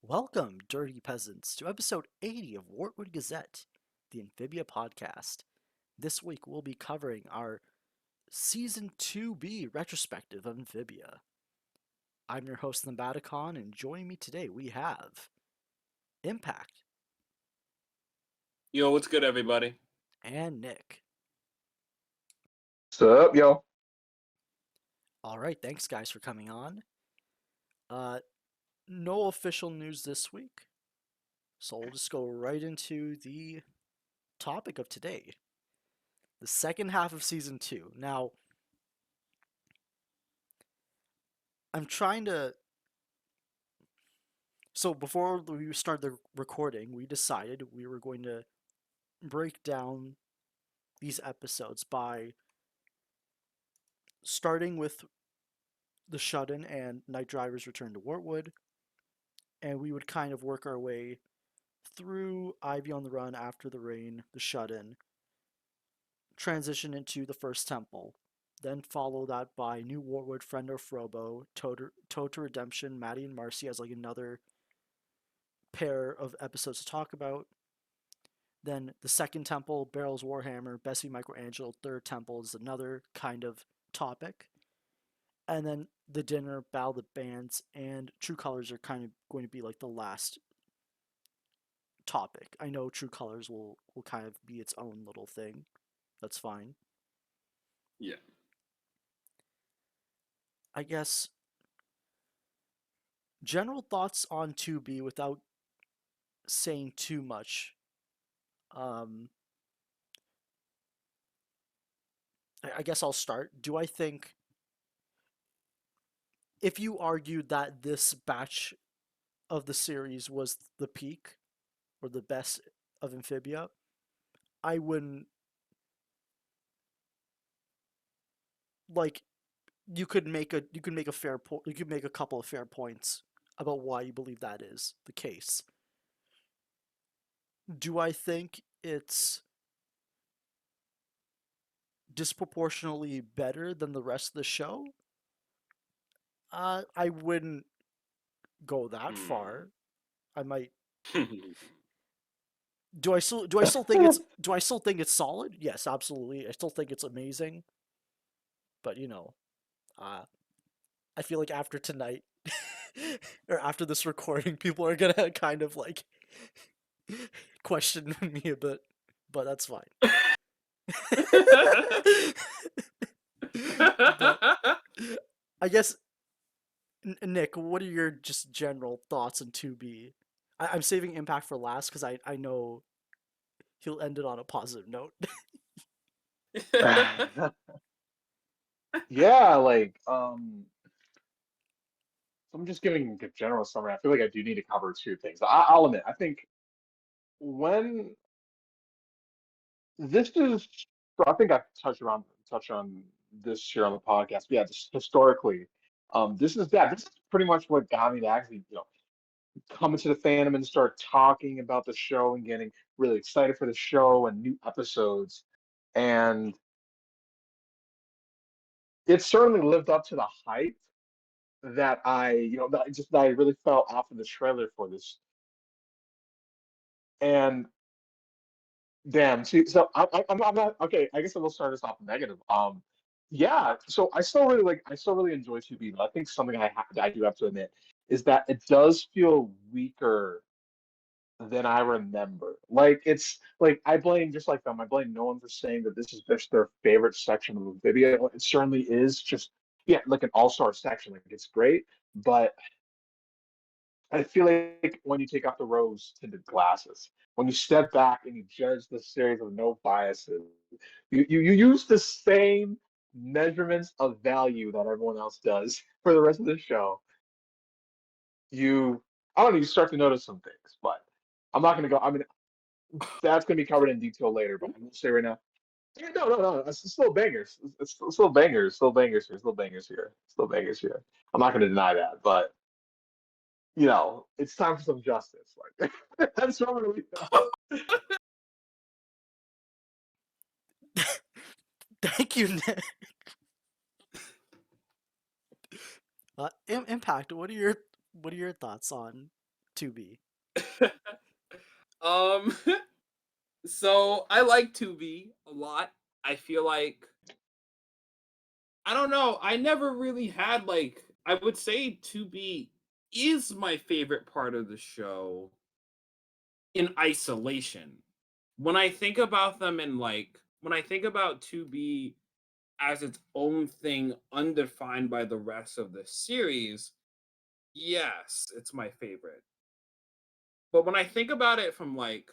Welcome, dirty peasants, to episode 80 of Wartwood Gazette, the Amphibia podcast. This week we'll be covering our Season 2B retrospective of Amphibia. I'm your host, Limbaticon, and joining me today we have Impact. Yo, what's good, everybody? And Nick. What's up, yo? Alright, thanks guys for coming on. No official news this week, so we'll just go right into the topic of today. The second half of Season 2. Now, I'm trying to... So before we started the recording, we decided we were going to break down these episodes by starting with the Shut-In and Night Driver's return to Wartwood, and we would kind of work our way through Ivy on the Run, After the Rain, the Shut-In, transition into the First Temple, then follow that by New Wartwood, Friend of Frobo, Toad to Redemption, Maddie and Marcy as like another pair of episodes to talk about. Then the Second Temple, Barrel's Warhammer, Bessie Michelangelo, Third Temple is another kind of topic. And then the dinner, Battle of the Bands, and True Colors are kind of going to be like the last topic. I know True Colors will kind of be its own little thing. That's fine. Yeah. I guess general thoughts on 2B without saying too much. I guess I'll start. Do I think if you argued that this batch of the series was the peak or the best of Amphibia, I wouldn't like you could make a fair point. You could make a couple of fair points about why you believe that is the case. Do I think it's disproportionately better than the rest of the show? I wouldn't go that far. I might. Do I still think it's solid? Yes, absolutely. I still think it's amazing. But I feel like after tonight or after this recording, people are gonna kind of like question me a bit, but that's fine. But I guess, Nick, what are your just general thoughts on 2B? I'm saving Impact for last because I know he'll end it on a positive note. Yeah, so I'm just giving a general summary. I feel like I do need to cover two things. I'll admit, I think when this is, so I think I've touched on this here on the podcast. But yeah, just historically, this is pretty much what got me to actually, come into the fandom and start talking about the show and getting really excited for the show and new episodes. And it certainly lived up to the hype that that I really felt off of the trailer for this. And damn, see, so I'm not okay. I guess I will start this off negative. Yeah. So I still really enjoy 2B, but I think something I do have to admit is that it does feel weaker than I remember. Like it's like I blame just like them. I blame no one for saying that this is just their favorite section of the video. It certainly is. Just yeah, like an all-star section. Like it's great, but I feel like when you take off the rose-tinted glasses, when you step back and you judge the series with no biases, you use the same measurements of value that everyone else does for the rest of the show. I don't know, you start to notice some things, but I'm not going to go. I mean, that's going to be covered in detail later, but I'm going to say right now. Yeah, no. It's still bangers. It's still bangers. Still bangers here. Still bangers here. Still bangers here. I'm not going to deny that, but it's time for some justice. Like that's what I'm really. Thank you, Nick. Impact. What are your thoughts on 2B? um, so I like 2B a lot. I feel like I don't know. I never really had like I would say 2B is my favorite part of the show in isolation. When I think about them in like when I think about 2B as its own thing undefined by the rest of the series, yes, it's my favorite. But when I think about it from like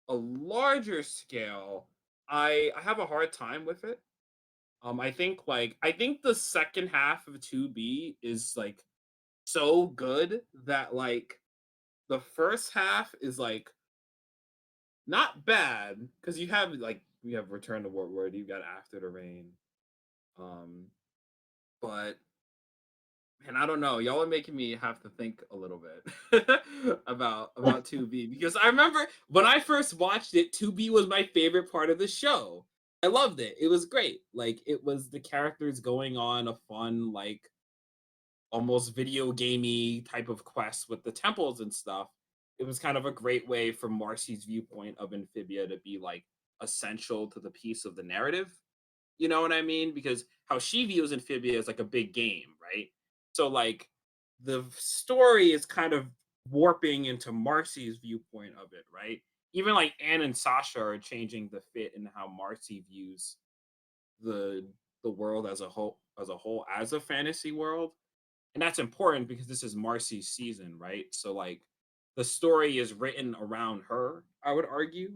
a larger scale, I have a hard time with it. I think the second half of 2B is like so good that like the first half is like not bad because you have Return to Wartwood, you got After the Rain, um, but man, I don't know. Y'all are making me have to think a little bit about 2B because I remember when I first watched it, 2B was my favorite part of the show. I loved it. It was great. Like it was the characters going on a fun, like almost video gamey type of quest with the temples and stuff. It was kind of a great way for Marcy's viewpoint of Amphibia to be like essential to the piece of the narrative. You know what I mean? Because how she views Amphibia is like a big game, right? So like the story is kind of warping into Marcy's viewpoint of it, right? Even like Anne and Sasha are changing the fit in how Marcy views the the world as a fantasy world. And that's important because this is Marcy's season, right? So like the story is written around her, I would argue,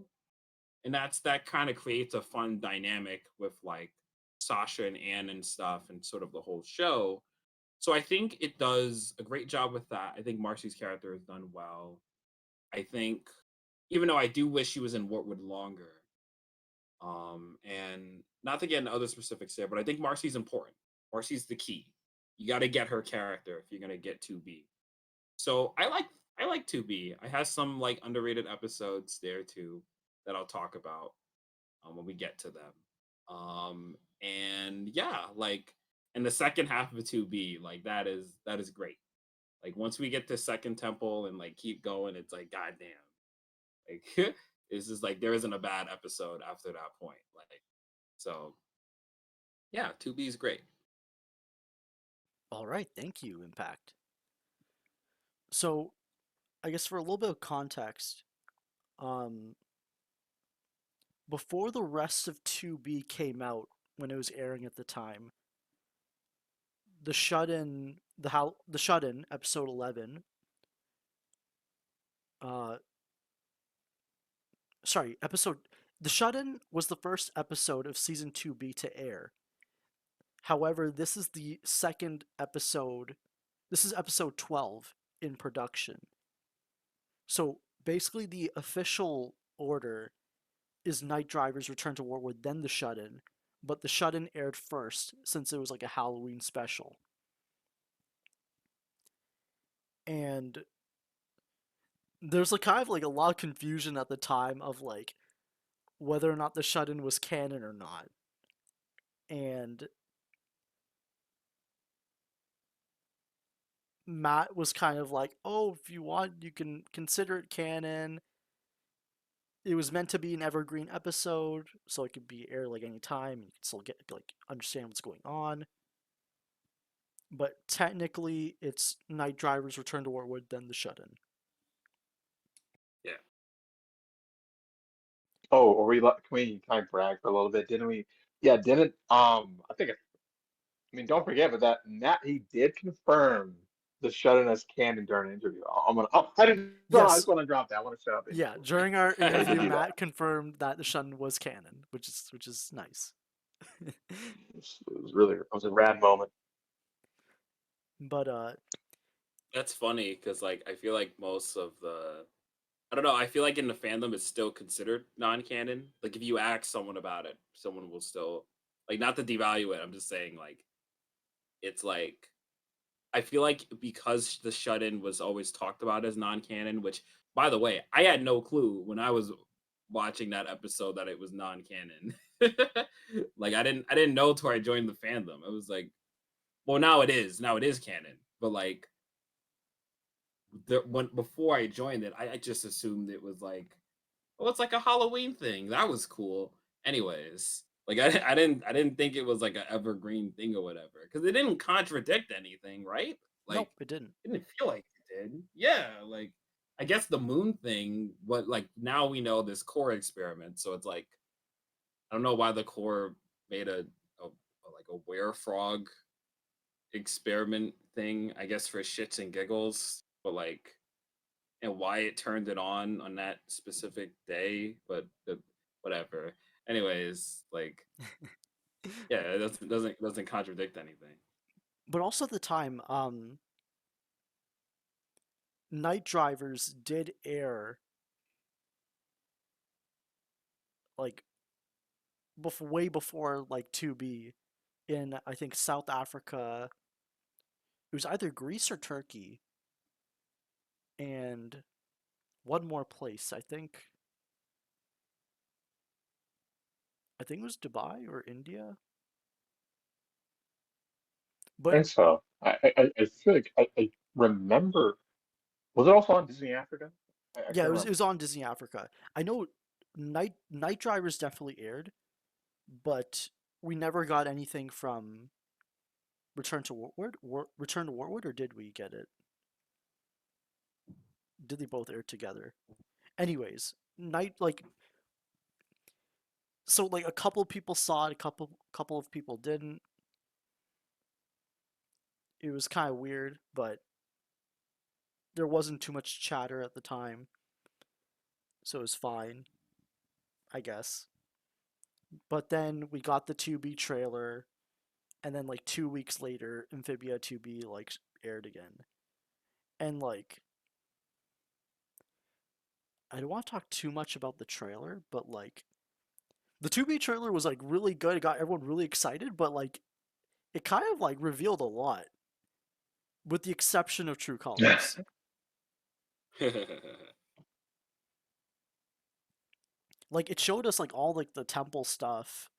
and that kind of creates a fun dynamic with like Sasha and Anne and stuff and sort of the whole show. So I think it does a great job with that. I think Marcy's character is done well. I think even though I do wish she was in Wartwood longer, and not to get into other specifics there, but I think Marcy's important. Marcy's the key. You got to get her character if you're gonna get 2B. So I like 2B. I have some like underrated episodes there too that I'll talk about when we get to them. And yeah, like in the second half of 2B, like that is great. Like once we get to Second Temple and like keep going, it's like goddamn. Like it's just like there isn't a bad episode after that point. Like so yeah, 2B is great. All right, thank you, Impact. So, I guess for a little bit of context, um, before the rest of 2B came out when it was airing at the time, the Shut-In episode 11, uh, sorry, episode the Shut-In was the first episode of season 2B to air. However, this is the second episode. This is episode 12 in production. So basically, the official order is Night Driver's Return to Wartwood, then the Shut-In, but the Shut-In aired first since it was like a Halloween special. And there's like kind of like a lot of confusion at the time of like whether or not the Shut-In was canon or not. And Matt was kind of like, "Oh, if you want, you can consider it canon. It was meant to be an evergreen episode, so it could be aired like any time. You can still get like understand what's going on. But technically, it's Night Driver's Return to Wartwood, then the Shut-In." Yeah. Oh, or can we kind of brag for a little bit? Didn't we? Yeah, didn't I think I mean don't forget but that Matt he did confirm the shut-in as canon during an interview. I Yes, just want to drop that. I want to shut up yeah. basically. During our So he did interview, do that. Matt confirmed that the Shun was canon, which is nice. It was a rad moment. But That's funny because like I feel like most of the I don't know, I feel like in the fandom it's still considered non-canon. Like if you ask someone about it, someone will still like not to devalue it. I'm just saying like it's like I feel like because the shut-in was always talked about as non-canon, which by the way, I had no clue when I was watching that episode that it was non-canon. Like I didn't know till I joined the fandom. It was like, well, now it is. Now it is canon. But like when before I joined it, I just assumed it was like, oh, it's like a Halloween thing. That was cool. Anyways, like I didn't think it was like an evergreen thing or whatever because it didn't contradict anything, right? Nope, Like it didn't. it didn't feel like it did. Yeah, like I guess the moon thing. What like now we know this core experiment, so it's like I don't know why the core made a like a were frog experiment thing. I guess for shits and giggles, but like and why it turned it on that specific day, but whatever. Anyways, like yeah, it doesn't contradict anything. But also at the time, Night Drivers did air like way before like 2B in I think South Africa. It was either Greece or Turkey, and one more place. I think it was Dubai or India. I But think so. I feel like I remember. Was it also on Disney Africa? I yeah, can't it remember. was on Disney Africa. I know Night Drivers definitely aired, but we never got anything from Return to Wartwood, or did we get it? Did they both air together? Anyways, Night like so like a couple people saw it, a couple of people didn't. It was kind of weird, but there wasn't too much chatter at the time, so it was fine, I guess. But then we got the 2B trailer, and then like 2 weeks later, Amphibia 2B like aired again. And like I don't want to talk too much about the trailer, but like the 2B trailer was like really good. It got everyone really excited, but like it kind of like revealed a lot, with the exception of True Colors. Like it showed us like all like the temple stuff.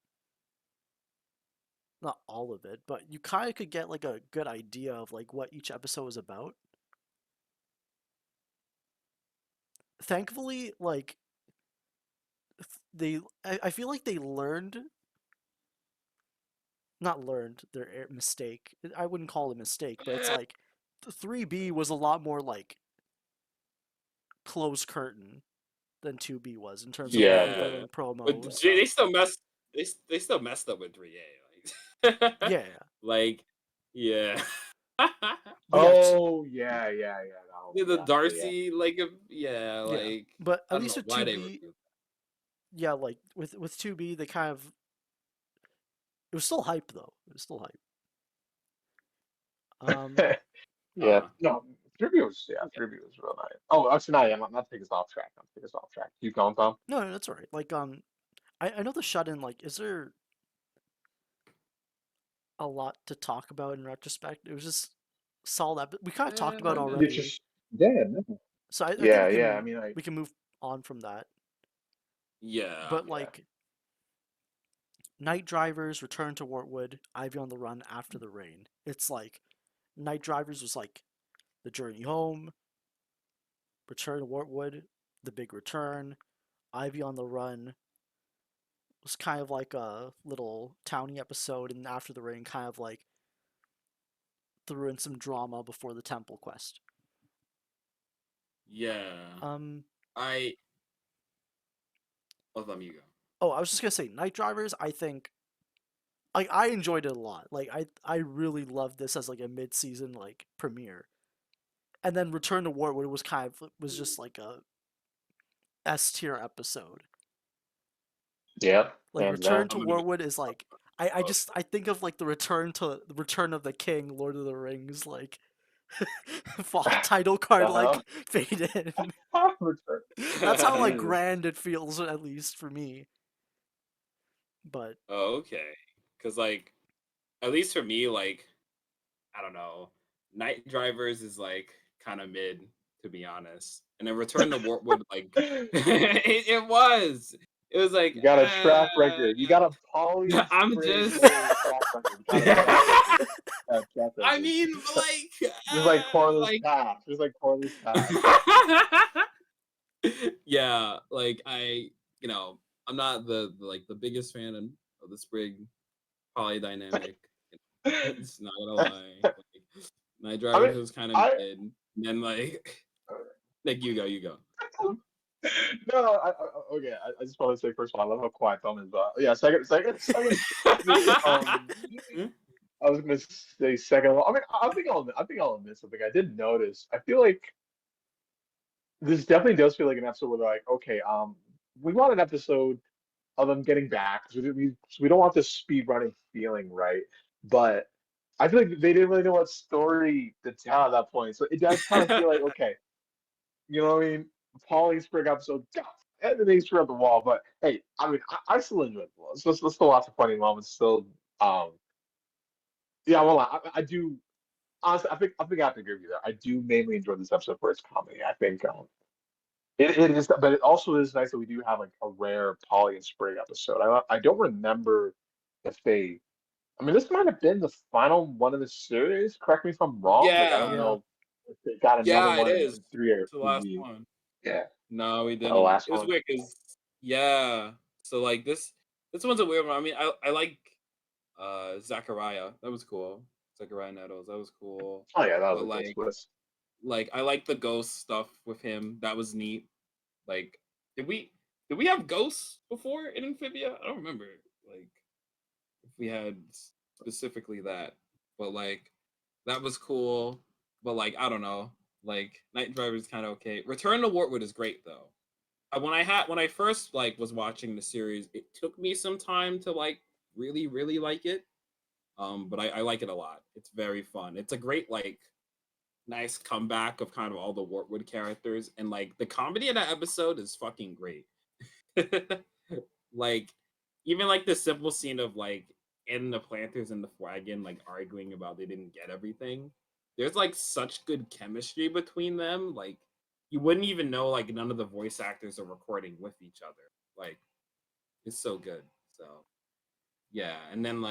Not all of it, but you kind of could get like a good idea of like what each episode was about. Thankfully, like I feel like they learned, not learned their mistake. I wouldn't call it a mistake, but it's like 3B was a lot more like closed curtain than 2B was in terms of like Yeah, Yeah, revealing but promo they stuff. still messed. They still messed up with 3A. Like, Yeah, like yeah. but yeah, No, Yeah, the yeah, yeah. Darcy, like, yeah, yeah. like But I at don't least know with why they 2B, reviewed. yeah, like with 2B, they kind of it was still hype though. It was still hype. Um, Yeah, Uh, no, okay. 3B was real nice. Oh, actually, no, yeah, I'm not taking us off track. I'm taking us off track. Keep going, Tom. no, no, that's all right. Like, I know the shut in. Like, is there a lot to talk about in retrospect? It was just solid. We kind of talked about it It's already, just yeah, no. so I think Yeah, yeah. I mean, I we can move on from that. Yeah. But like, Night Drivers, Return to Wartwood, Ivy on the Run after the rain. It's like Night Drivers was like the journey home. Return to Wartwood, the big return. Ivy on the Run was kind of like a little towny episode, and after the rain, kind of like threw in some drama before the temple quest. Yeah. Um, I Let them you go. oh, I was just gonna say, Night Drivers. I think like I enjoyed it a lot. Like I really loved this as like a mid season like premiere. And then Return to Warwood was kind of was just like a S tier episode. yeah, Like hands Return down. to I'm gonna be Warwood is like I think of like the Return of the King, Lord of the Rings, like title card Uh-huh. like fade in. Return. That's how like Jesus. grand it feels, at least for me. But Oh, okay. Cause like at least for me, like I don't know, Night Drivers is like kind of mid to be honest. And then Return to Wartwood, like it was. It was like, You got a track record. You got a Polly and I'm Spring just. track record. You got a track record. Track I record. mean, like, Just like Corliss like, Path. Just like Corliss Path. yeah, like I'm not the biggest fan of the Sprig polydynamic. It's not gonna lie. Like, Night I Drivers mean, was kind of I mid, and then like you go. no, okay. I just want to say first of all, I love how quiet Thumb is. Yeah, second. I was gonna say second of all. I mean, I think I'll admit something. I did notice. I feel like this definitely does feel like an episode where they're like, okay, we want an episode of them getting back because we don't want this speed running feeling, right? But I feel like they didn't really know what story to tell at that point, so it does kind of feel like okay, you know what I mean? Pauline Spring episode, God, and then they screw up the wall. But hey, I mean, I still enjoyed it. There's still lots of funny moments. Still, yeah, well, I do. Honestly, I think I have to agree with you there. I do mainly enjoy this episode for its comedy. I think it is, but it also is nice that we do have like a rare Polly and Spring episode. I don't remember if they. I mean, this might have been the final one of the series. Correct me if I'm wrong. Like, I don't Yeah, Yeah. know if they got another yeah, it one in is. season 3 or It's the last TV. one. Yeah, No, we the didn't. last It was one. weird because yeah. So like this one's a weird one. I mean, I like Zachariah. That was cool. Zachariah Nettles. That was cool. Oh yeah, that was But a cool twist. like I like the ghost stuff with him. That was neat. Like, did we have ghosts before in Amphibia? I don't remember. Like, if we had specifically that, but like that was cool. But like I don't know. Like Night Driver is kind of okay. Return to Wartwood is great though. When I first like was watching the series, it took me some time to like really like it. But I like it a lot. It's very fun. It's a great like nice comeback of kind of all the Wartwood characters, and like the comedy in that episode is fucking great. Like even like the simple scene of like in the planters and the wagon like arguing about they didn't get everything. There's like such good chemistry between them. Like you wouldn't even know like none of the voice actors are recording with each other. Like it's so good. So yeah, and then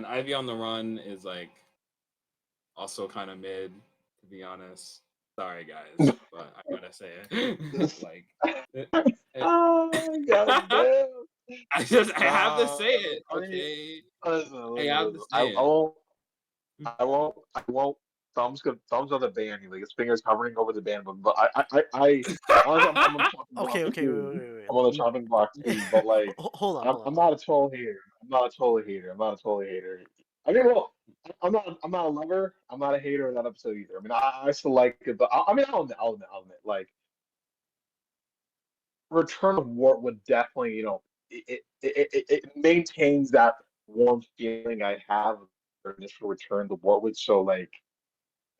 Ivy on the Run is like also kind of mid, to be honest. Sorry guys, but I gotta say it. Like it, God damn. I have to say it, I mean, okay? I have to listen. say it. I won't. Thumbs on the band. Like his fingers hovering over the band, but I honestly, I'm on the chopping block Okay, too. wait. I'm on the chopping block too, but like, Hold I'm on. not a total hater. I'm not a total hater. I'm not a total hater. I mean, well, I'm not a lover. I'm not a hater in that episode either. I mean, I still like it, but I mean, I'll admit, like, Return of War would definitely, you know, it maintains that warm feeling I have for initial Return to Warwood. So like,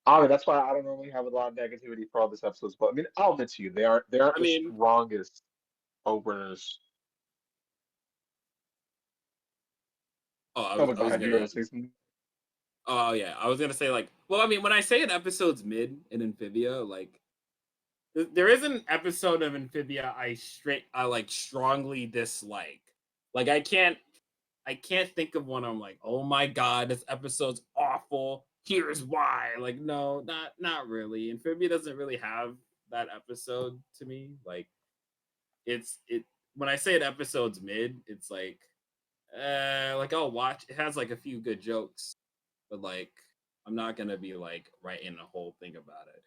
I mean, that's why I don't normally have a lot of negativity for all these episodes. But I mean, I'll admit to you, they aren't I the mean, strongest openers. oh, Oh my I was God, you're gonna. gonna say something? Oh yeah, I was gonna say like. Well, I mean, when I say an episode's mid in Amphibia, like there is an episode of Amphibia I like strongly dislike. Like I can't think of one. I'm like, oh my god, this episode's awful. Here's why. Like, no, not really. Amphibia doesn't really have that episode to me. Like, it when I say an episode's mid, it's like I'll watch. It has like a few good jokes, but like I'm not gonna be like writing a whole thing about it.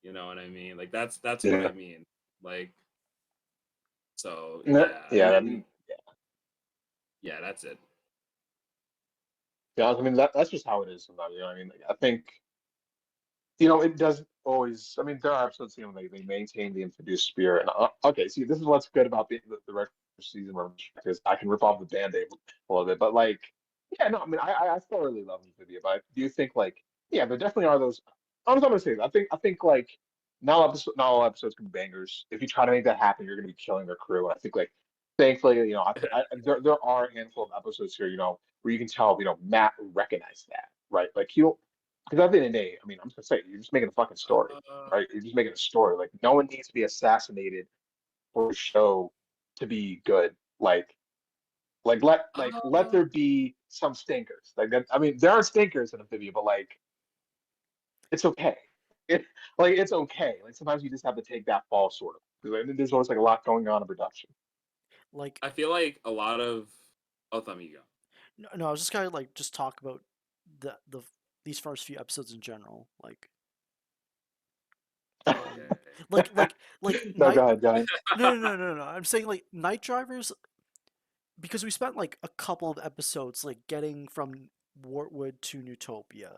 You know what I mean? Like that's what Yeah. I mean. Like so Yeah. yeah, and Yeah. then yeah, that's it. Yeah. I mean, that's just how it is sometimes. You know what I mean? Like, I think. You know, it doesn't always. I mean, there are episodes, you know, they maintain the amphibious spirit. And okay, see, this is what's good about the retro season where because I can rip off the band-aid a little bit. But like, yeah, no, I mean, I still really love Amphibia, but I do think like, yeah, there definitely are those. I'm just gonna say that. I think like not all episodes can be bangers. If you try to make that happen, you're gonna be killing their crew. And I think like, thankfully, you know, there are a handful of episodes here, you know, where you can tell, you know, Matt recognized that, right? Like he'll Because at the end of the day, I mean, I'm just gonna say, you're just making a fucking story, right? You're just making a story. Like, no one needs to be assassinated for a show to be good. Let uh, there be some stinkers. Like that. I mean, there are stinkers in Amphibia, but like it's okay. It it's okay. Like sometimes you just have to take that fall, sort of. Because there's always like a lot going on in production. Like, I feel like a lot of. Oh, let me go. no, I was just gonna like just talk about the these first few episodes in general. Um, Okay. like like like No, go night. ahead, go ahead. No. I'm saying like Night Drivers, because we spent like a couple of episodes like getting from Wartwood to Newtopia.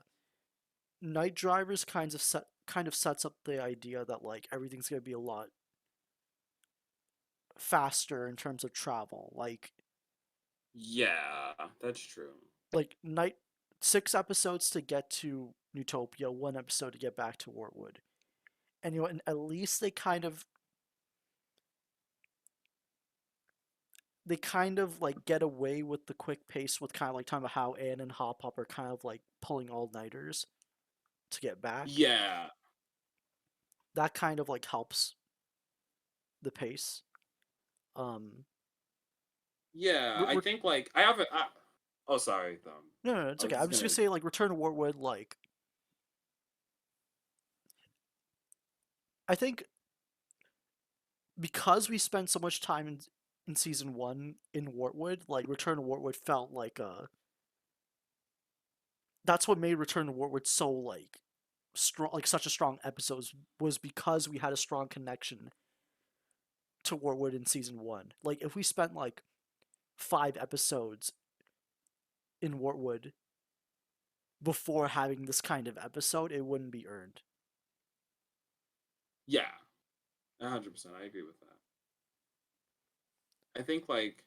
Night Drivers kind of sets up the idea that like everything's gonna be a lot faster in terms of travel. Yeah, that's true. Like night 6 episodes to get to Newtopia, 1 episode to get back to Wartwood. And and at least they kind of like get away with the quick pace with kind of like talking about how Anne and Hop Hop are kind of like pulling all nighters to get back. Yeah, That kind of like helps the pace. Um, yeah. we're, I we're think like I have a. Oh, sorry, no, it's I was okay. I'm just just gonna gonna. say like Return to Wartwood. Like I think because we spent so much time in season 1 in Wartwood, like Return to Wartwood felt like that's what made Return to Wartwood so like strong, like such a strong episode, was because we had a strong connection to Wartwood in season 1. Like if we spent like 5 episodes in Wartwood before having this kind of episode, it wouldn't be earned. Yeah, 100%. I agree with that. I think like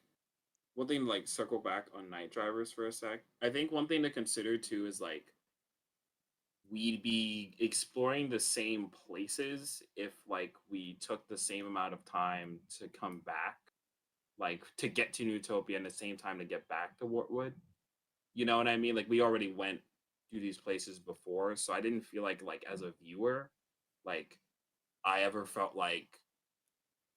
one thing to like circle back on night drivers for a sec. I think one thing to consider too is like we'd be exploring the same places if like we took the same amount of time to come back, like to get to Newtopia and the same time to get back to Wartwood. You know what I mean? Like we already went to these places before, so I didn't feel like as a viewer, like I ever felt like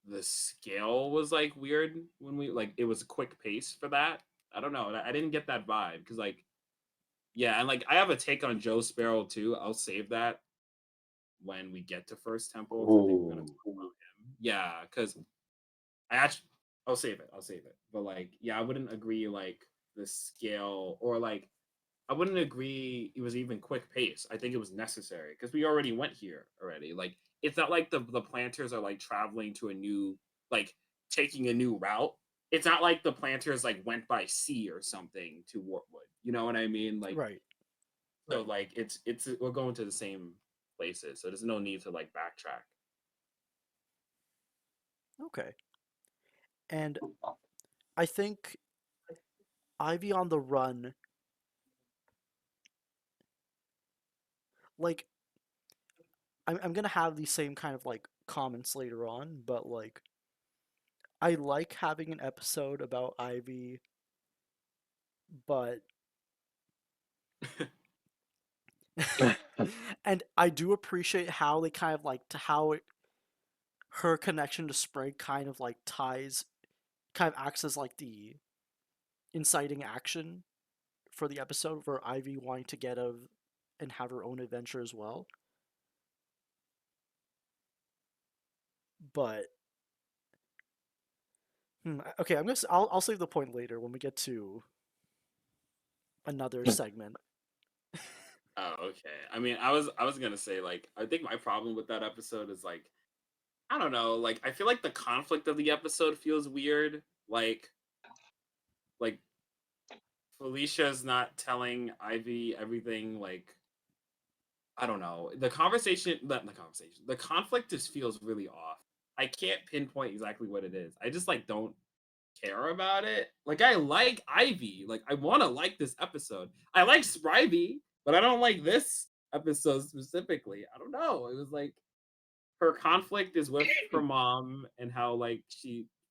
the scale was like weird when we like it was a quick pace for that. I don't know. I didn't get that vibe because like yeah, and like I have a take on Joe Sparrow too. I'll save that when we get to First Temple because I think we're gonna Ooh. talk about him. Yeah, because I actually I'll save it. I'll save it. But like yeah, I wouldn't agree like the scale or like I wouldn't agree it was even quick pace. I think it was necessary because we already went here already. Like it's not like the planters are like traveling to a new like taking a new route. It's not like the planters like went by sea or something to Wartwood. You know what I mean? Like Right. so like it's we're going to the same places, so there's no need to like backtrack. Okay. And I think Ivy on the Run, like I'm gonna have these same kind of like comments later on, but like I like having an episode about Ivy, but and I do appreciate how they kind of like to how her connection to Sprig kind of like kind of acts as like the inciting action for the episode for Ivy wanting to get of and have her own adventure as well. But okay, I'll save the point later when we get to another segment. Oh, okay. I mean, I was gonna say like I think my problem with that episode is like I don't know, like I feel like the conflict of the episode feels weird. Like Felicia's not telling Ivy everything. Like I don't know, the conflict just feels really off. I can't pinpoint exactly what it is. I just like don't care about it. Like I like Ivy. Like I want to like this episode. I like Spivey, but I don't like this episode specifically. I don't know. It was like her conflict is with her mom and how like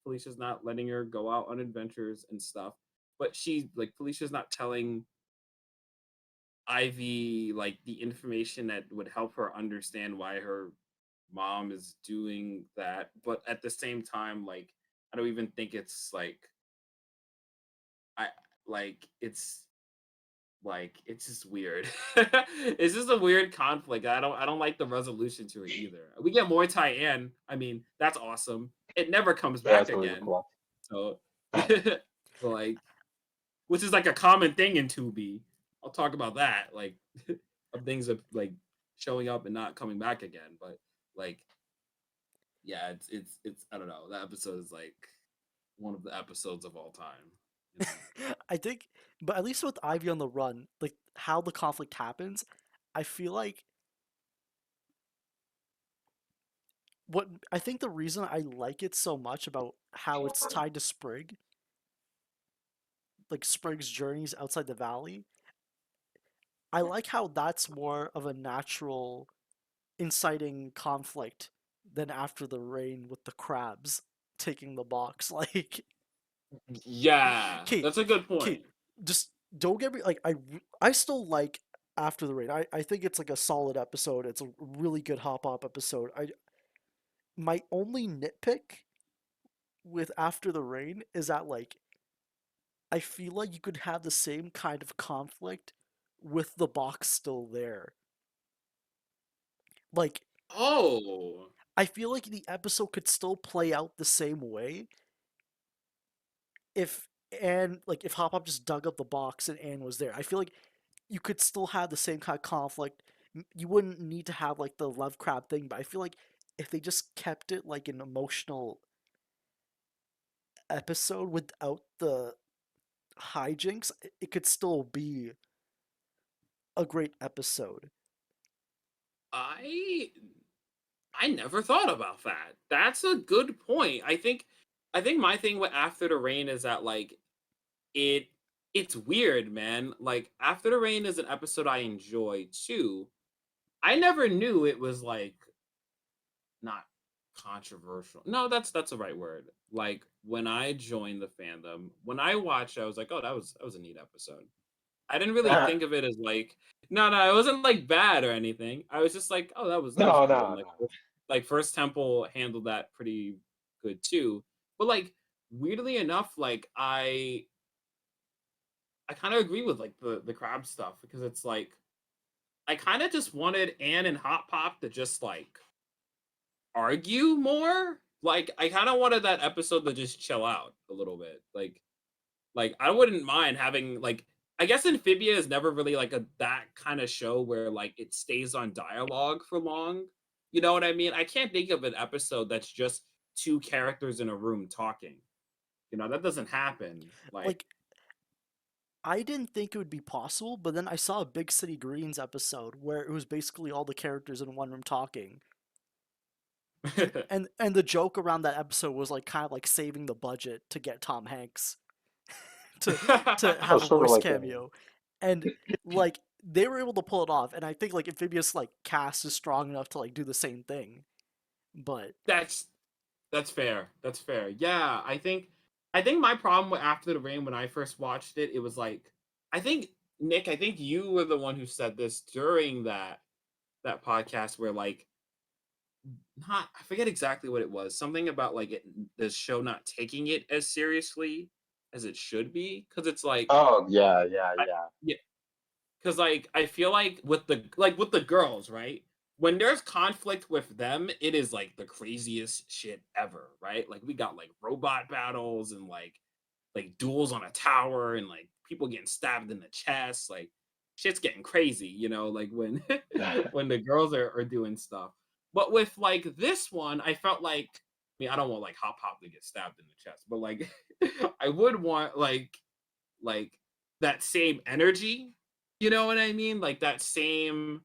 Felicia's not letting her go out on adventures and stuff. But she like Felicia's not telling Ivy like the information that would help her understand why her mom is doing that, but at the same time, like I don't even think it's I like it's just weird. It's just a weird conflict. I don't like the resolution to it either. We get more Tyann. I mean, that's awesome. It never comes Yeah, back it's really again. cool. So like which is like a common thing in 2B. I'll talk about that, like of things of like showing up and not coming back again. But like, yeah, it's I don't know. That episode is like one of the episodes of all time. You know. I think, but at least with Ivy on the run, like how the conflict happens, I feel like what I think the reason I like it so much about how it's tied to Sprig, like Sprig's journeys outside the valley, I like how that's more of a natural inciting conflict than after the rain with the crabs taking the box. Like, Yeah, Kate, that's a good Kate, point. just don't get me like I still like after the rain. I think it's like a solid episode. It's a really good hop hop episode. I my only nitpick with After the Rain is that like I feel like you could have the same kind of conflict with the box still there. Like Oh, I feel like the episode could still play out the same way if Anne like if Hop Hop just dug up the box and Anne was there. I feel like you could still have the same kind of conflict. You wouldn't need to have like the love crab thing, but I feel like if they just kept it like an emotional episode without the hijinks, it could still be a great episode. I I never thought about that. That's a good point. I think my thing with After the Rain is that like it it's weird, man. Like After the Rain is an episode I enjoy too. I never knew it was like not controversial. No, that's the right word. Like when I joined the fandom, when I watched, I was like, oh, that was a neat episode. I didn't really think of it as like no, it wasn't like bad or anything. I was just like, oh, that was No, cool. no, And no. like First Temple handled that pretty good too. But like weirdly enough, like I kind of agree with like the crab stuff because it's like I kind of just wanted Anne and Hot Pop to just like argue more. Like I kind of wanted that episode to just chill out a little bit. Like I wouldn't mind having like I guess Amphibia is never really like a that kind of show where like it stays on dialogue for long. You know what I mean? I can't think of an episode that's just two characters in a room talking. You know, that doesn't happen. Like Like I didn't think it would be possible, but then I saw a Big City Greens episode where it was basically all the characters in one room talking. And the joke around that episode was like kind of like saving the budget to get Tom Hanks to Oh, have a sort of voice like cameo. And like they were able to pull it off, and I think like Amphibious like cast is strong enough to like do the same thing. But that's That's fair. That's fair. Yeah, I think my problem with After the Rain when I first watched it, it was like I think Nick, I think you were the one who said this during that podcast where like not I forget exactly what it was. Something about like the show not taking it as seriously as it should be cuz it's like oh yeah, yeah, I, yeah. yeah, cuz like I feel like with the girls, right? When there's conflict with them, it is like the craziest shit ever, right? Like we got like robot battles and like duels on a tower and like people getting stabbed in the chest, like shit's getting crazy, like when when the girls are doing stuff. But with like this one, I felt like I mean, I don't want like Hop Hop to get stabbed in the chest, but like I would want like that same energy, you know what I mean? Like that same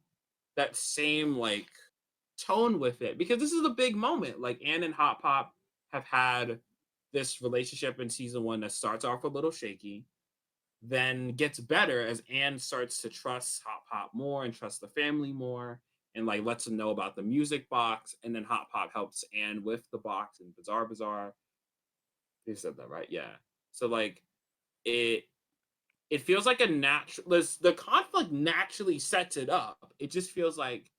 like tone with it because this is a big moment. Like Anne and Hot Pop have had this relationship in season one that starts off a little shaky, then gets better as Anne starts to trust Hot Pop more and trust the family more and like lets them know about the music box. And then Hot Pop helps Anne with the box and Bizarre Bizarre. They said that right, yeah. So like it it feels like a natural. The conflict naturally sets it up. It just feels like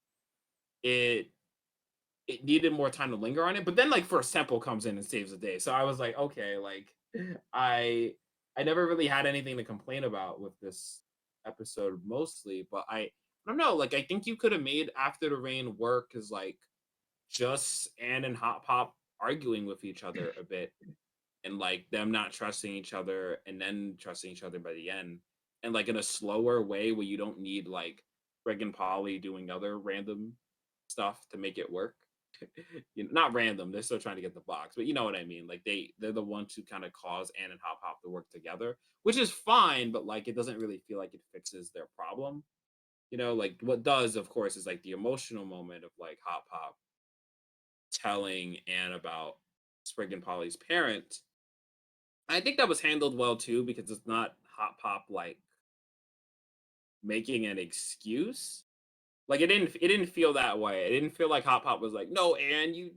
it it needed more time to linger on it. But then like First Temple comes in and saves the day. So I was like, okay, like I I never really had anything to complain about with this episode mostly, but I don't know, like I think you could have made After the Rain work as like just Anne and Hot Pop arguing with each other a bit and like them not trusting each other and then trusting each other by the end. And like in a slower way where you don't need like Greg and Polly doing other random stuff to make it work. Not random, they're still trying to get the box, but you know what I mean. Like they're the ones who kind of cause Anne and Hop Hop to work together, which is fine, but like it doesn't really feel like it fixes their problem. Like what does, of course, is like the emotional moment of like Hop Hop telling Anne about Sprig and Polly's parent. I think that was handled well too because it's not Hop Pop like making an excuse. Like it didn't feel that way. It didn't feel like Hop Pop was like, "No, Anne, you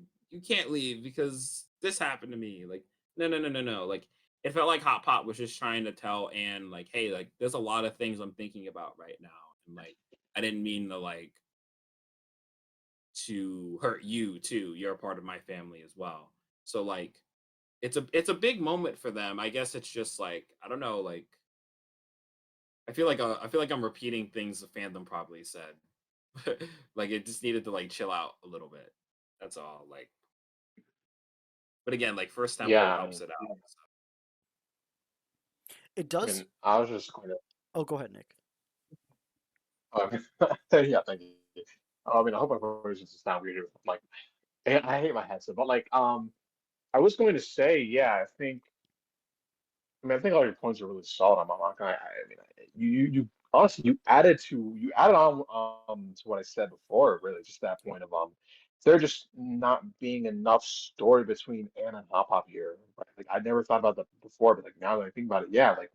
can't leave because this happened to me." Like, no, no, no, no, no. Like it felt like Hop Pop was just trying to tell Anne like, "Hey, like there's a lot of things I'm thinking about right now." And like I didn't mean to hurt you too. You're a part of my family as well. So like it's a big moment for them. I guess it's just like I don't know, like I feel like I'm repeating things the fandom probably said. Like it just needed to like chill out a little bit. That's all. Like, but again, like First Temple Yeah, helps it out. So. It I does. mean, I was just going to. Oh, go ahead, Nick. Yeah, thank you. I mean, I hope my voice doesn't sound weird. Like, I hate my headset, but like, I was going to say, yeah, I think all your points are really solid. I'm not gonna. I mean, you honestly you added on to what I said before. Really, just that point of there just not being enough story between Anna and Hop Hop here. Like I never thought about that before, but like now that I think about it, yeah, like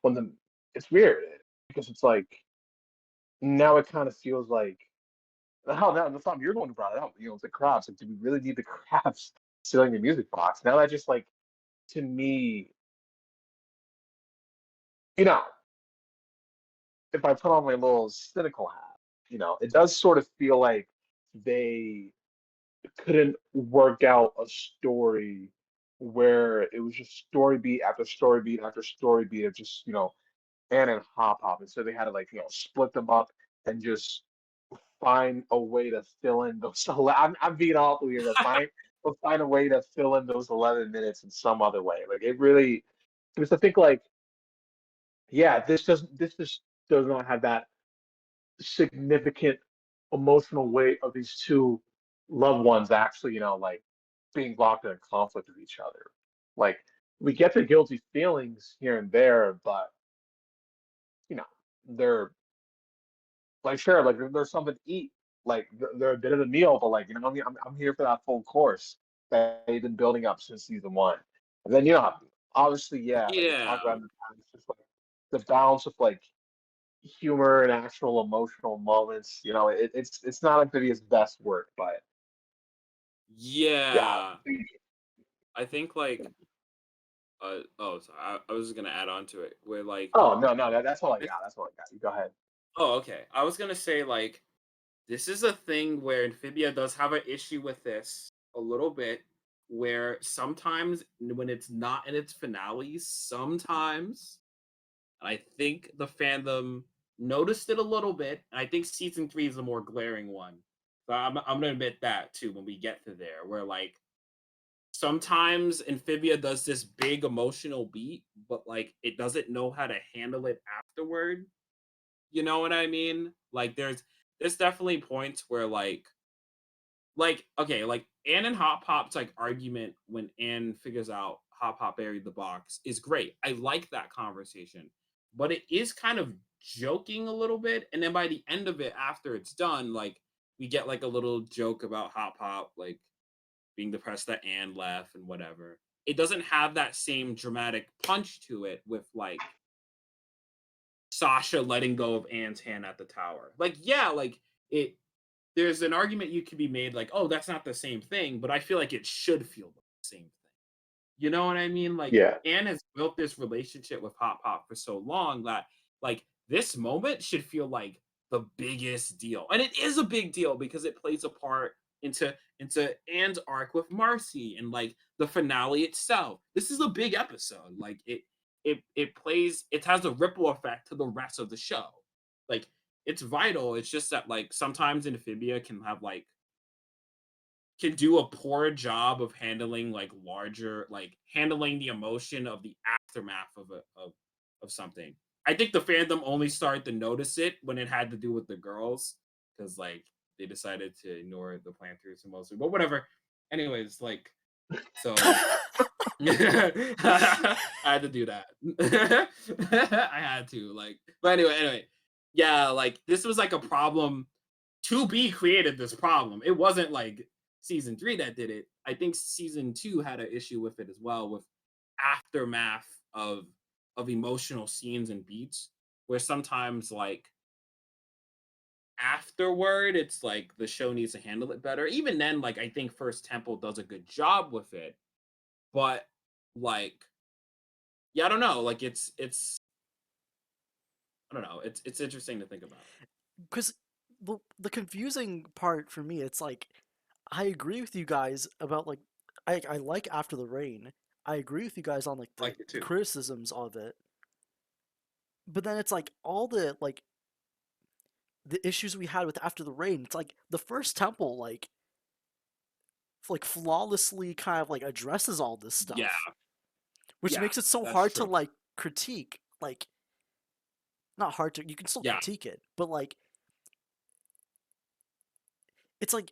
when the it's weird because it's like now it kind of feels like oh no, the thought you're the one who brought it up. It's the crabs. Like, do we really need the crabs stealing the music box? Now that just like to me, you know. if I put on my little cynical hat, it does sort of feel like they couldn't work out a story where it was just story beat after story beat after story beat of just, Ann and Hop Hop. And so they had to like, split them up and just find a way to fill in those. I'm being awful here, but find a way to fill in those 11 minutes in some other way. Like it really, because I think like, yeah, this just does not have that significant emotional weight of these two loved ones actually, like being locked in a conflict with each other. Like we get the guilty feelings here and there, but you know, they're like sure, like there's something to eat. Like they're a bit of a meal, but like I'm here for that full course that they've been building up since season one. And then obviously, yeah, like we talked Yeah, about in the past, it's just like the balance of like humor and actual emotional moments. It's not Amphibia's best work, but yeah. yeah. I think like oh, sorry. I was just gonna add on to it where like Oh no, no, that's all I I, got. That's all I got. You go ahead. oh okay. I was gonna say like this is a thing where Amphibia does have an issue with this a little bit, where sometimes when it's not in its finale, sometimes I think the fandom noticed it a little bit. I think season 3 is the more glaring one. So I'm gonna admit that too when we get to there, where like sometimes Amphibia does this big emotional beat, but like it doesn't know how to handle it afterward. You know what I mean? Like there's definitely points where like okay, like Anne and Hop Pop's like argument when Anne figures out Hop Pop buried the box is great. I like that conversation, but it is kind of joking a little bit. And then by the end of it, after it's done, like we get like a little joke about Hop Pop like being depressed that Anne left and whatever. It doesn't have that same dramatic punch to it with like Sasha letting go of Anne's hand at the tower. Like yeah, like it there's an argument you could be made like, oh, that's not the same thing, but I feel like it should feel the same thing. You know what I mean? Like Yeah. Anne has built this relationship with Hop Pop for so long that like this moment should feel like the biggest deal. And it is a big deal because it plays a part into Anne's arc with Marcy and like the finale itself. This is a big episode. Like it has a ripple effect to the rest of the show. Like it's vital. It's just that like sometimes Amphibia can do a poor job of handling like larger like handling the emotion of the aftermath of something. I think the fandom only started to notice it when it had to do with the girls because like they decided to ignore the planters mostly, but whatever. Anyways, like so I had to do that. I had to like, but anyway, yeah, like this was like a problem. To be created this problem. It wasn't like season 3 that did it. I think season 2 had an issue with it as well, with aftermath of emotional scenes and beats, where sometimes like afterward it's like the show needs to handle it better. Even then, like I think First Temple does a good job with it, but like yeah, I don't know. Like it's I don't know. It's interesting to think about. Because the confusing part for me, it's like I agree with you guys about like I like After the Rain. I agree with you guys on like I like the it too. criticisms of it, but then it's like all the issues we had with After the Rain. It's like the First Temple like flawlessly kind of like addresses all this Yeah, stuff, which yeah, makes it so that's hard to true. like critique. Like not hard to, you can still Yeah, critique it, but like it's like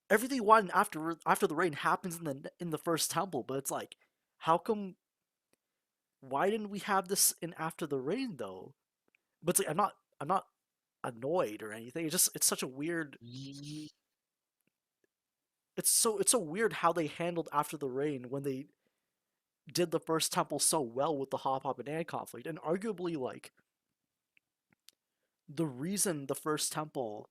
everything one After the Rain happens in the First Temple, but it's like how come why didn't we have this in After the Rain though? But it's like I'm not annoyed or anything. It's such a weird Ye- it's so weird how they handled After the Rain when they did the First Temple so well with the Hop Hop and Ann conflict, and arguably like the reason the First Temple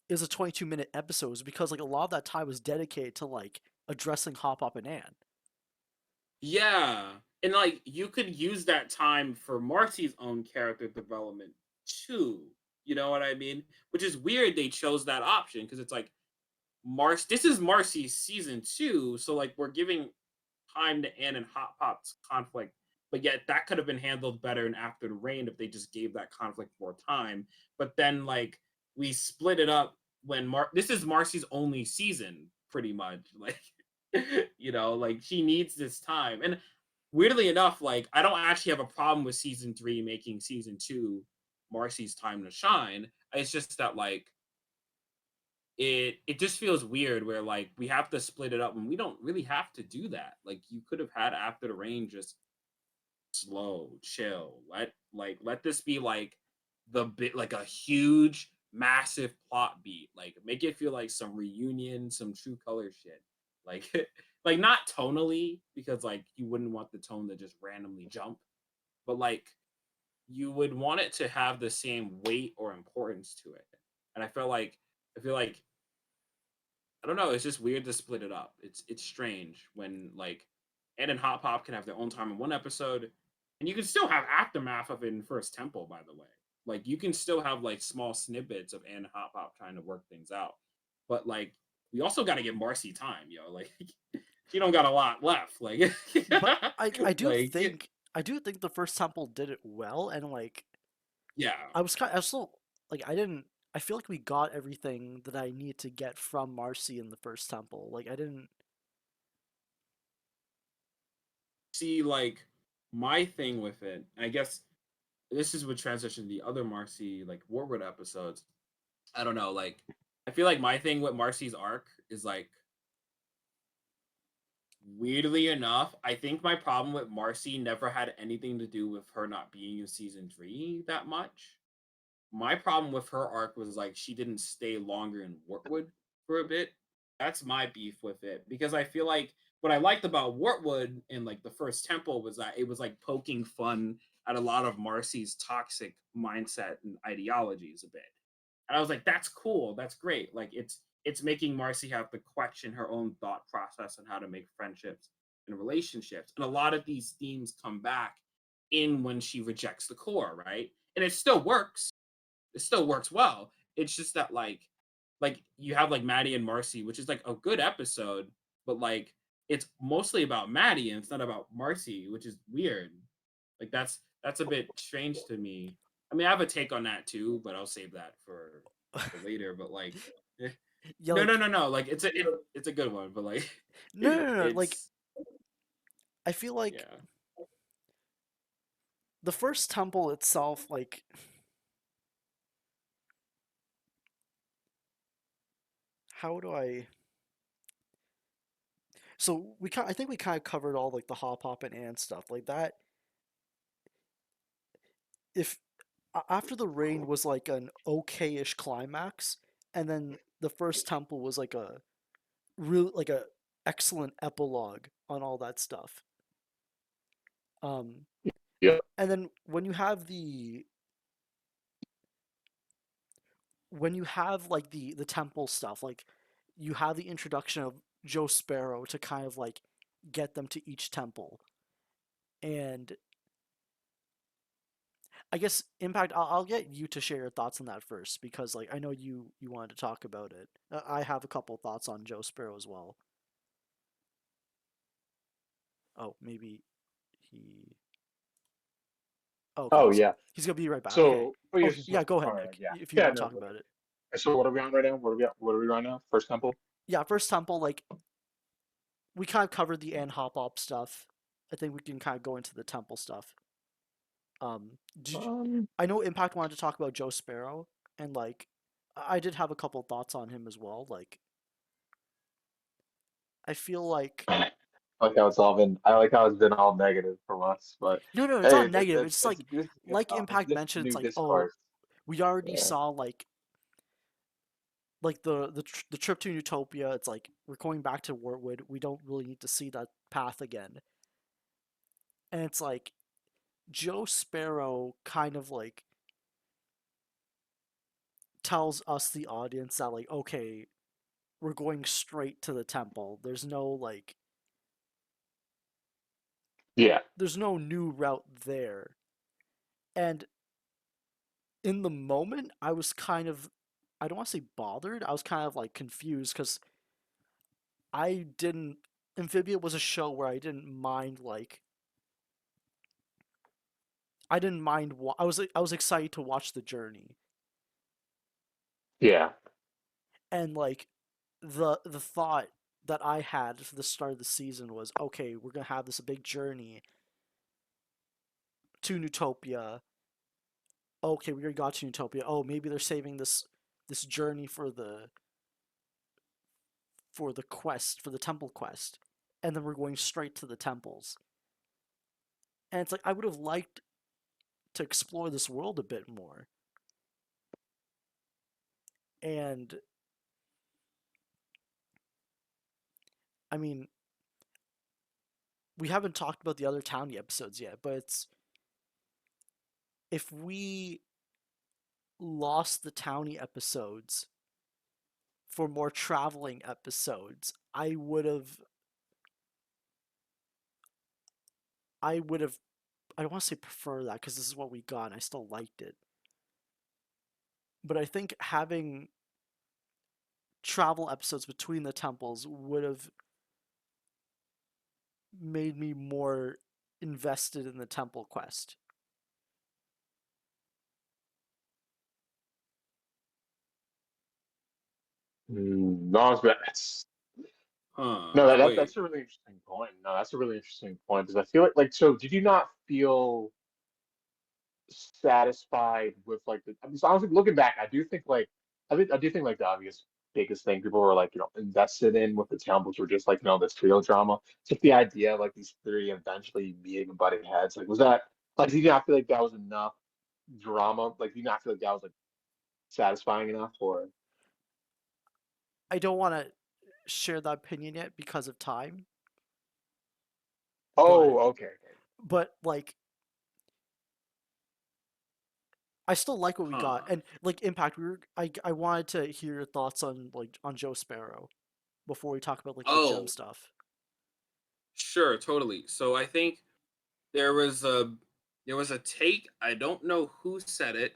is a 22-minute episode is because like a lot of that time was dedicated to like addressing Hop Hop and Ann. yeah, and like you could use that time for Marcy's own character development too. You know what I mean? Which is weird they chose that option because it's like This is Marcy's season 2, so like we're giving time to Anne and Hot Pop's conflict, but yet that could have been handled better in After the Rain if they just gave that conflict more time. But then like we split it up when this is Marcy's only season, pretty much. Like like she needs this time. And weirdly enough, like I don't actually have a problem with season 3 making season 2 Marcy's time to shine. It's just that like it just feels weird where like we have to split it up and we don't really have to do that. Like you could have had After the Rain just slow, chill. Let this be like the bit like a huge massive plot beat. Like make it feel like some reunion, some True Color shit. Like like not tonally because like you wouldn't want the tone to just randomly jump, but like you would want it to have the same weight or importance to it. And I feel like I don't know. It's just weird to split it up. It's strange when like Ed and Hop Pop can have their own time in one episode, and you can still have aftermath of it in First Temple. By the way, like you can still have like small snippets of Ed and Hop Pop trying to work things out. But like we also got to give Marcy time, yo. Like she don't got a lot left. Like But I do like think the First Temple did it well, and like yeah. I was still like I feel like we got everything that I need to get from Marcy in the First Temple. Like I didn't. See, like my thing with it, I guess this is what transition to the other Marcy like Warwood episodes. I don't know, like I feel like my thing with Marcy's arc is like weirdly enough, I think my problem with Marcy never had anything to do with her not being in season 3 that much. My problem with her arc was like she didn't stay longer in Wartwood for a bit. That's my beef with it because I feel like what I liked about Wartwood in like the First Temple was that it was like poking fun at a lot of Marcy's toxic mindset and ideologies a bit. And I was like, that's cool, that's great. Like it's making Marcy have to question her own thought process on how to make friendships and relationships. And a lot of these themes come back in when she rejects the core, right? And it still works. It still works well. It's just that like you have like Maddie and Marcy, which is like a good episode, but like it's mostly about Maddie and it's not about Marcy, which is weird. Like that's a bit strange to me. I mean, I have a take on that too, but I'll save that for later. But like, eh, Yeah, no, no, like no, no. Like it's a good one, but like no. Like it's I feel like yeah. the first temple itself, like how do I? So I think we kind of covered all like the hop hop and Ann stuff like that. If after the rain was like an okay-ish climax, and then the first temple was like a real like a excellent epilogue on all that stuff. Um, Yeah. and then when you have like the temple stuff, like you have the introduction of Joe Sparrow to kind of like get them to each temple, and I guess Impact. I'll get you to share your thoughts on that first because like I know you wanted to talk about it. I have a couple thoughts on Joe Sparrow as well. Oh, maybe he. Oh, okay, Oh yeah. he's gonna be right back. Okay. So, oh, Oh yes. yeah, go All ahead, right. Nick, Yeah. if you Yeah. want to No. talk about it. So, what are we on right now? What are we on now? First temple. Yeah, first temple. Like we kind of covered the Ann Hop Op stuff. I think we can kind of go into the temple stuff. Did you, Um. I know Impact wanted to talk about Joe Sparrow, and like I did have a couple thoughts on him as well. Like I feel like I like how it's all been. I like how it's been all negative from us, but no, it's not hey, negative. It's just like this is good like stuff. Impact This is mentioned. It's new like oh, discourse. we already Yeah. saw like the trip to Utopia. It's like we're going back to Wartwood. We don't really need to see that path again. And it's like Joe Sparrow kind of like tells us the audience that like okay, we're going straight to the temple. Yeah. There's no new route there. And in the moment, I was kind of I don't want to say bothered. I was kind of like confused because I didn't. Amphibia was a show where I didn't mind. I was excited to watch the journey, Yeah. and like the thought that I had for the start of the season was okay, we're gonna have this big journey to Utopia. Okay, we already got to Utopia. Oh, maybe they're saving this journey for the quest, for the temple quest, and then we're going straight to the temples. And it's like I would have liked to explore this world a bit more. And I mean, we haven't talked about the other Townie episodes yet, but it's if we lost the Townie episodes for more traveling episodes, I would have I don't want to say prefer that because this is what we got and I still liked it. But I think having travel episodes between the temples would have made me more invested in the temple quest. No, that's Huh. no, Wait. that's a really interesting point. No, that's a really interesting point because I feel like so. Did you not feel satisfied with like the? I mean, so honestly, looking back, I do think like the obvious biggest thing people were like invested in with the temples were just like this trio drama. Just the idea of like these three eventually meeting and butting heads. Like was that like did you not feel like that was enough drama? Like do you not feel like that was like satisfying enough or? I don't want to share that opinion yet because of time, but Oh, okay. like I still like what we got Huh. and like Impact. I wanted to hear your thoughts on Joe Sparrow before we talk about like the gem Oh, stuff. Sure, totally. So I think there was a there was a take. I don't know who said it,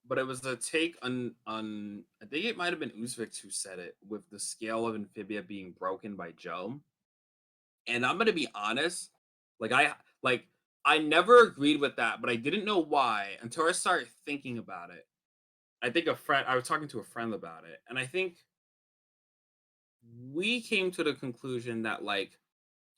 but it was a take on. I think it might have been Uzvik who said it with the scale of Amphibia being broken by Joe. And I'm gonna be honest, like like I never agreed with that, but I didn't know why until I started thinking about it. I was talking to a friend about it, and I think we came to the conclusion that like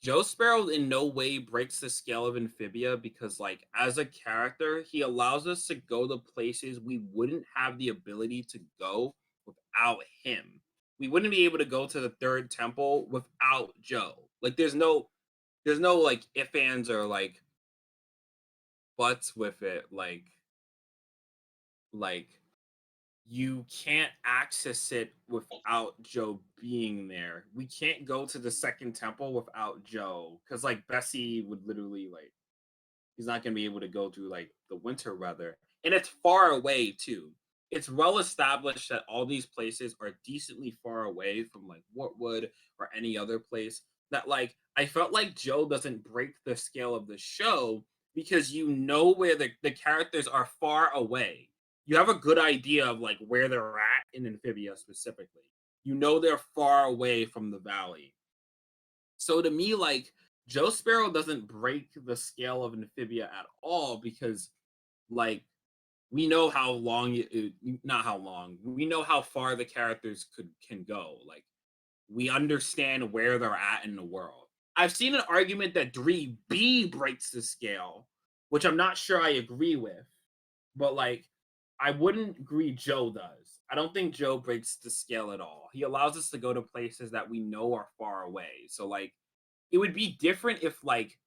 Joe Sparrow in no way breaks the scale of Amphibia because, like, as a character, he allows us to go to places we wouldn't have the ability to go without him. We wouldn't be able to go to the third temple without Joe. Like, there's no like if ands or like buts with it. Like you can't access it without Joe being there. We can't go to the second temple without Joe because like Bessie would literally like he's not going to be able to go through like the winter weather, and it's far away too. It's well established that all these places are decently far away from like Wartwood or any other place. That like I felt like Joe doesn't break the scale of the show because you know where the characters are far away. You have a good idea of like where they're at in Amphibia specifically. You know they're far away from the valley. So to me, like Joe Sparrow doesn't break the scale of Amphibia at all because, like, we know how long not how long we know how far the characters can go. Like, we understand where they're at in the world. I've seen an argument that 3B breaks the scale, which I'm not sure I agree with, but like, I wouldn't agree Joe does. I don't think Joe breaks the scale at all. He allows us to go to places that we know are far away. So like it would be different if like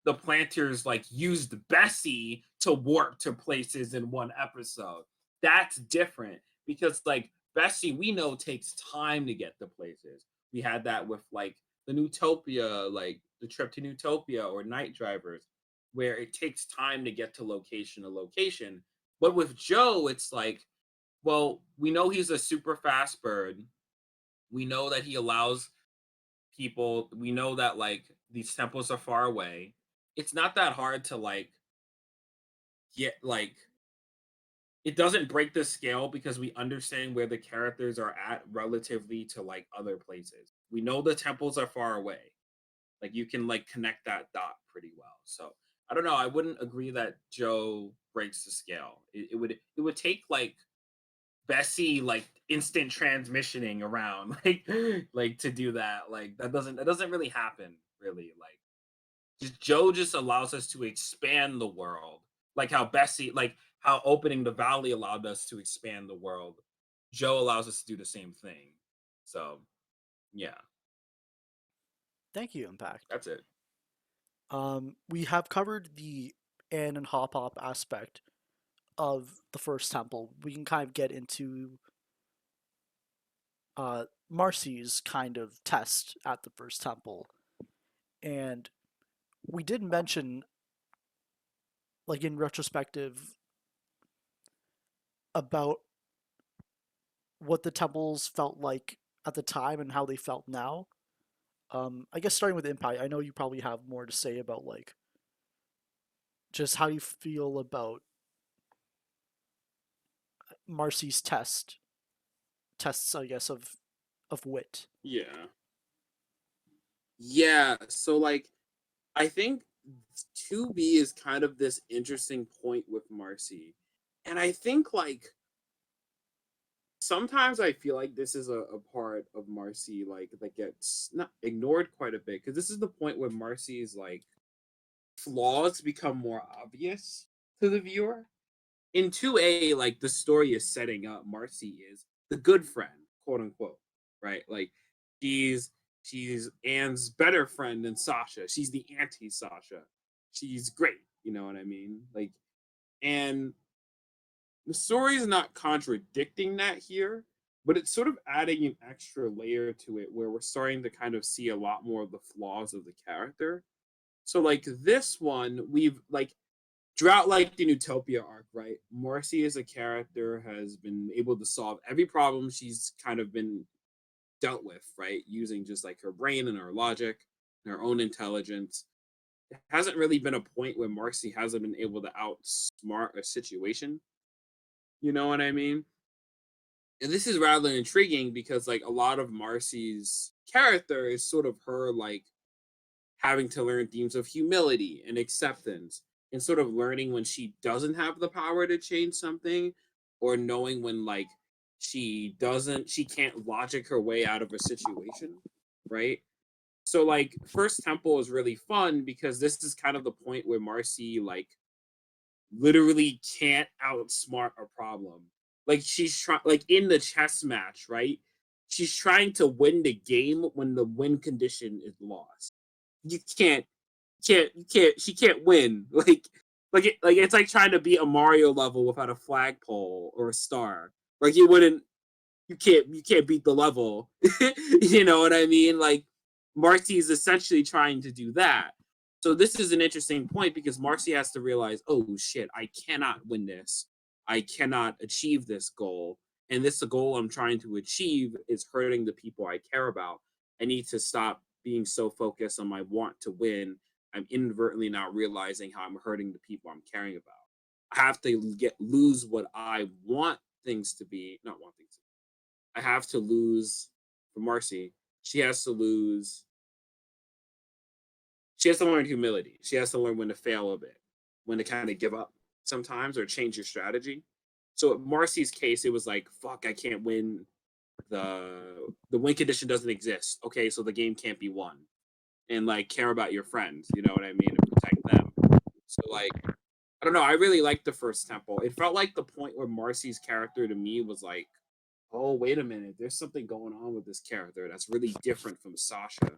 the planters like used Bessie to warp to places in one episode. That's different because like Bessie we know takes time to get to places. We had that with like the Newtopia, like the trip to Newtopia or Night Drivers, where it takes time to get to location to location. But with Joe, it's like, well, we know he's a super fast bird. We know that he allows people we know that like these temples are far away. It's not that hard to like get like it doesn't break the scale because we understand where the characters are at relatively to like other places. We know the temples are far away. Like you can like connect that dot pretty well. So I don't know. I wouldn't agree that Joe breaks the scale. It would take like Bessie like instant transmissioning around like to do that. Like that doesn't really happen really. Like just Joe just allows us to expand the world. Like how Bessie like how opening the valley allowed us to expand the world. Joe allows us to do the same thing. So yeah, Thank you, Impact. that's it. We have covered the Anne and Hop Hop aspect of the first temple. We can kind of get into Marcy's kind of test at the first temple. And we did mention, like in retrospective, about what the temples felt like at the time and how they felt now. I guess starting with Impact, I know you probably have more to say about like just how you feel about Marcy's tests, I guess, of wit. Yeah. Yeah. So like I think 2B is kind of this interesting point with Marcy. And I think like sometimes I feel like this is a part of Marcy like that gets not ignored quite a bit because this is the point where Marcy's like flaws become more obvious to the viewer. In 2A, like the story is setting up Marcy is the good friend, quote unquote, right? Like she's she's Anne's better friend than Sasha. She's the anti Sasha. She's great, you know what I mean? Like and the story is not contradicting that here, but it's sort of adding an extra layer to it where we're starting to kind of see a lot more of the flaws of the character. So like this one, we've like throughout like the Utopia arc, right? Marcy as a character has been able to solve every problem she's kind of been dealt with, right? Using just like her brain and her logic. her own intelligence. There hasn't really been a point where Marcy hasn't been able to outsmart a situation. You know what I mean? And this is rather intriguing because like a lot of Marcy's character is sort of her like having to learn themes of humility and acceptance and sort of learning when she doesn't have the power to change something or knowing when like she can't logic her way out of a situation, right? So like First Temple is really fun because this is kind of the point where Marcy like literally can't outsmart a problem. Like she's trying, like in the chess match, right? She's trying to win the game when the win condition is lost. You can't, she can't win. Like it's like trying to beat a Mario level without a flagpole or a star. Like you can't beat the level. You know what I mean? Like Marcy is essentially trying to do that. So this is an interesting point because Marcy has to realize, oh shit, I cannot win this. I cannot achieve this goal. And this goal I'm trying to achieve is hurting the people I care about. I need to stop being so focused on my want to win. I'm inadvertently not realizing how I'm hurting the people I'm caring about. I have to lose what I want things to be, not want things to be. I have to lose for Marcy. She has to lose. She has to learn humility. She has to learn when to fail a bit, when to kind of give up sometimes or change your strategy. So in Marcy's case, it was like, fuck, I can't win. The win condition doesn't exist. Okay, so the game can't be won. And like care about your friends, you know what I mean, and protect them. So like I don't know, I really liked the First Temple. It felt like the point where Marcy's character to me was like, oh, wait a minute, there's something going on with this character that's really different from Sasha.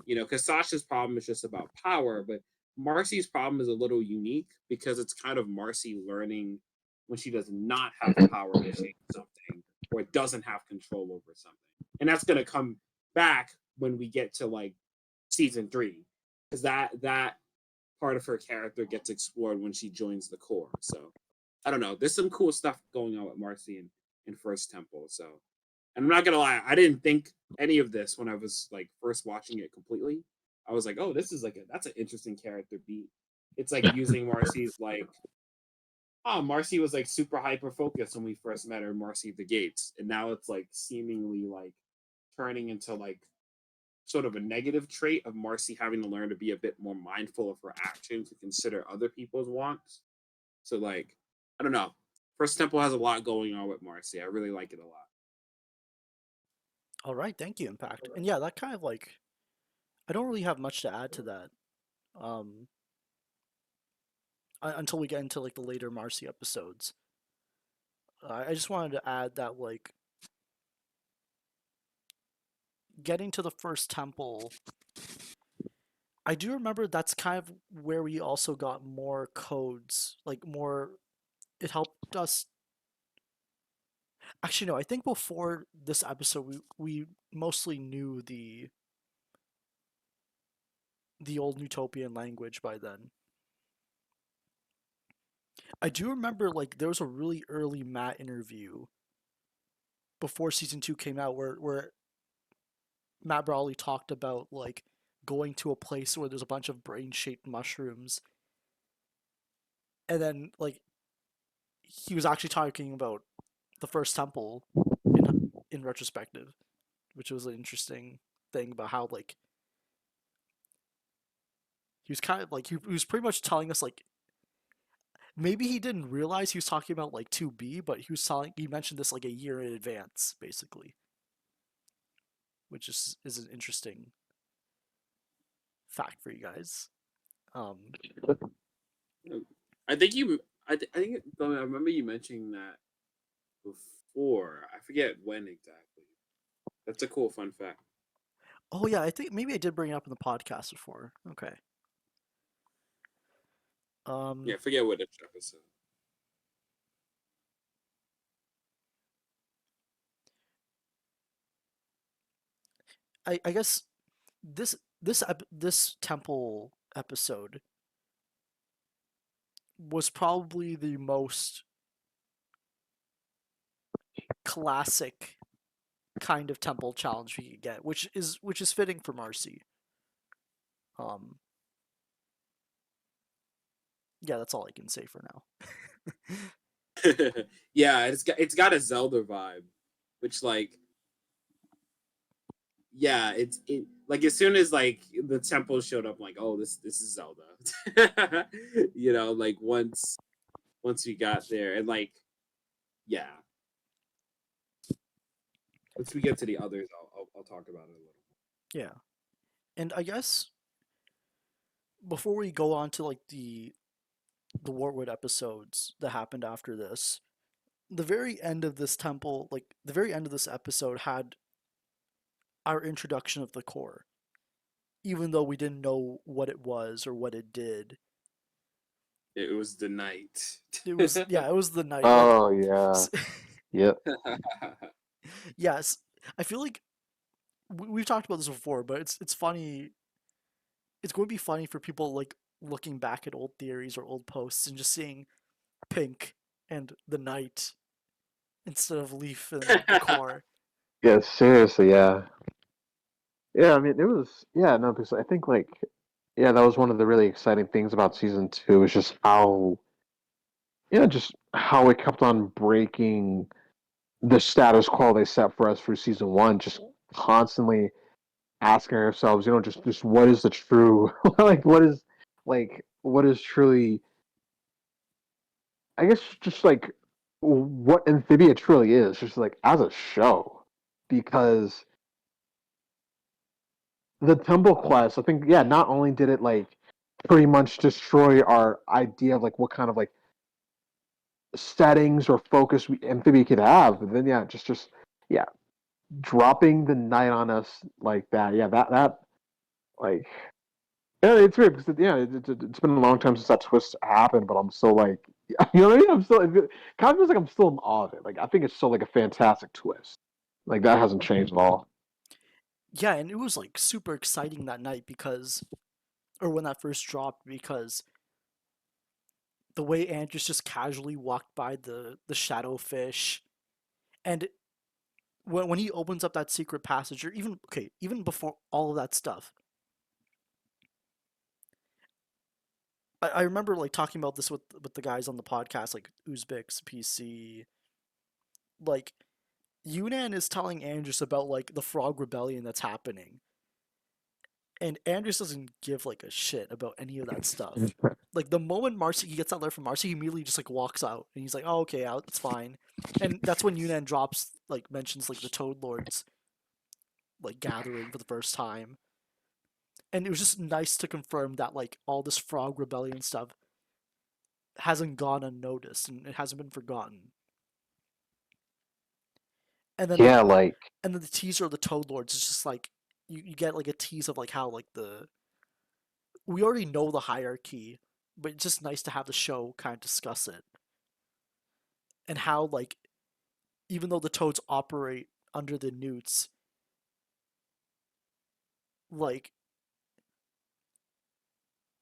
You know, because Sasha's problem is just about power, but Marcy's problem is a little unique because it's kind of Marcy learning when she does not have the power to change something or doesn't have control over something. And that's going to come back when we get to like season 3 because that part of her character gets explored when she joins the Corps. So I don't know. There's some cool stuff going on with Marcy in First Temple. So, and I'm not gonna lie, I didn't think any of this when I was like first watching it completely. I was like, oh, this is like that's an interesting character beat. It's like using Marcy's like, oh, Marcy was like super hyper focused when we first met her, Marcy the Gates, and now it's like seemingly like turning into like sort of a negative trait of Marcy having to learn to be a bit more mindful of her actions and consider other people's wants. So like, I don't know. First Temple has a lot going on with Marcy. I really like it a lot. All right, thank you, Impact. And yeah, that kind of like I don't really have much to add to that. Um, until we get into like the later Marcy episodes. I just wanted to add that like getting to the first temple, I do remember that's kind of where we also got more codes, like more. It helped us. Actually, no. I think before this episode, we mostly knew the old Utopian language by then. I do remember like there was a really early Matt interview before season 2 came out where Matt Brawley talked about like going to a place where there's a bunch of brain shaped mushrooms, and then like he was actually talking about the first temple in retrospective, which was an interesting thing about how like he was kind of like he was pretty much telling us like maybe he didn't realize he was talking about like 2B, but he mentioned this like a year in advance basically, which is an interesting fact for you guys. Um, I think you. I think I remember you mentioning that before. I forget when exactly. That's a cool fun fact. oh yeah, I think maybe I did bring it up in the podcast before. Okay. Yeah, Um, I forget what episode. I guess this temple episode was probably the most classic kind of temple challenge we could get, which is fitting for Marcy. Um, yeah, that's all I can say for now. Yeah, it's got a Zelda vibe, which like yeah, it like as soon as like the temple showed up, I'm like, oh, this is Zelda. Like once we got there, and like yeah, once we get to the others, I'll talk about it a little. Yeah, and I guess before we go on to like the Wartwood episodes that happened after this, the very end of this temple, like the very end of this episode, had our introduction of the core, even though we didn't know what it was or what it did. It was the night. It was yeah, it was the night. Like, Oh yeah. Yep. yes, I feel like we've talked about this before, but it's funny. It's going to be funny for people like looking back at old theories or old posts and just seeing Pink and the Knight instead of Leaf and the Core. Yeah, seriously, yeah. Yeah, I mean, it was, yeah, no, because I think, like, yeah, that was one of the really exciting things about season two is just how, yeah, just how it kept on breaking the status quo they set for us for season one, just constantly asking ourselves, just what is the true, what is truly, I guess, just like what Amphibia truly is, just like as a show, because the Temple Quest, I think, yeah, not only did it like pretty much destroy our idea of like what kind of like settings or focus Amphibia could have, but then yeah, just yeah, dropping the night on us like that, yeah, that like yeah, it's weird because yeah, it's been a long time since that twist happened, but I'm still like, you know what I mean? I'm still it kind of feels like I'm still in awe of it. Like I think it's still like a fantastic twist. Like that hasn't changed at all. Yeah, and it was like super exciting that night because, or when that first dropped, because the way Andrews just casually walked by the shadowfish, and when he opens up that secret passage, or even okay, even before all of that stuff, I remember like talking about this with the guys on the podcast, like Uzbek's PC, like Yunan is telling Andrews about like the frog rebellion that's happening, and Andrews doesn't give like a shit about any of that stuff. Like the moment Marcy he gets that letter from Marcy, he immediately just like walks out and he's like, "Oh, okay, out, it's fine." And that's when Yunan drops like mentions like the Toad Lords like gathering for the first time, and it was just nice to confirm that like all this frog rebellion stuff hasn't gone unnoticed and it hasn't been forgotten. And then Yeah, like like and then the teaser of the Toad Lords is just like you get like a tease of like how like the we already know the hierarchy, but it's just nice to have the show kind of discuss it and how like even though the toads operate under the newts, like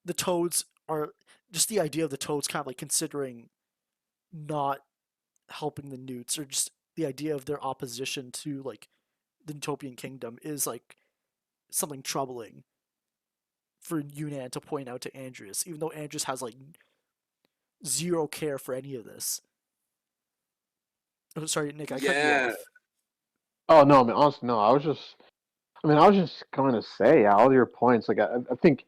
the toads are just the idea of the toads kind of like considering not helping the newts or just the idea of their opposition to like the utopian kingdom is like something troubling for Yunan to point out to Andreas, even though Andreas has like zero care for any of this. Oh, sorry, Nick, I cut you Yeah. off. oh no, I mean honestly, no, I was just going to say yeah, all your points. Like I think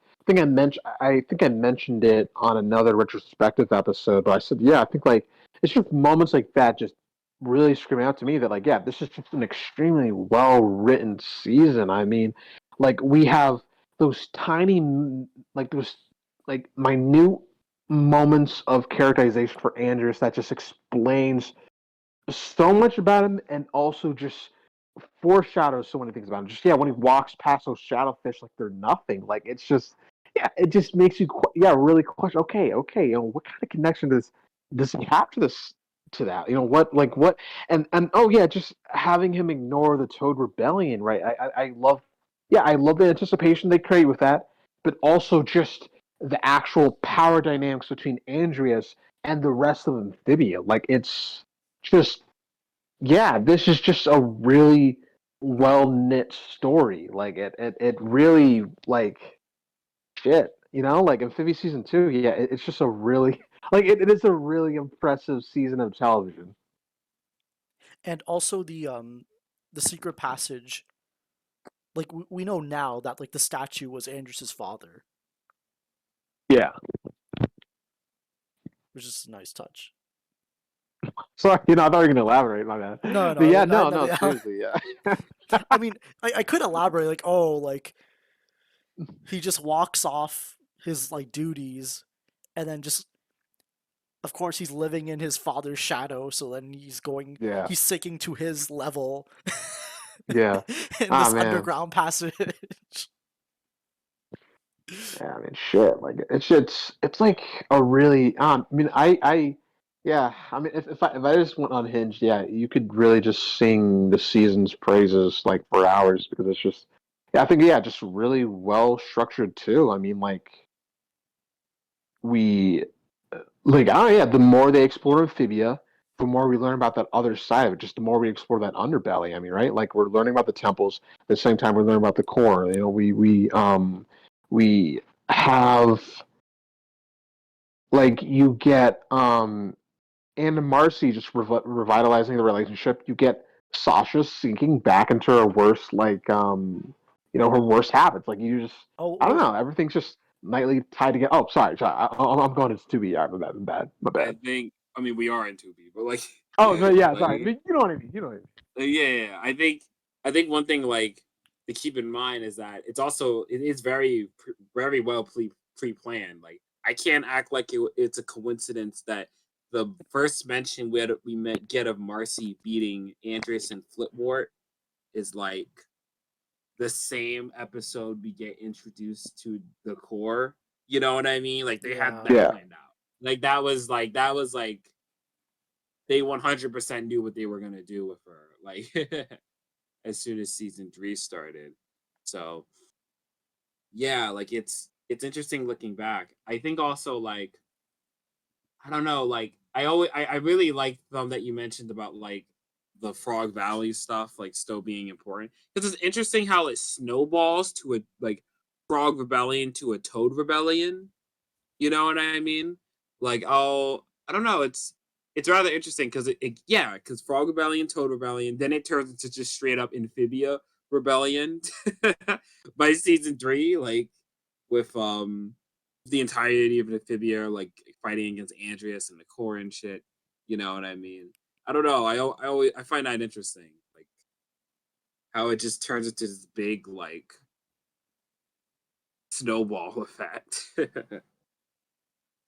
I mentioned it on another retrospective episode, but I said yeah, I think like it's just moments like that just really scream out to me that like yeah, this is just an extremely well written season. I mean, like we have those tiny those like minute moments of characterization for Andrews that just explains so much about him and also just foreshadows so many things about him. Just yeah, when he walks past those shadowfish like they're nothing. Like it's just yeah, it just makes you yeah really question. Okay, what kind of connection does he have to this to that? What and oh yeah, just having him ignore the Toad Rebellion, right? I love yeah, I love the anticipation they create with that, but also just the actual power dynamics between Andreas and the rest of Amphibia. Like it's just yeah, this is just a really well knit story. Like it really like shit. Like Amphibia season 2, yeah, it's just a really it is a really impressive season of television. And also the secret passage. Like we know now that like the statue was Andrus's father, Yeah. which is a nice touch. Sorry, I thought you were gonna elaborate. My bad. No, But yeah, no, I no, never. no, seriously, yeah. I mean, I could elaborate like, oh, like he just walks off his like duties, and then just of course he's living in his father's shadow, so then Yeah, he's sinking to his level yeah. in Ah, this man. underground passage. Yeah, I mean, shit. Like it's like a really. I mean, yeah. I mean, if I just went unhinged, yeah, you could really just sing the season's praises like for hours because it's just. Yeah, I think yeah, just really well structured too. I mean, like we like oh yeah, the more they explore Amphibia, the more we learn about that other side of it. Just the more we explore that underbelly. I mean, right? Like we're learning about the temples at the same time we're learning about the core. We have like you get and Marcy just revitalizing the relationship. You get Sasha sinking back into her worst her worst habits. Like you just Oh I don't well, know. Everything's just nightly tied together. Oh, sorry. I'm going into 2B. Yeah, my I bad. think I mean we are in 2B, but like Oh no, yeah, like sorry. You know what I mean. You know what I mean. yeah. I think one thing like to keep in mind is that it is very well pre-planned. Like I can't act like it's a coincidence that the first mention get of Marcy beating Andres and Flipwart is like the same episode we get introduced to the core. You know what I mean? Like they had yeah, that Yeah, planned out. That was like they 100% knew what they were gonna do with her. Like as soon as season 3 started. So yeah, like it's interesting looking back. I think also like I don't know, like I really like them that you mentioned about like the Frog Valley stuff, like still being important. Because it's interesting how it snowballs to a like Frog Rebellion to a Toad Rebellion. You know what I mean? Like, oh, I don't know. It's rather interesting because yeah, because Frog Rebellion, Toad Rebellion, then it turns into just straight up Amphibia Rebellion by season 3, like with the entirety of Amphibia, like fighting against Andreas and the core and shit. You know what I mean? I don't know. I find that interesting, like how it just turns into this big like snowball effect.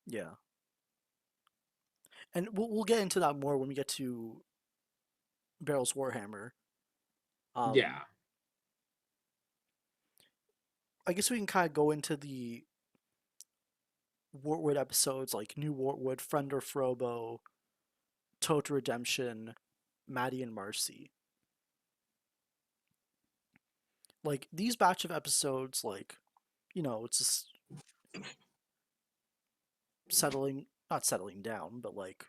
yeah. And we'll get into that more when we get to Barrel's Warhammer. Um, Yeah, I guess we can kind of go into the Wartwood episodes like New Wartwood, Friend or Frobo, Total Redemption, Maddie and Marcy. Like these batch of episodes, like it's just not settling down, but like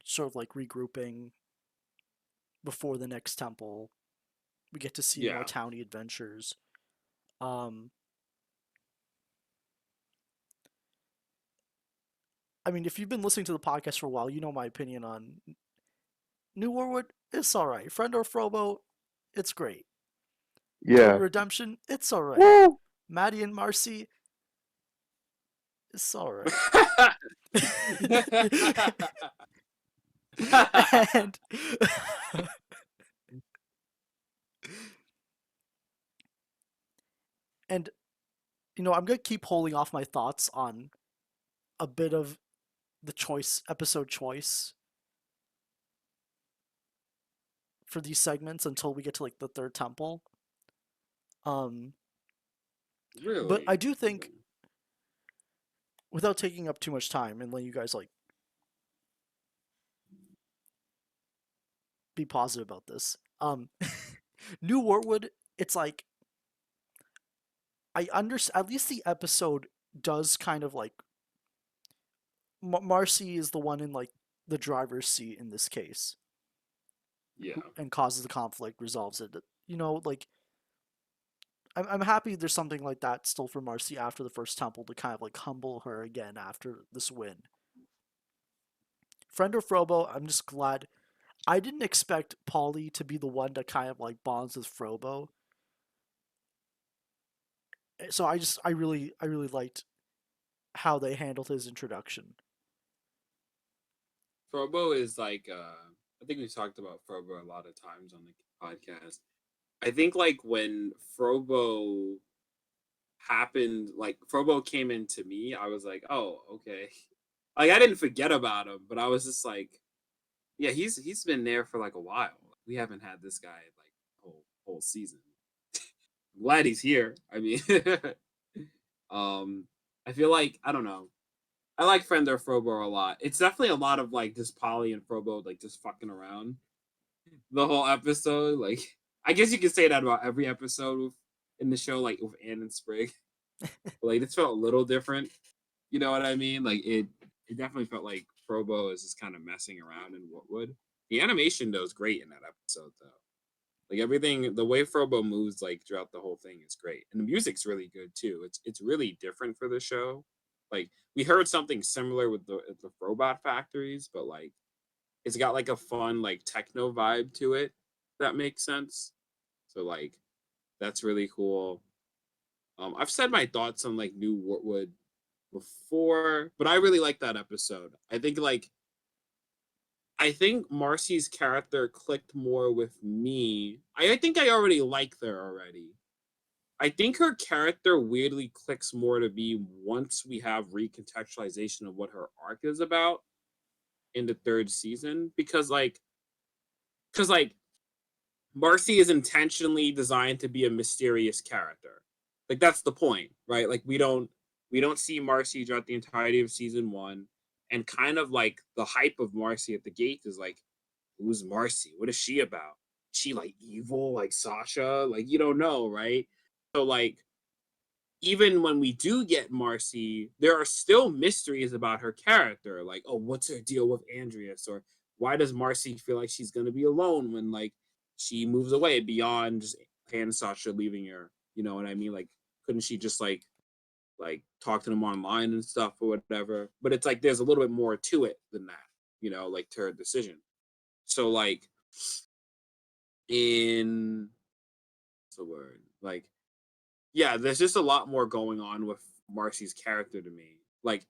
sort of like regrouping before the next temple. We get to see more yeah. towny adventures. Um, I mean, if you've been listening to the podcast for a while, you know my opinion on New Warwood. It's all right. Friend or Frobo, it's great. Total yeah. Redemption, it's all right. Woo! Maddie and Marcy, it's all right. and and I'm gonna keep holding off my thoughts on a bit of the episode choice for these segments until we get to like the third temple. Um, but I Really? do think, without taking up too much time and letting you guys like be positive about this, New Wartwood, it's like I understand. At least the episode does kind of like Marcy is the one in like the driver's seat in this case, Yeah. and causes the conflict, resolves it. Like I'm happy there's something like that still for Marcy after the first temple to kind of like humble her again after this win. Friend or Frobo, I'm just glad. I didn't expect Polly to be the one that kind of like bonds with Frobo. So I really liked how they handled his introduction. Frobo is like I think we've talked about Frobo a lot of times on the podcast. I think like when Frobo happened, like Frobo came into me, I was like, oh, okay. Like I didn't forget about him, but I was just like, yeah, he's been there for like a while. We haven't had this guy like whole season. I'm glad he's here. I mean, um, I feel like I don't know. I like Fender Frobo a lot. It's definitely a lot of like just Polly and Frobo like just fucking around the whole episode. Like I guess you could say that about every episode in the show, like with Anne and Sprig. But, like it felt a little different. You know what I mean? Like it definitely felt like Frobo is just kind of messing around in Wartwood. The animation though is great in that episode though. Like everything, the way Frobo moves like throughout the whole thing is great, and the music's really good too. It's really different for the show. Like we heard something similar with the Robot Factories, but like it's got like a fun like techno vibe to it. If that makes sense. So like that's really cool. I've said my thoughts on like New Wartwood before, but I really like that episode. I think Marcy's character clicked more with me. I think I already liked her already. I think her character weirdly clicks more to me once we have recontextualization of what her arc is about in the third season. Because Marcy is intentionally designed to be a mysterious character. Like that's the point, right? Like we don't see Marcy throughout the entirety of season one. And kind of like the hype of Marcy at the gate is like, who's Marcy? What is she about? Is she like evil, like Sasha? Like you don't know, right? So like even when we do get Marcy, there are still mysteries about her character. Like, oh, what's her deal with Andreas? Or why does Marcy feel like she's gonna be alone when like she moves away beyond just and Sasha leaving her? You know what I mean? Like, couldn't she just like talk to them online and stuff or whatever? But it's like there's a little bit more to it than that, like to her decision. So like in what's the word? Like yeah, there's just a lot more going on with Marcy's character to me. Like,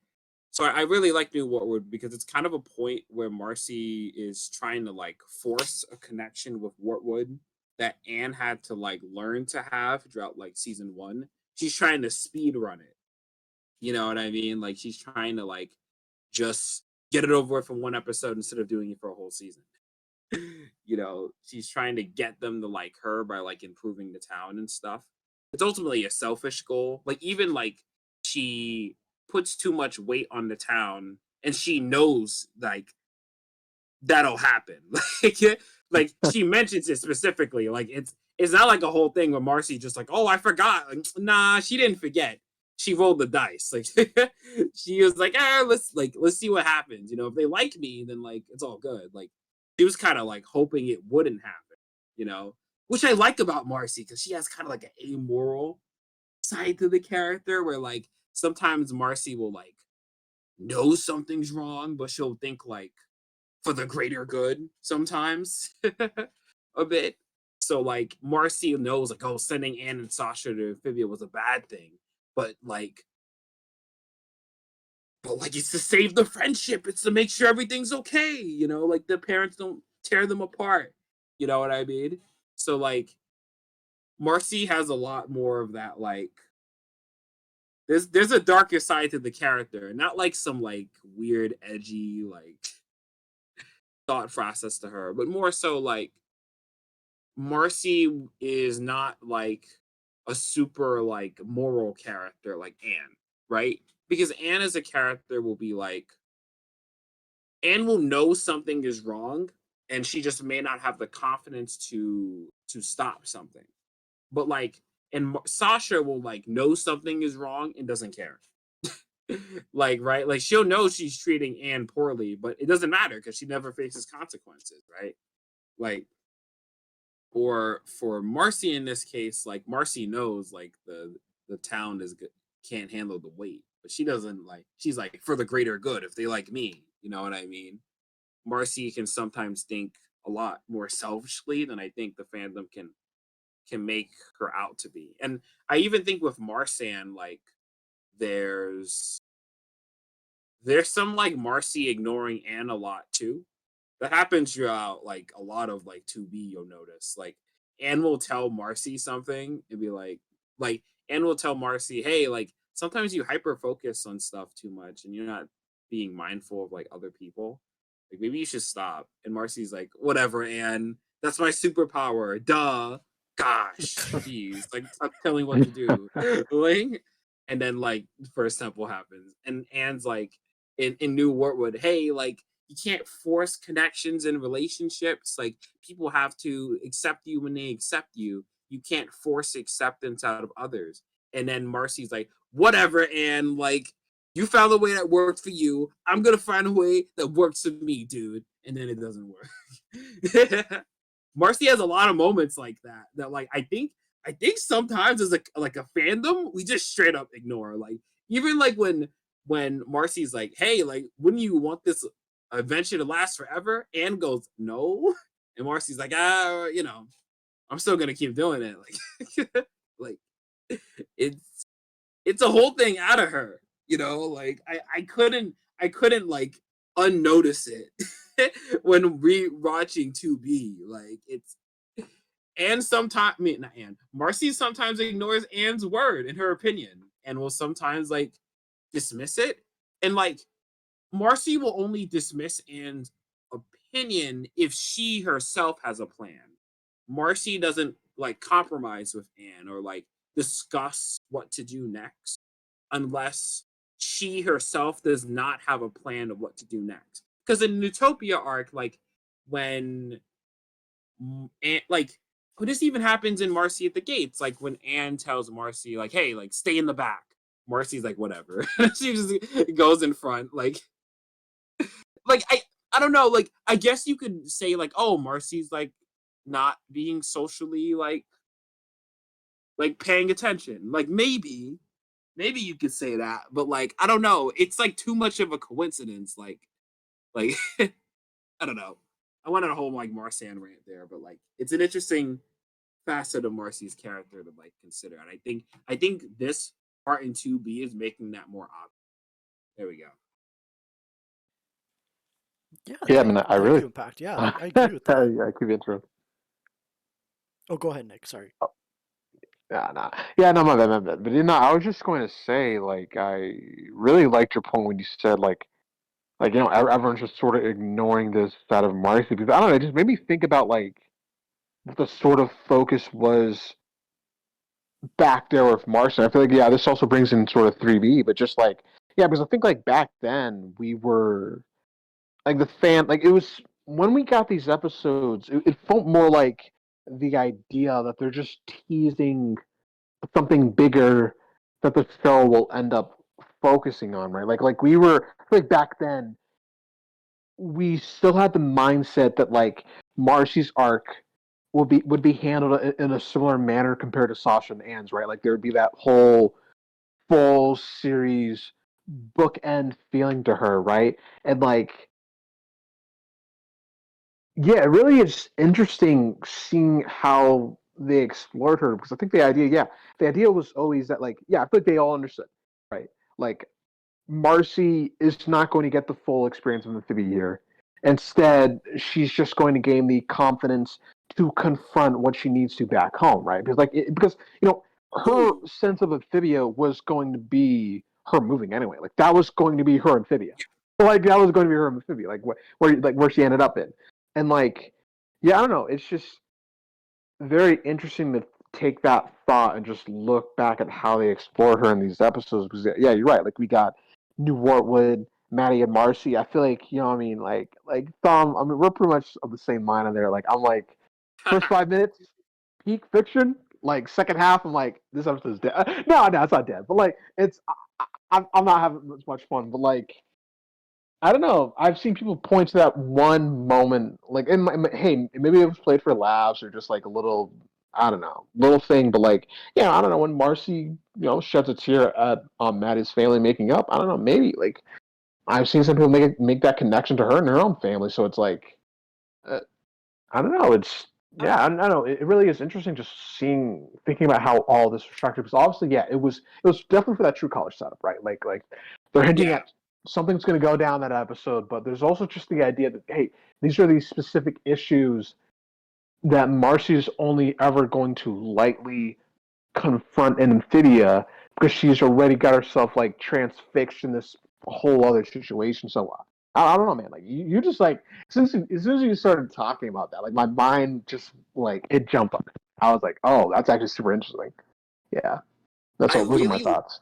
so I really like New Wartwood because it's kind of a point where Marcy is trying to like force a connection with Wartwood that Anne had to like learn to have throughout like season one. She's trying to speed run it. You know what I mean? Like she's trying to like just get it over with in one episode instead of doing it for a whole season. She's trying to get them to like her by like improving the town and stuff. It's ultimately a selfish goal. Like even like she puts too much weight on the town and she knows like that'll happen. like she mentions it specifically. Like it's not like a whole thing where Marcy just like, oh, I forgot. Like, nah, she didn't forget. She rolled the dice. Like she was like, let's see what happens. If they like me, then like it's all good. Like she was kind of like hoping it wouldn't happen, which I like about Marcy because she has kind of like an amoral side to the character where like sometimes Marcy will like know something's wrong, but she'll think like for the greater good sometimes a bit. So like Marcy knows like, oh, sending Anne and Sasha to Amphibia was a bad thing, but like it's to save the friendship. It's to make sure everything's okay. Like the parents don't tear them apart. You know what I mean? So like Marcy has a lot more of that. Like there's a darker side to the character, not like some like weird edgy like thought process to her, but more so like Marcy is not like a super like moral character like Anne, right? Because Anne as a character will be like Anne will know something is wrong and she just may not have the confidence to stop something. But like and Sasha will like know something is wrong and doesn't care. Like right? Like she'll know she's treating Anne poorly, but it doesn't matter because she never faces consequences, right? Like or for Marcy in this case, like Marcy knows like the town can't handle the weight, but she doesn't like. She's like for the greater good if they like me. You know what I mean? Marcy can sometimes think a lot more selfishly than I think the fandom can make her out to be. And I even think with Marsan, like there's some like Marcy ignoring Anne a lot too. That happens throughout like a lot of like 2B, you'll notice. Like Anne will tell Marcy something and be like Anne will tell Marcy, hey, like sometimes you hyper focus on stuff too much and you're not being mindful of like other people. Like maybe you should stop. And Marcy's like, whatever, Anne. That's my superpower. Duh. Gosh. Jeez. Like stop telling me what to do. Like, and then like the first temple happens. And Anne's like in New Wartwood, hey, like you can't force connections in relationships. Like people have to accept you when they accept you. You can't force acceptance out of others. And then Marcy's like, whatever, and like you found a way that worked for you. I'm gonna find a way that works for me, dude. And then it doesn't work. Marcy has a lot of moments like that. That like I think sometimes as a fandom, we just straight up ignore. Like even like when Marcy's like, hey, like wouldn't you want this adventure to last forever? Anne goes, no. And Marcy's like, you know, I'm still gonna keep doing it. Like like it's a whole thing out of her, you know, like I couldn't like unnotice it when watching 2B. Like it's and sometimes I mean not Anne. Marcy sometimes ignores Anne's word in her opinion and will sometimes like dismiss it. And like Marcy will only dismiss Anne's opinion if she herself has a plan. Marcy doesn't like compromise with Anne or like discuss what to do next unless she herself does not have a plan of what to do next. Because in Utopia arc, like when like this even happens in Marcy at the Gates, like when Anne tells Marcy, like, hey, like stay in the back. Marcy's like, whatever. She just goes in front, like I don't know, like I guess you could say like, oh, Marcy's like not being socially like paying attention. Like maybe you could say that, but like I don't know. It's like too much of a coincidence. Like I don't know. I wanted a whole like Marsan rant there, but like it's an interesting facet of Marcy's character to like consider. And I think this part in 2B is making that more obvious. There we go. Yeah, I mean, I thank really. you, Impact. Yeah, I agree with that. I keep interrupting. Oh, go ahead, Nick. Sorry. Yeah, nah. Yeah, no, my bad. But you know, I was just going to say, like, I really liked your point when you said, you know, everyone's just sort of ignoring this side of Marcy because I don't know, it just made me think about like what the sort of focus was back there with Marcy. I feel like yeah, this also brings in sort of 3B, but just like yeah, because I think like back then we were like the fan, like it was when we got these episodes, it felt more like the idea that they're just teasing something bigger that the show will end up focusing on, right? Like we were like back then, we still had the mindset that like Marcy's arc would be handled in a similar manner compared to Sasha and Anne's, right? Like there would be that whole full series bookend feeling to her, right? And like yeah, it really is interesting seeing how they explored her because I think the idea was always that like yeah, I feel like they all understood, right? Like Marcy is not going to get the full experience of Amphibia here. Instead, she's just going to gain the confidence to confront what she needs to back home, right? Because you know her sense of Amphibia was going to be her moving anyway. Like that was going to be her Amphibia. Like that was going to be her Amphibia. Like where she ended up in, and like yeah, I don't know. It's just very interesting to take that thought and just look back at how they explore her in these episodes. Because yeah, you're right. Like we got New Wartwood, Maddie, and Marcy. I feel like you know, what I mean, like Thom. I mean, we're pretty much of the same mind on there. Like I'm like first 5 minutes, peak fiction. Like second half, I'm like this episode's dead. No, it's not dead. But like it's I'm not having much fun. But like I don't know. I've seen people point to that one moment, like, hey, maybe it was played for laughs or just like a little, I don't know, little thing. But like, yeah, I don't know, when Marcy, sheds a tear at Maddie's family making up. I don't know, maybe like I've seen some people make that connection to her and her own family. So it's like, uh, I don't know. It's I, yeah, I don't know. It really is interesting just thinking about how all this was structured. Because obviously, yeah, it was definitely for that True Color setup, right? Like they're hinting Yeah. at something's going to go down that episode, but there's also just the idea that hey, these are these specific issues that Marcy's only ever going to lightly confront an Amphibia because she's already got herself like transfixed in this whole other situation. So I don't know, man. Like you just like as soon as you started talking about that, like my mind just like it jumped up. I was like, oh, that's actually super interesting. Yeah, that's I all. Those are my really thoughts.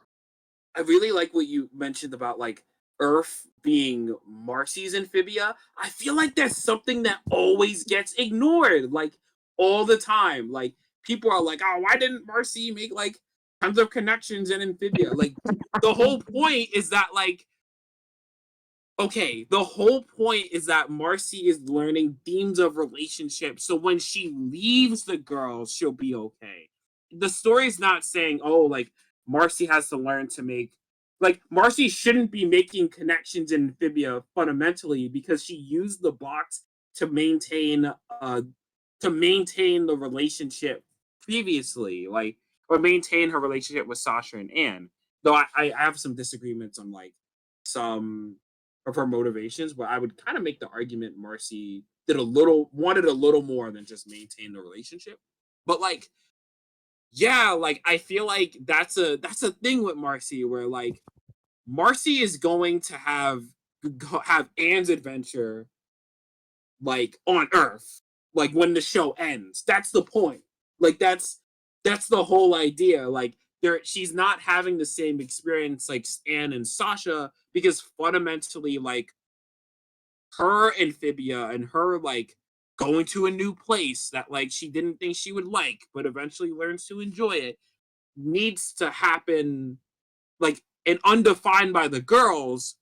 I really like what you mentioned about like Earth being Marcy's Amphibia. I feel like that's something that always gets ignored, like all the time. Like people are like, "Oh, why didn't Marcy make like tons of connections in Amphibia?" Like the whole point is that like okay, the whole point is that Marcy is learning themes of relationships. So when she leaves the girls, she'll be okay. The story's not saying, oh, like Marcy has to learn to make like Marcy shouldn't be making connections in Amphibia fundamentally because she used the box to maintain the relationship previously, like or maintain her relationship with Sasha and Anne. Though I have some disagreements on like some of her motivations, but I would kind of make the argument Marcy wanted a little more than just maintain the relationship. But like, yeah, like I feel like that's a thing with Marcy where like Marcy is going to have Anne's adventure like on Earth, like when the show ends. That's the point. Like that's the whole idea. Like she's not having the same experience like Anne and Sasha because fundamentally like her Amphibia and her like going to a new place that like she didn't think she would like but eventually learns to enjoy it needs to happen like and undefined by the girls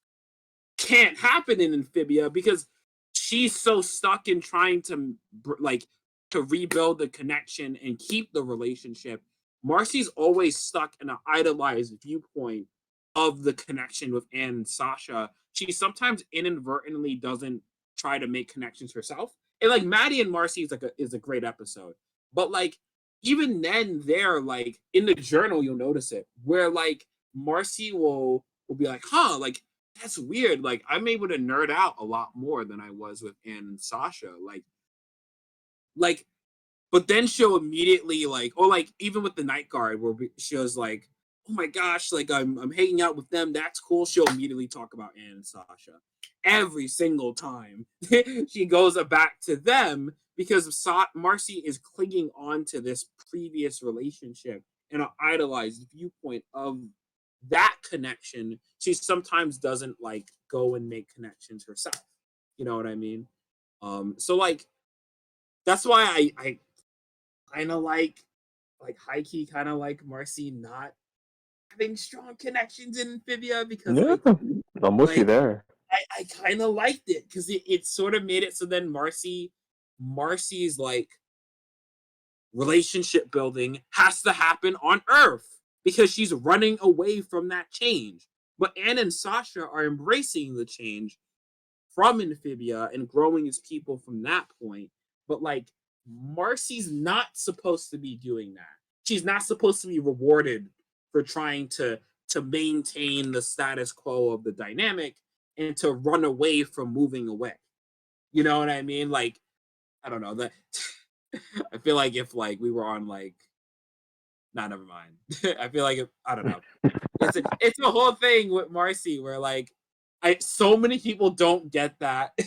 can't happen in Amphibia because she's so stuck in trying to like to rebuild the connection and keep the relationship. Marcy's always stuck in an idolized viewpoint of the connection with Anne and Sasha. She sometimes inadvertently doesn't try to make connections herself. And like Maddie and Marcy is a great episode. But like even then there like in the journal you'll notice it where like Marcy will be like, huh, like that's weird. Like I'm able to nerd out a lot more than I was with Anne and Sasha. Like, but then she'll immediately like, or like even with the night guard, where she was like, oh my gosh, like I'm hanging out with them. That's cool. She'll immediately talk about Anne and Sasha every single time she goes back to them because Marcy is clinging on to this previous relationship and an idolized viewpoint of that connection. She sometimes doesn't like go and make connections herself. You know what I mean? So like that's why I kind of like high key kind of like Marcy not having strong connections in Amphibia because Yeah, I'm with you like there. I kind of liked it because it sort of made it so then Marcy's like relationship building has to happen on Earth because she's running away from that change. But Anne and Sasha are embracing the change from Amphibia and growing as people from that point. But like Marcy's not supposed to be doing that. She's not supposed to be rewarded for trying to maintain the status quo of the dynamic and to run away from moving away. You know what I mean? Like I don't know that. I feel like if like we were on like, nah, never mind. I feel like if, I don't know. It's a whole thing with Marcy where like so many people don't get that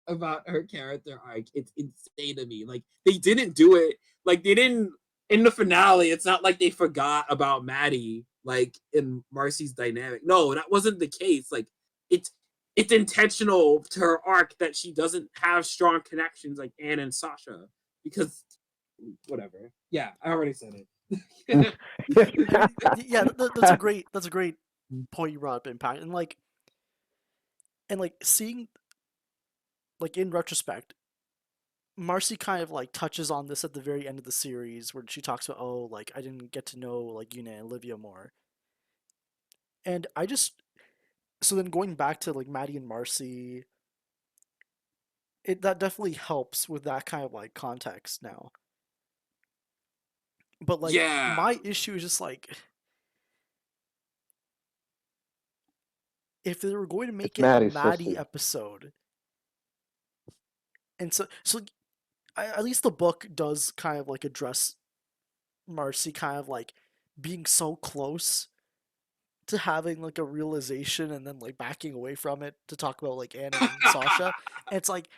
about her character arc. It's insane to me. Like they didn't do it. Like they didn't in the finale. It's not like they forgot about Maddie like in Marcy's dynamic. No, that wasn't the case. Like it's it's intentional to her arc that she doesn't have strong connections like Anne and Sasha because whatever. Yeah, I already said it. I mean, yeah, that's a great point you brought up, Impact, and like And like seeing, like in retrospect, Marcy kind of like touches on this at the very end of the series where she talks about, oh, like I didn't get to know like Yuna and Olivia more. And I just, so then going back to like Maddie and Marcy, it that definitely helps with that kind of like context now. But like Yeah. my issue is just like if they were going to make It's it a Maddie's Maddie sister. episode, and so at least the book does kind of like address Marcy kind of like being so close to having like a realization and then like backing away from it to talk about like Anna and Sasha. And it's like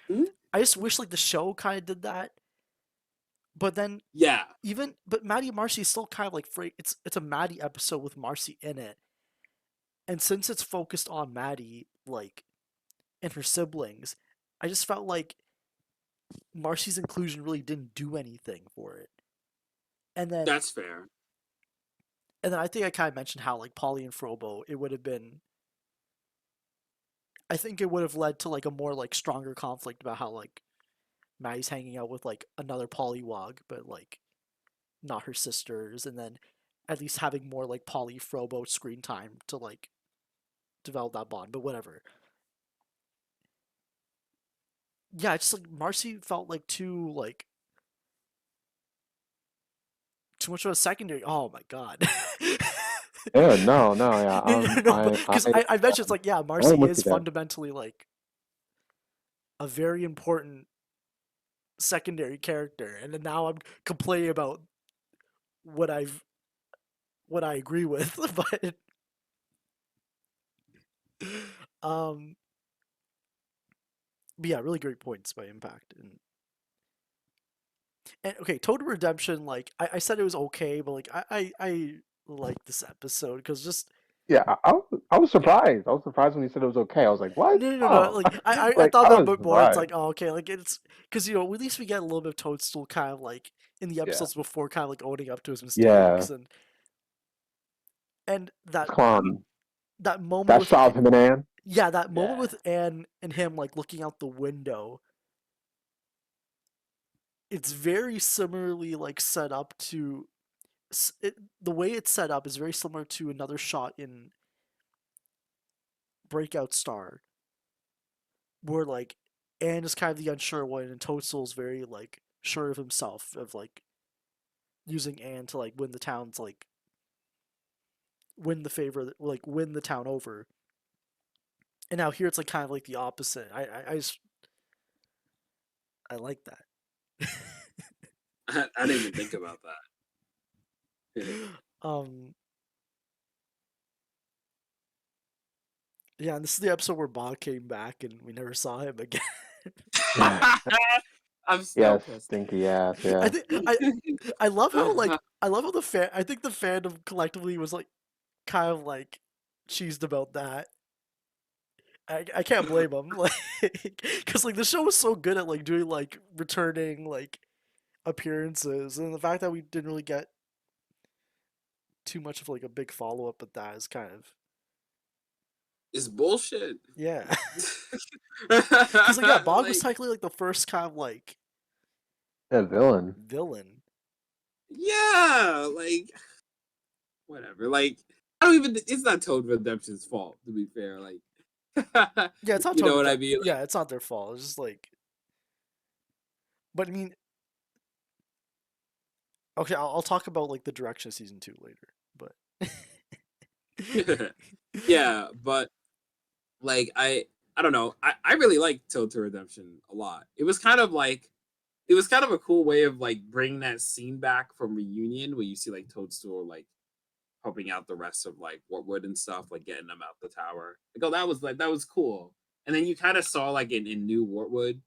I just wish like the show kind of did that. But then Yeah. but Maddie and Marcy is still kind of like it's a Maddie episode with Marcy in it. And since it's focused on Maddie like and her siblings, I just felt like Marcy's inclusion really didn't do anything for it. And then That's fair. I think I kind of mentioned how like Polly and Frobo, it would have been I think it would have led to like a more like stronger conflict about how like Maddie's hanging out with like another Pollywog, but like not her sisters, and then at least having more like Polly Frobo screen time to like develop that bond. But whatever. Yeah, it's just like Marcy felt like too much of a secondary. Oh my god. Yeah, no, yeah. No, because I mentioned it's like yeah, Marcy I'm with is you there. fundamentally like a very important secondary character, and then now I'm complaining about what what I agree with, but um, but yeah, really great points by Impact, and okay, Total Redemption. Like I said, it was okay, but like I like this episode because just Yeah, I was surprised. I was surprised when he said it was okay. I was like, what? no, Oh, like I like thought I about was it more. It's surprised. like oh okay, like it's because you know at least we get a little bit of Toadstool kind of like in the Yeah, episodes before, kind of like owning up to his yeah. mistakes and that Come on, that moment that with shot of him and Anne. yeah, that moment Yeah, with Anne and him like looking out the window, it's very similarly like set up to the way it's set up is very similar to another shot in Breakout Star, where like Anne is kind of the unsure one, and Toadstool's very like sure of himself of like using Anne to like win the town's like win the favor, like win the town over. And now here it's like kind of like the opposite. I just I like that. I didn't even think about that. um Yeah, and this is the episode where Bob came back and we never saw him again. I'm still yes, pissed. stinky ass. I Yeah, think I love how like I love how the fan I think the fandom collectively was like kind of like cheesed about that. I can't blame them like because like the show was so good at like doing like returning like appearances, and the fact that we didn't really get too much of like a big follow up with that is kind of It's bullshit. yeah. Because like yeah, Bog was Like, technically like the first kind of like that villain. villain. yeah, like whatever. Like I don't even. It's not Toad Redemption's fault, to be fair. Like, Yeah, it's not you know totally what I that. mean? Like, Yeah, it's not their fault. It's just like, but I mean, okay, I'll talk about like the direction of season 2 later. But yeah, but like I don't know. I really like Toad to Redemption a lot. It was kind of a cool way of like bringing that scene back from Reunion where you see like Toadstool like helping out the rest of like Wartwood and stuff, like getting them out the tower. Like, oh, that was cool. And then you kind of saw like in New Wartwood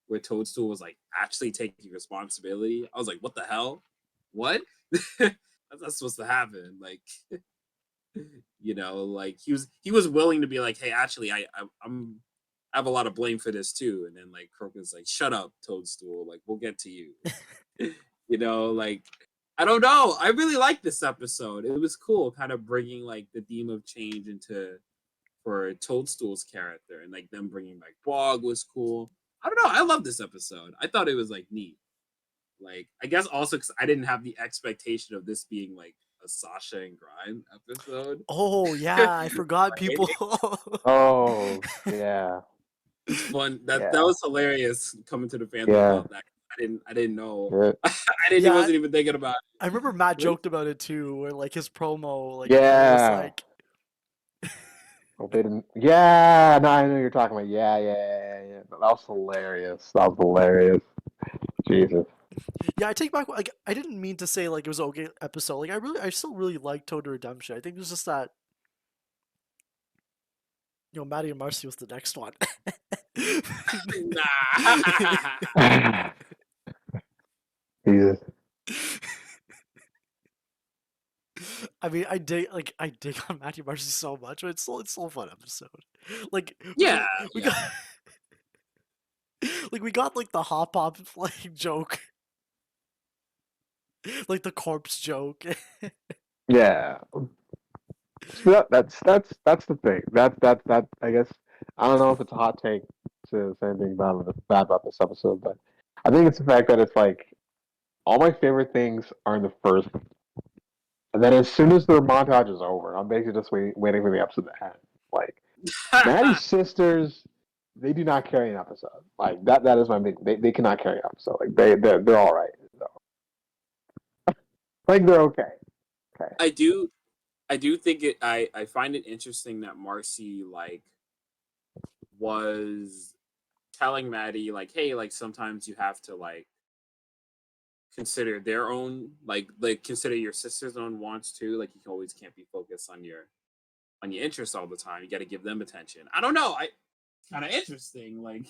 where Toadstool was like actually taking responsibility. I was like, what the hell? What? That's not supposed to happen. Like, like he was willing to be like, hey, actually, I have a lot of blame for this too. And then like Croker's like, shut up, Toadstool. Like, we'll get to you. Like I don't know. I really like this episode. It was cool, kind of bringing like the theme of change into for Toadstool's character, and like them bringing back Bog was cool. I don't know. I love this episode. I thought it was like neat. Like I guess also because I didn't have the expectation of this being like a Sasha and Grind episode. Oh yeah, I forgot people. Oh yeah, It's fun. That yeah, was hilarious coming to the fandom yeah. about that. I didn't know. Yeah. I Yeah, wasn't even thinking about I remember Matt it. joked about it too, where like his promo, like it was Yeah. like, Hope they didn't. Yeah, no, I know you're talking about. Yeah, yeah, yeah, yeah. That was hilarious. That was hilarious. Jesus. yeah, I take back like I didn't mean to say like it was an okay episode. Like I still really liked Toad Redemption. I think it was just that Maddie and Marcy was the next one. Nah. Jesus. I mean, I dig on Matthew Marcy so much, but it's still a fun episode. Like Yeah, we yeah. got like we got like the hop hop like joke, like the corpse joke. Yeah. So that's the thing. That I guess I don't know if it's a hot take to say anything bad about this episode, but I think it's the fact that it's like all my favorite things are in the first, and then as soon as the montage is over, I'm basically just waiting for the episode to end. Like Maddie's sisters, they do not carry an episode. Like that is my big. They cannot carry an episode. Like they're all right. So. Like they're okay. Okay. I do think I find it interesting that Marcy like was telling Maddie like, hey, like sometimes you have to like consider their own like consider your sister's own wants too. Like you always can't be focused on your interests all the time. You got to give them attention. I don't know. I kind of interesting. Like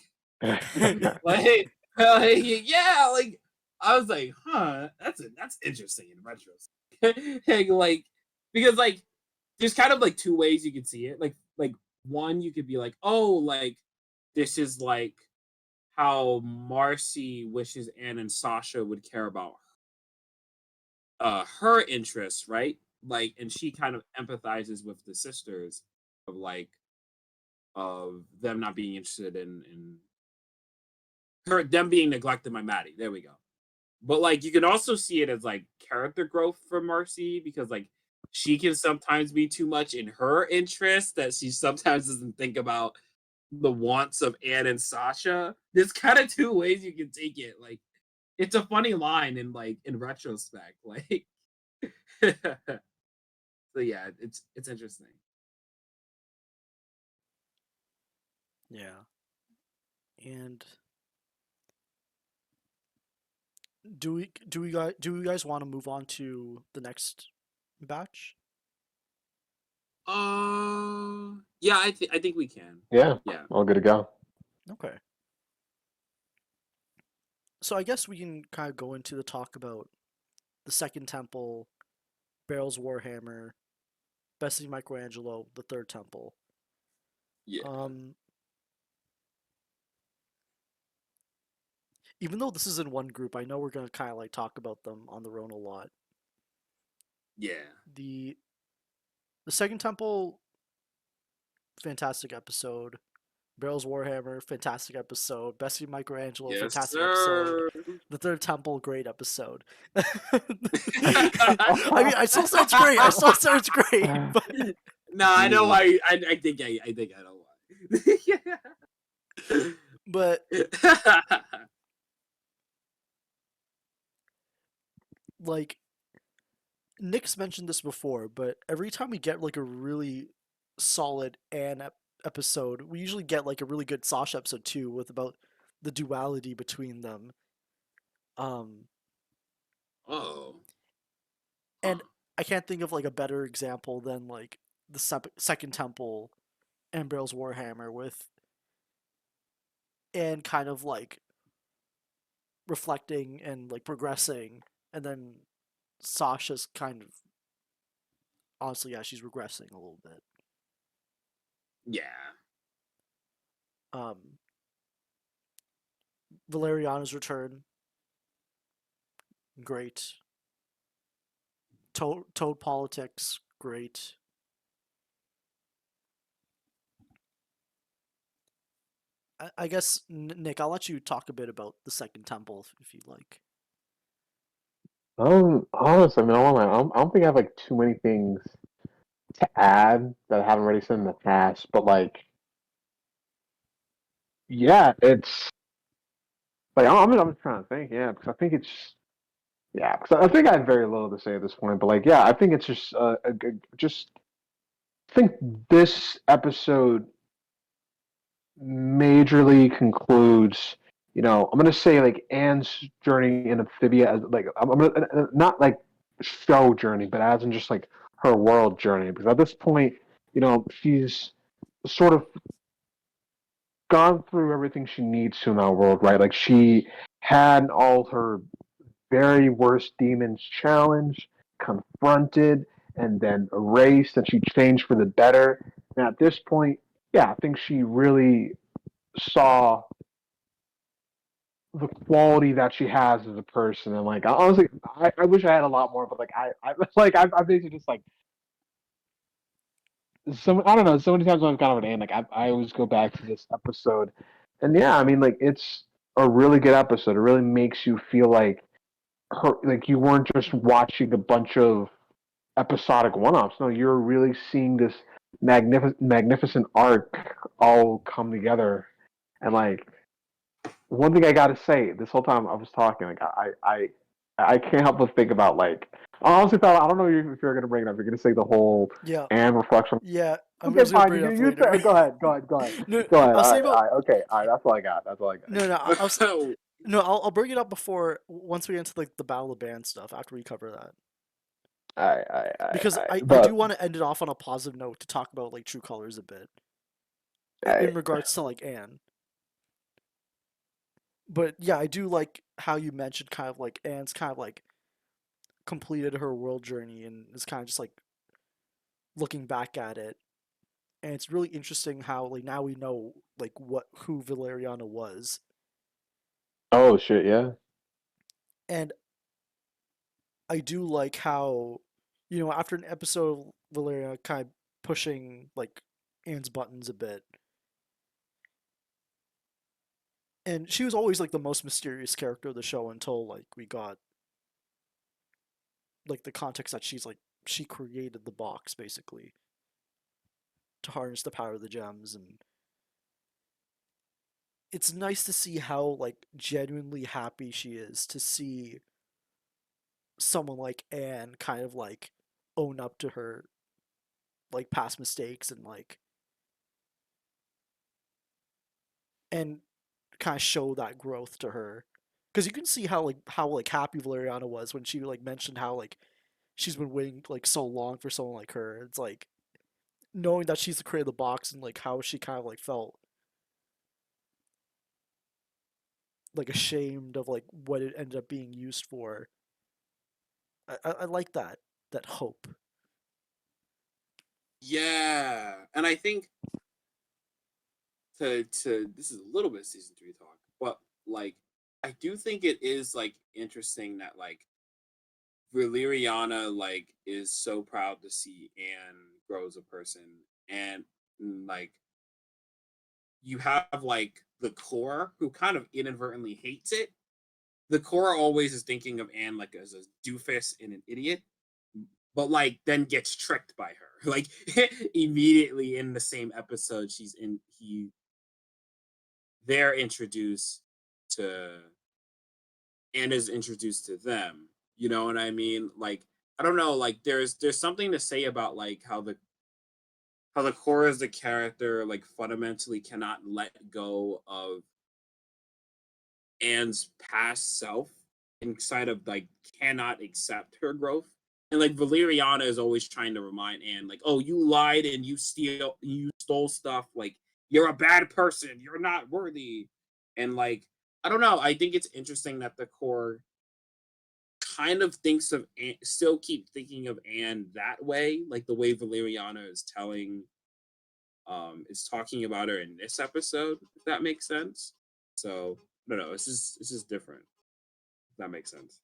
like yeah. Like I was like, huh, that's interesting in retrospect. Like because like there's kind of like two ways you could see it. Like one, you could be like, oh, like this is like how Marcy wishes Anne and Sasha would care about her interests, right? Like, and she kind of empathizes with the sisters of like of them not being interested in them being neglected by Maddie. There we go. But like you can also see it as like character growth for Marcy because like she can sometimes be too much in her interest that she sometimes doesn't think about the wants of Anne and Sasha. There's kind of two ways you can take it. Like it's a funny line in like in retrospect. Like so yeah, it's interesting. Yeah, and do you guys want to move on to the next batch? Yeah, I think we can. Yeah. Yeah. All good to go. Okay. So I guess we can kind of go into the talk about the Second Temple, Barrel's Warhammer, Bessie Michelangelo, the Third Temple. Yeah. Um, Even though this is in one group, I know we're gonna kind of like talk about them on their own a lot. Yeah. The the Second Temple, fantastic episode. Barrel's Warhammer, fantastic episode. Bessie Michelangelo, Yes, fantastic episode. sir. The Third Temple, great episode. I mean, I still say it's great. I still say it's great. But No, I know why. I think I know why. but like Nick's mentioned this before, but every time we get like a really solid episode, we usually get like a really good Sasha episode too, with about the duality between them. Um, Oh. and I can't think of like a better example than like the Second Temple and Barrel's Warhammer with and kind of like reflecting and like progressing, and then Sasha's kind of honestly, yeah, she's regressing a little bit. Yeah. Um, Valeriana's return, great. Toad politics, great. I guess Nick, I'll let you talk a bit about the Second Temple if you'd like. Honestly, I mean, I don't think I have like too many things to add that I haven't already said in the past, but like, yeah, it's like I'm just trying to think, yeah, because I think it's yeah, because I think I have very little to say at this point, but like, yeah, I think it's just just I think this episode majorly concludes. I'm gonna say like Anne's journey in Amphibia as like I'm gonna not like show journey, but as in just like her world journey, because at this point, she's sort of gone through everything she needs to in our world, right? Like she had all her very worst demons challenged, confronted, and then erased, and she changed for the better. And at this point, yeah, I think she really saw the quality that she has as a person. And like, honestly, I wish I had a lot more, but like, I basically just like I don't know. So many times when I've gone over to Anne, like I always go back to this episode, and yeah, I mean, like it's a really good episode. It really makes you feel like like you weren't just watching a bunch of episodic one-offs. No, you're really seeing this magnificent arc all come together. And like one thing I gotta say, this whole time I was talking, like I can't help but think about like I honestly thought I don't know if you're gonna bring it up. You're gonna say the whole Yeah, and reflection. yeah. I Okay, was gonna fine. bring it up You say later. it. Go ahead. Go ahead. Go ahead. No, Go ahead. I'll All say right. All about right. Okay. All right. That's all I got. That's all I got. no, no. So No, I'll bring it up before once we get into like the Battle of Band stuff after we cover that All right. All right. All right. because All right. I do But want to end it off on a positive note to talk about like True Colors a bit all in right. regards to like Anne. But yeah, I do like how you mentioned kind of like Anne's kind of like completed her world journey and is kind of just like looking back at it. And it's really interesting how like now we know like who Valeriana was. Oh shit. Yeah. And I do like how after an episode of Valeriana kind of pushing like Anne's buttons a bit. And she was always like the most mysterious character of the show until like we got like the context that she created the box basically to harness the power of the gems. And it's nice to see how like genuinely happy she is to see someone like Anne kind of like own up to her like past mistakes and kind of show that growth to her because you can see how happy Valeriana was when she like mentioned how like she's been waiting like so long for someone like her. It's like knowing that she's the creator of the box and like how she kind of like felt like ashamed of like what it ended up being used for. I like that hope. yeah, and I think to this is a little bit of season 3 talk, but like I do think it is like interesting that like Valeriana like is so proud to see Anne grow as a person, and like you have like the core who kind of inadvertently hates it. The core always is thinking of Anne like as a doofus and an idiot, but like then gets tricked by her. Like immediately in the same episode, they're introduced to and is introduced to them. You know what I mean? Like I don't know, like there's something to say about like how the core as the character like fundamentally cannot let go of Anne's past self inside of like cannot accept her growth. And like Valeriana is always trying to remind Anne, like, oh, you lied and you stole stuff, like you're a bad person, you're not worthy. And like, I don't know, I think it's interesting that the core kind of thinks of Anne, still keep thinking of Anne that way, like the way Valeriana is talking about her in this episode, if that makes sense. So no, no, this is different. If that makes sense.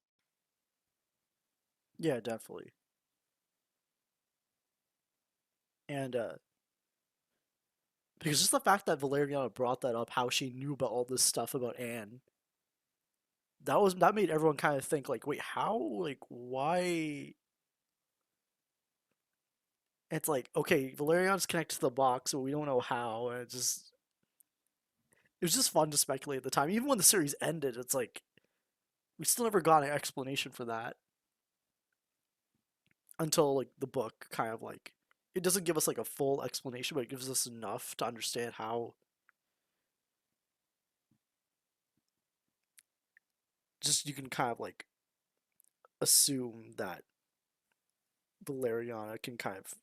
Yeah, definitely. And Because just the fact that Valeriana brought that up, how she knew about all this stuff about Anne, that made everyone kind of think like, wait, how, like, why? It's like, okay, Valeriana's connected to the box, but we don't know how, and it was just fun to speculate at the time. Even when the series ended, it's like we still never got an explanation for that until like the book kind of like it doesn't give us like a full explanation, but it gives us enough to understand how just you can kind of like assume that Valeriana can kind of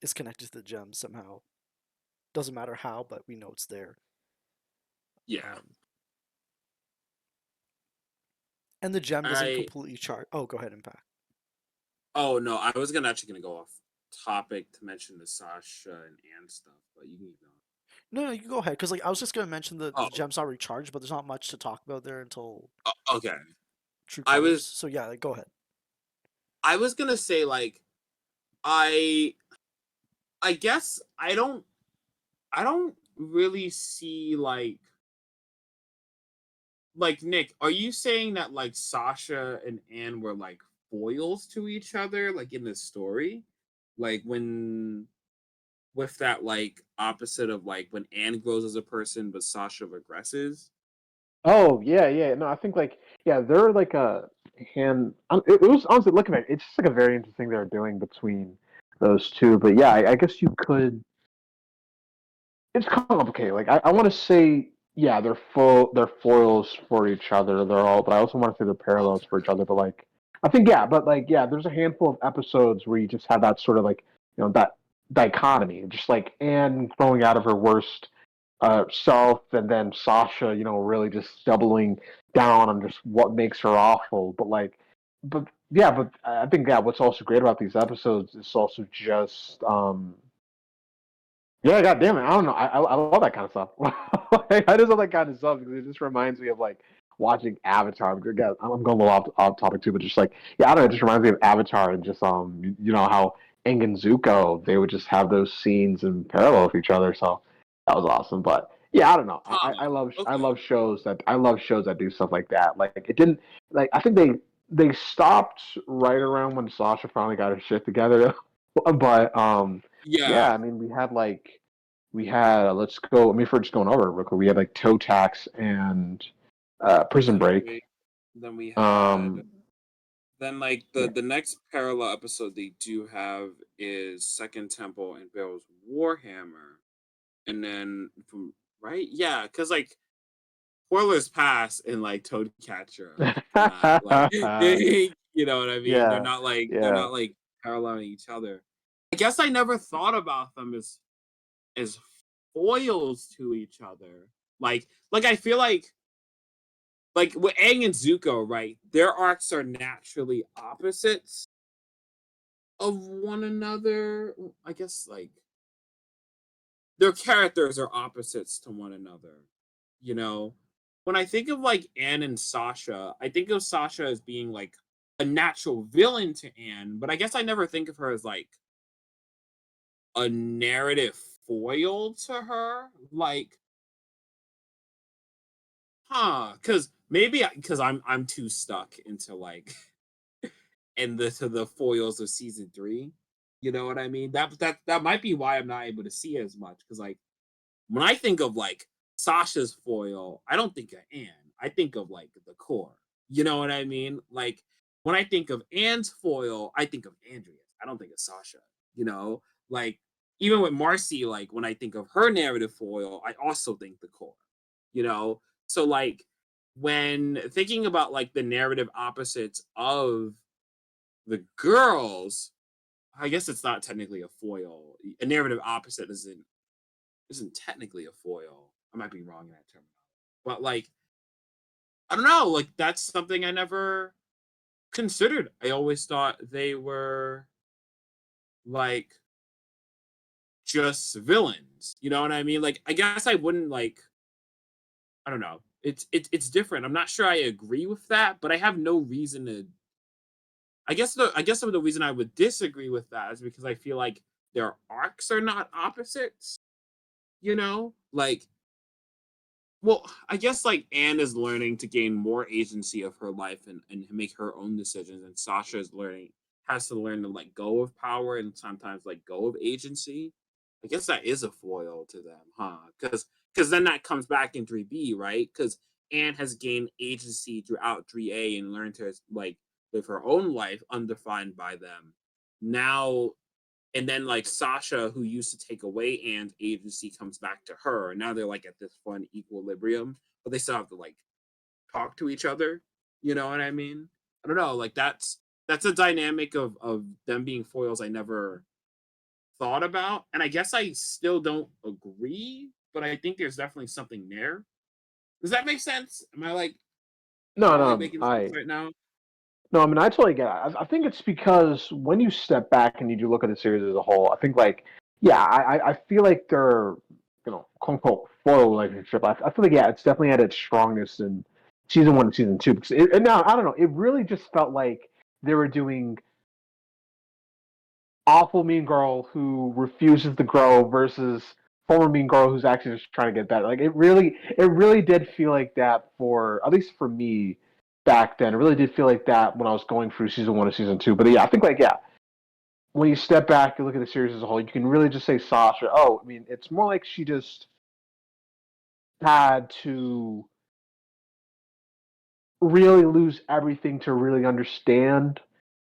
is connected to the gem somehow. Doesn't matter how, but we know it's there. Yeah. And the gem doesn't completely charge. Oh, go ahead, Impact. Oh no, I was actually gonna go off topic to mention the Sasha and Anne stuff, but you can keep going. No, you can go ahead because like I was just gonna mention the gem's not recharged, but there's not much to talk about there until okay. True I Colors. was So yeah, like, go ahead. I was gonna say like I guess I don't really see like Nick, are you saying that like Sasha and Anne were like foils to each other, like in this story? Like when with that like opposite of like when Anne grows as a person but Sasha regresses? Oh yeah. No, I think like they're like a hand. It was honestly looking at it, it's just like a very interesting they're doing between those two. But yeah, I guess you could. It's complicated. Like I want to say they're foils for each other. They're all, but I also want to say they're parallels for each other. But like I think there's a handful of episodes where you just have that sort of like that dichotomy, just like Anne growing out of her worst self, and then Sasha, really just doubling down on just what makes her awful. But I think what's also great about these episodes is also just yeah, god damn it. I don't know. I love that kind of stuff. I just love that kind of stuff because it just reminds me of like watching Avatar. I'm going a little off topic too, but just like I don't know, it just reminds me of Avatar and just how Aang and Zuko, they would just have those scenes in parallel with each other. So that was awesome. But yeah, I don't know. I love shows that do stuff like that. Like it didn't like I think they stopped right around when Sasha finally got her shit together. But yeah, I mean, we had let's go. I mean, if we're just going over it real quick, we had like Toe Tax and Prison Break. Then we had Um, then like yeah. the next parallel episode they do have is Second Temple and Bill's Warhammer, and then from because like spoilers pass in like Toadcatcher are not like you know what I mean. Yeah, They're yeah. not like paralleling each other. I guess I never thought about them as foils to each other. Like I feel like with Aang and Zuko, right? Their arcs are naturally opposites of one another. I guess like their characters are opposites to one another. You know, when I think of like Anne and Sasha, I think of Sasha as being like a natural villain to Anne, but I guess I never think of her as like a narrative foil to her. Like, because I'm too stuck into like to the foils of season 3. You know what I mean? That might be why I'm not able to see as much because like when I think of like Sasha's foil, I don't think of Anne. I think of like the core. You know what I mean? Like when I think of Anne's foil, I think of Andrea. I don't think of Sasha. You know, like even with Marcy, like when I think of her narrative foil, I also think the core. You know, so like when thinking about like the narrative opposites of the girls, I guess it's not technically a foil. A narrative opposite isn't technically a foil. I might be wrong in that term. But like I don't know, like that's something I never considered. I always thought they were like just villains. You know what I mean? Like I guess I wouldn't like I don't know. It's different. I'm not sure I agree with that, but I have no reason to I guess the reason I would disagree with that is because I feel like their arcs are not opposites. Like, well, I guess like Anne is learning to gain more agency of her life and make her own decisions, and Sasha has to learn to let go of power and sometimes let go of agency. I guess that is a foil to them, huh? Because then that comes back in 3B, right? Because Anne has gained agency throughout 3A and learned to like live her own life undefined by them. Now, and then like Sasha, who used to take away Anne's agency, comes back to her. And now they're like at this fun equilibrium, but they still have to like talk to each other. You know what I mean? I don't know. Like that's a dynamic of them being foils I never thought about, and I guess I still don't agree, but I think there's definitely something there. Does that make sense? No, am I like no, making sense right now? no. I mean, I totally get it. I think it's because when you step back and you do look at the series as a whole, I think like, yeah, I feel like they're, quote unquote foil relationship. I feel like yeah, it's definitely at its strongest in season 1 and season 2 because and now I don't know, it really just felt like they were doing awful mean girl who refuses to grow versus former mean girl who's actually just trying to get better. Like it really did feel like that for at least for me back then. It really did feel like that when I was going through season 1 and season 2. But yeah, I think like yeah, when you step back and look at the series as a whole, you can really just say Sasha. Oh, I mean, it's more like she just had to really lose everything to really understand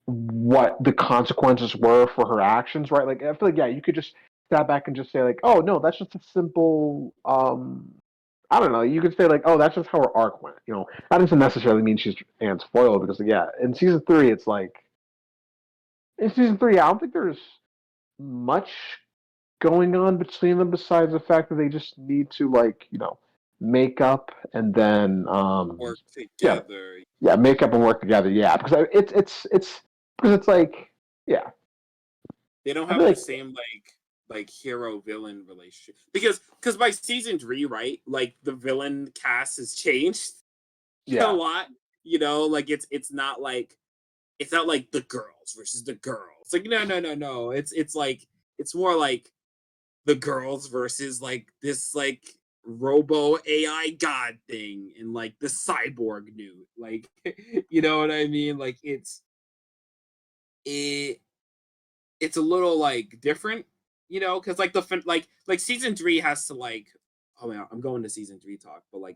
what the consequences were for her actions, right? Like I feel like yeah, you could just step back and just say like, oh no, that's just a simple I don't know, you could say like, oh, that's just how her arc went. That doesn't necessarily mean she's Anne's foil because yeah, in season 3 it's like in season 3, I don't think there's much going on between them besides the fact that they just need to like, make up and then Work yeah, together. yeah, make up and work together. Yeah, because it's because it's like yeah, They don't I feel have the like same like hero villain relationship because by season 3, right? Like the villain cast has changed a yeah, lot. Like it's not like the girls versus the girls. It's like no. It's like it's more like the girls versus like this like robo AI god thing and like the cyborg newt. Like you know what I mean? Like it it's a little like different, because like like season 3 has to like oh man, I'm going to season 3 talk, but like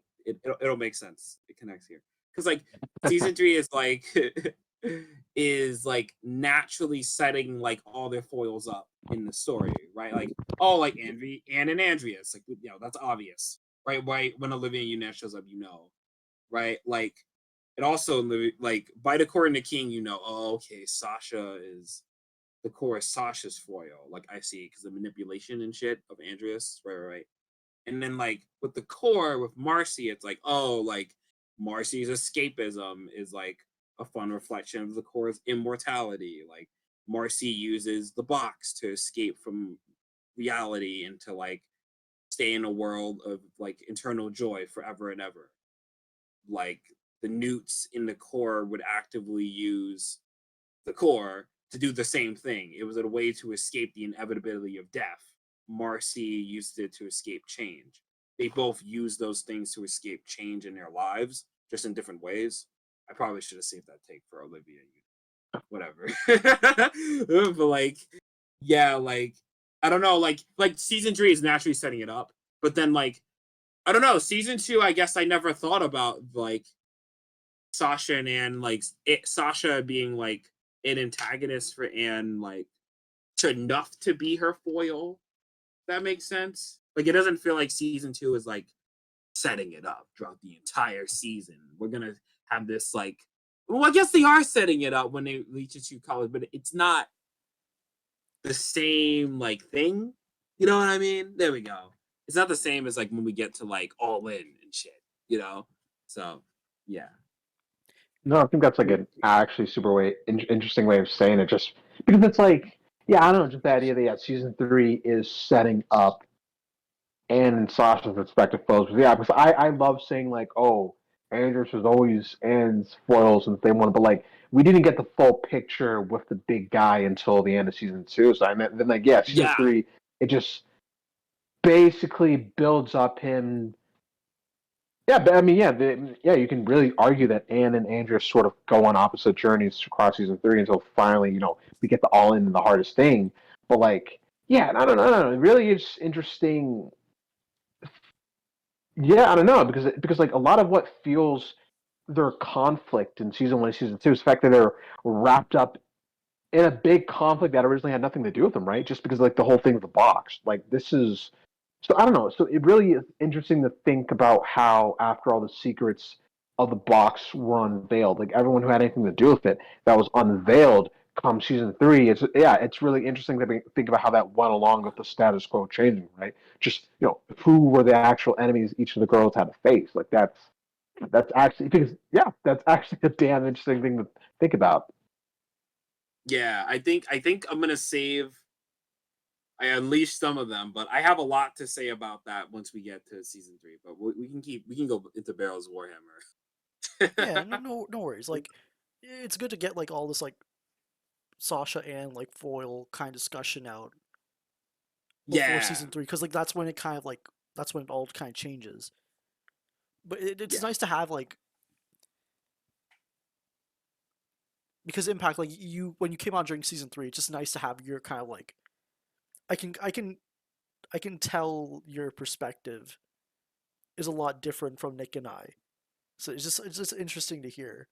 it'll make sense. It connects here. Because like season 3 is like is like naturally setting like all their foils up in the story, right? Like oh, like Anne and Andreas, like that's obvious, right? Right when Olivia and Unit shows up, right? Like it also like by the core and the king, oh okay, Sasha is the core is Sasha's foil. Like I see, because the manipulation and shit of Andreas, right. And then like with the core with Marcy, it's like oh, like Marcy's escapism is like a fun reflection of the core's immortality. Like Marcy uses the box to escape from reality and to like stay in a world of like eternal joy forever and ever. Like the newts in the core would actively use the core to do the same thing. It was a way to escape the inevitability of death. Marcy used it to escape change. They both use those things to escape change in their lives, just in different ways. I probably should have saved that take for Olivia. Whatever. But like, yeah, like I don't know, like season 3 is naturally setting it up, but then like I don't know, season 2, I guess I never thought about like Sasha and Anne, like Sasha being like an antagonist for Anne, like to enough to be her foil. That makes sense. Like it doesn't feel like season 2 is like setting it up throughout the entire season. We're gonna have this like, well, I guess they are setting it up when they reach into college, but it's not the same like thing. You know what I mean? There we go. It's not the same as like when we get to like All In and shit. So yeah. no, I think that's like an actually super interesting way of saying it. Just because it's like yeah, I don't know, just the idea that yeah, season 3 is setting up Anne and Sasha's respective foes. Yeah, because I love saying like oh Andrews was always Ann's foil since they wanted, but like we didn't get the full picture with the big guy until the end of season 2. So I meant then like yeah, season Yeah, 3 it just basically builds up him. Yeah, but I mean, yeah, you can really argue that Anne and Andrew sort of go on opposite journeys across season 3 until finally, we get the all in and the hardest thing. But like, yeah, I don't know. It really is interesting. Yeah, I don't know because like a lot of what fuels their conflict in season 1 and season 2 is the fact that they're wrapped up in a big conflict that originally had nothing to do with them, right? Just because like the whole thing of the box. Like this is so I don't know. So it really is interesting to think about how after all the secrets of the box were unveiled, like everyone who had anything to do with it that was unveiled come season 3, it's really interesting to think about how that went along with the status quo changing, right? Just who were the actual enemies each of the girls had to face. Like that's actually because that's actually a damn interesting thing to think about. yeah. I think I'm gonna save. I unleashed some of them, but I have a lot to say about that once we get to season 3. But we can go into Barrel's Warhammer. Yeah, no worries. Like, it's good to get like all this like Sasha and like foil kind of discussion out before Yeah, season 3, because like that's when it kind of like that's when it all kind of changes. But it's yeah, nice to have like, because Impact, like, you when you came on during season 3, it's just nice to have your kind of like, I can tell your perspective is a lot different from Nick and I. So it's just interesting to hear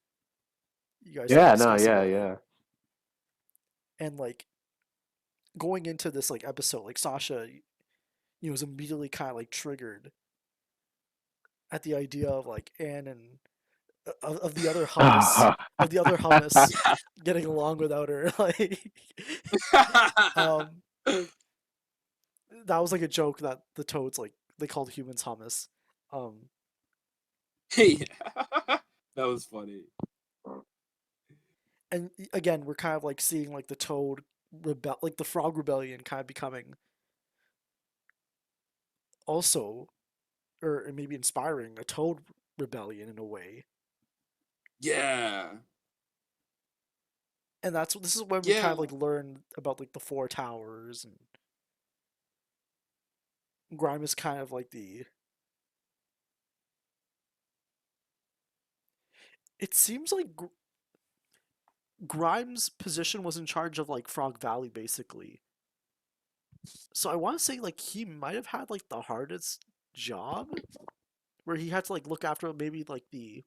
you guys like Yeah, no, discuss yeah, about it. yeah. And like going into this like episode, like Sasha, was immediately kind of like triggered at the idea of like Anne and of the other hummus yeah. getting along without her. Like, um, that was like a joke that the toads like they called humans hummus. Um, Yeah. That was funny. and again, we're kind of like seeing like the toad like the frog rebellion kind of becoming also, or maybe inspiring a toad rebellion in a way. Yeah, And this is when we kind yeah, of like learn about like the four towers, and Grime is kind of like the. It seems like Grime's position was in charge of like Frog Valley basically. So I want to say like he might have had like the hardest job, where he had to like look after maybe like the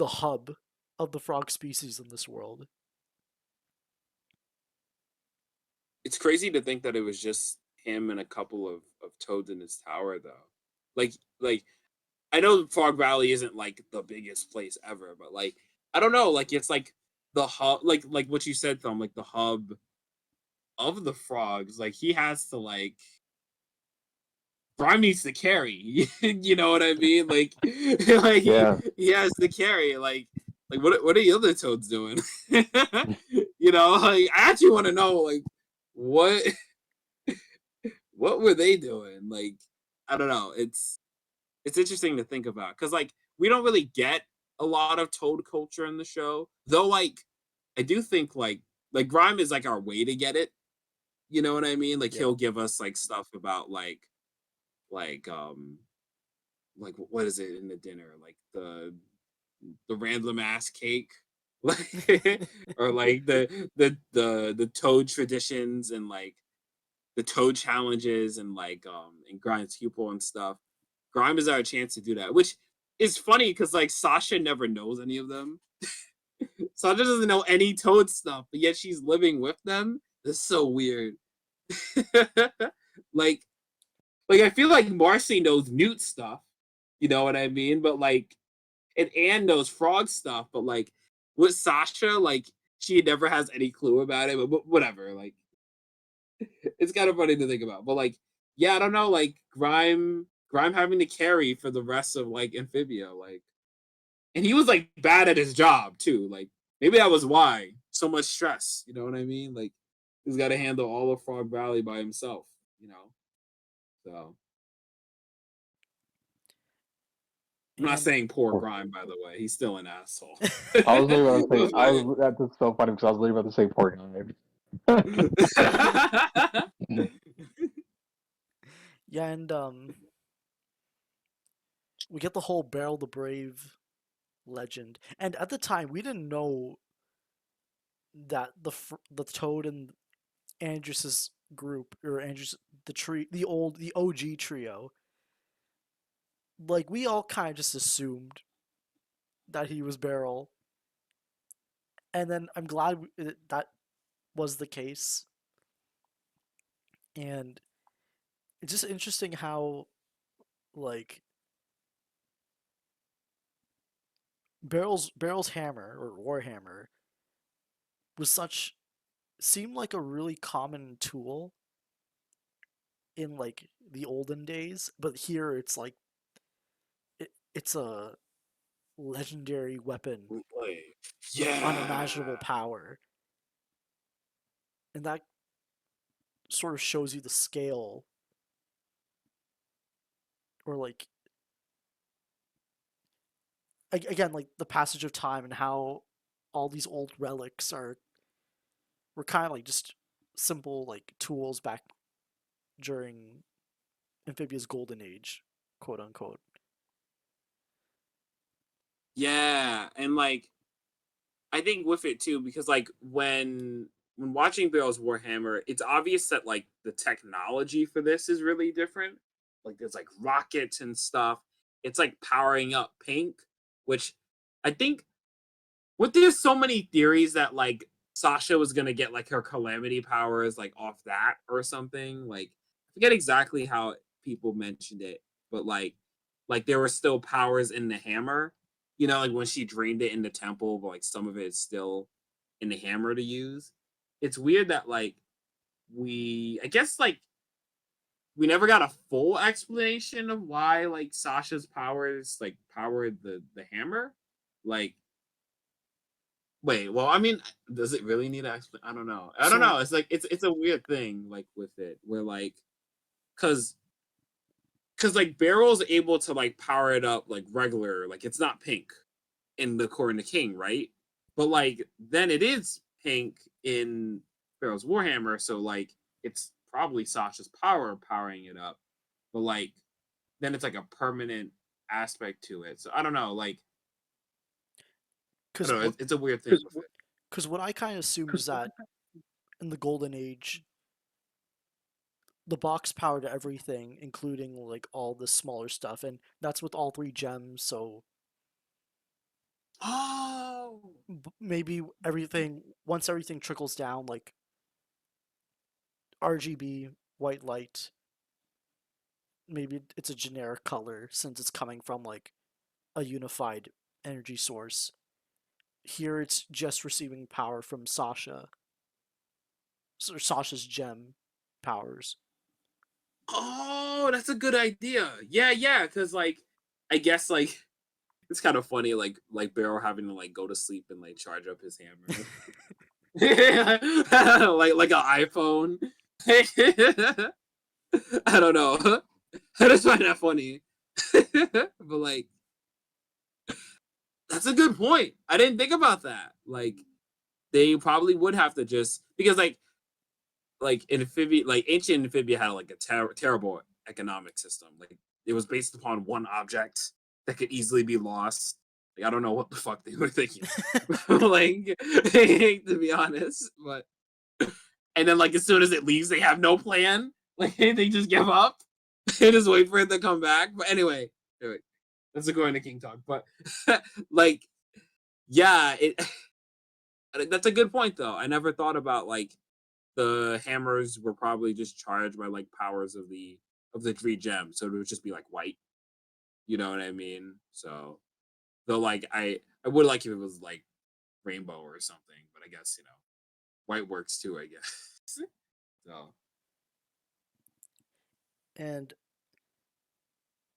hub of the frog species in this world. it's crazy to think that it was just him and a couple of toads in his tower, though. Like I know Fog Valley isn't like the biggest place ever, but like I don't know, like it's like the hub, like what you said, Tom, like the hub of the frogs. Like he has to like Grime needs to carry. You know what I mean? Like like Yeah. he has to carry. Like what are the other toads doing? You know, like I actually want to know like what what were they doing? Like I don't know. It's interesting to think about because like we don't really get a lot of toad culture in the show, though. Like I do think like Grime is like our way to get it. You know what I mean? Like Yeah. he'll give us like stuff about like like what is it in the dinner, like the random ass cake, like or like the toad traditions and like the toad challenges and like and Grime's pupil and stuff. Grime is our chance to do that, which is funny because like Sasha never knows any of them. Sasha doesn't know any toad stuff, but yet she's living with them. That's so weird. like like I feel like Marcy knows Newt stuff, you know what I mean? But like, and Anne knows frog stuff, but like with Sasha, like she never has any clue about it. But whatever, like it's kind of funny to think about. But like, yeah, I don't know, like Grime having to carry for the rest of like Amphibia, like, and he was like bad at his job too. Like maybe that was why so much stress. You know what I mean? Like he's got to handle all of Frog Valley by himself. You know, so I'm not And saying poor Grime, by the way. He's still an asshole. I was literally about to say, But- that's so funny because I was literally about to say poor guy. yeah, and we get the whole Barrel the Brave legend. And at the time, we didn't know that the Toad and Andrews's group, or Andrews, the OG trio, like, we all kind of just assumed that he was Barrel, and then I'm glad that was the case. And it's just interesting how, like, Barrel's hammer, or Warhammer, was such seemed like a really common tool in, like, the olden days, but here it's like it's a legendary weapon Like, of yeah. unimaginable power, and that sort of shows you the scale, or, like, again, like, the passage of time, and how all these old relics were kind of like just simple, like, tools back during Amphibia's golden age, quote unquote. Yeah, and like I think with it too, because like when watching Bale's Warhammer, it's obvious that like the technology for this is really different. Like there's like rockets and stuff. It's like powering up Pink, which I think there's so many theories that like Sasha was gonna get like her calamity powers like off that or something. Like I forget exactly how people mentioned it, but like there were still powers in the hammer. You know, like when she drained it in the temple, but like some of it is still in the hammer to use. It's weird that like I guess like we never got a full explanation of why like Sasha's powers like powered the hammer. Like wait, well, I mean, does it really need to explain? I don't know. I don't So know. It's like it's a weird thing, like with it, where like, cause like Barrel's able to like power it up like regular, like it's not Pink in the Core and the King, right? But like then it is Pink in Barrel's Warhammer, so like it's probably Sasha's power powering it up, but like then it's like a permanent aspect to it. So I don't know, like I because don't know. It's a weird thing with it. what I kind of assumed is that in the golden age, the box powered everything, including, like, all the smaller stuff, and that's with all three gems. So Oh, maybe once everything trickles down, like RGB, white light, maybe it's a generic color since it's coming from, like, a unified energy source. Here it's just receiving power from Sasha's gem powers. oh, that's a good idea. Yeah, yeah, because like I guess like it's kind of funny, like Barrow having to like go to sleep and like charge up his hammer, like an iPhone. I don't know. I just find that funny, but like that's a good point. I didn't think about that. Like they probably would have to just because like Amphibia, like ancient Amphibia had like a terrible economic system. Like it was based upon one object that could easily be lost. Like I don't know what the fuck they were thinking. Like to be honest, but and then like as soon as it leaves, they have no plan. Like they just give up and just wait for it to come back. But anyway, that's a going to King talk. But like, yeah, that's a good point though. I never thought about like the hammers were probably just charged by like powers of the three gems, so it would just be like white. You know what I mean? So though, like I would like if it was like rainbow or something, but I guess white works too. I guess. So And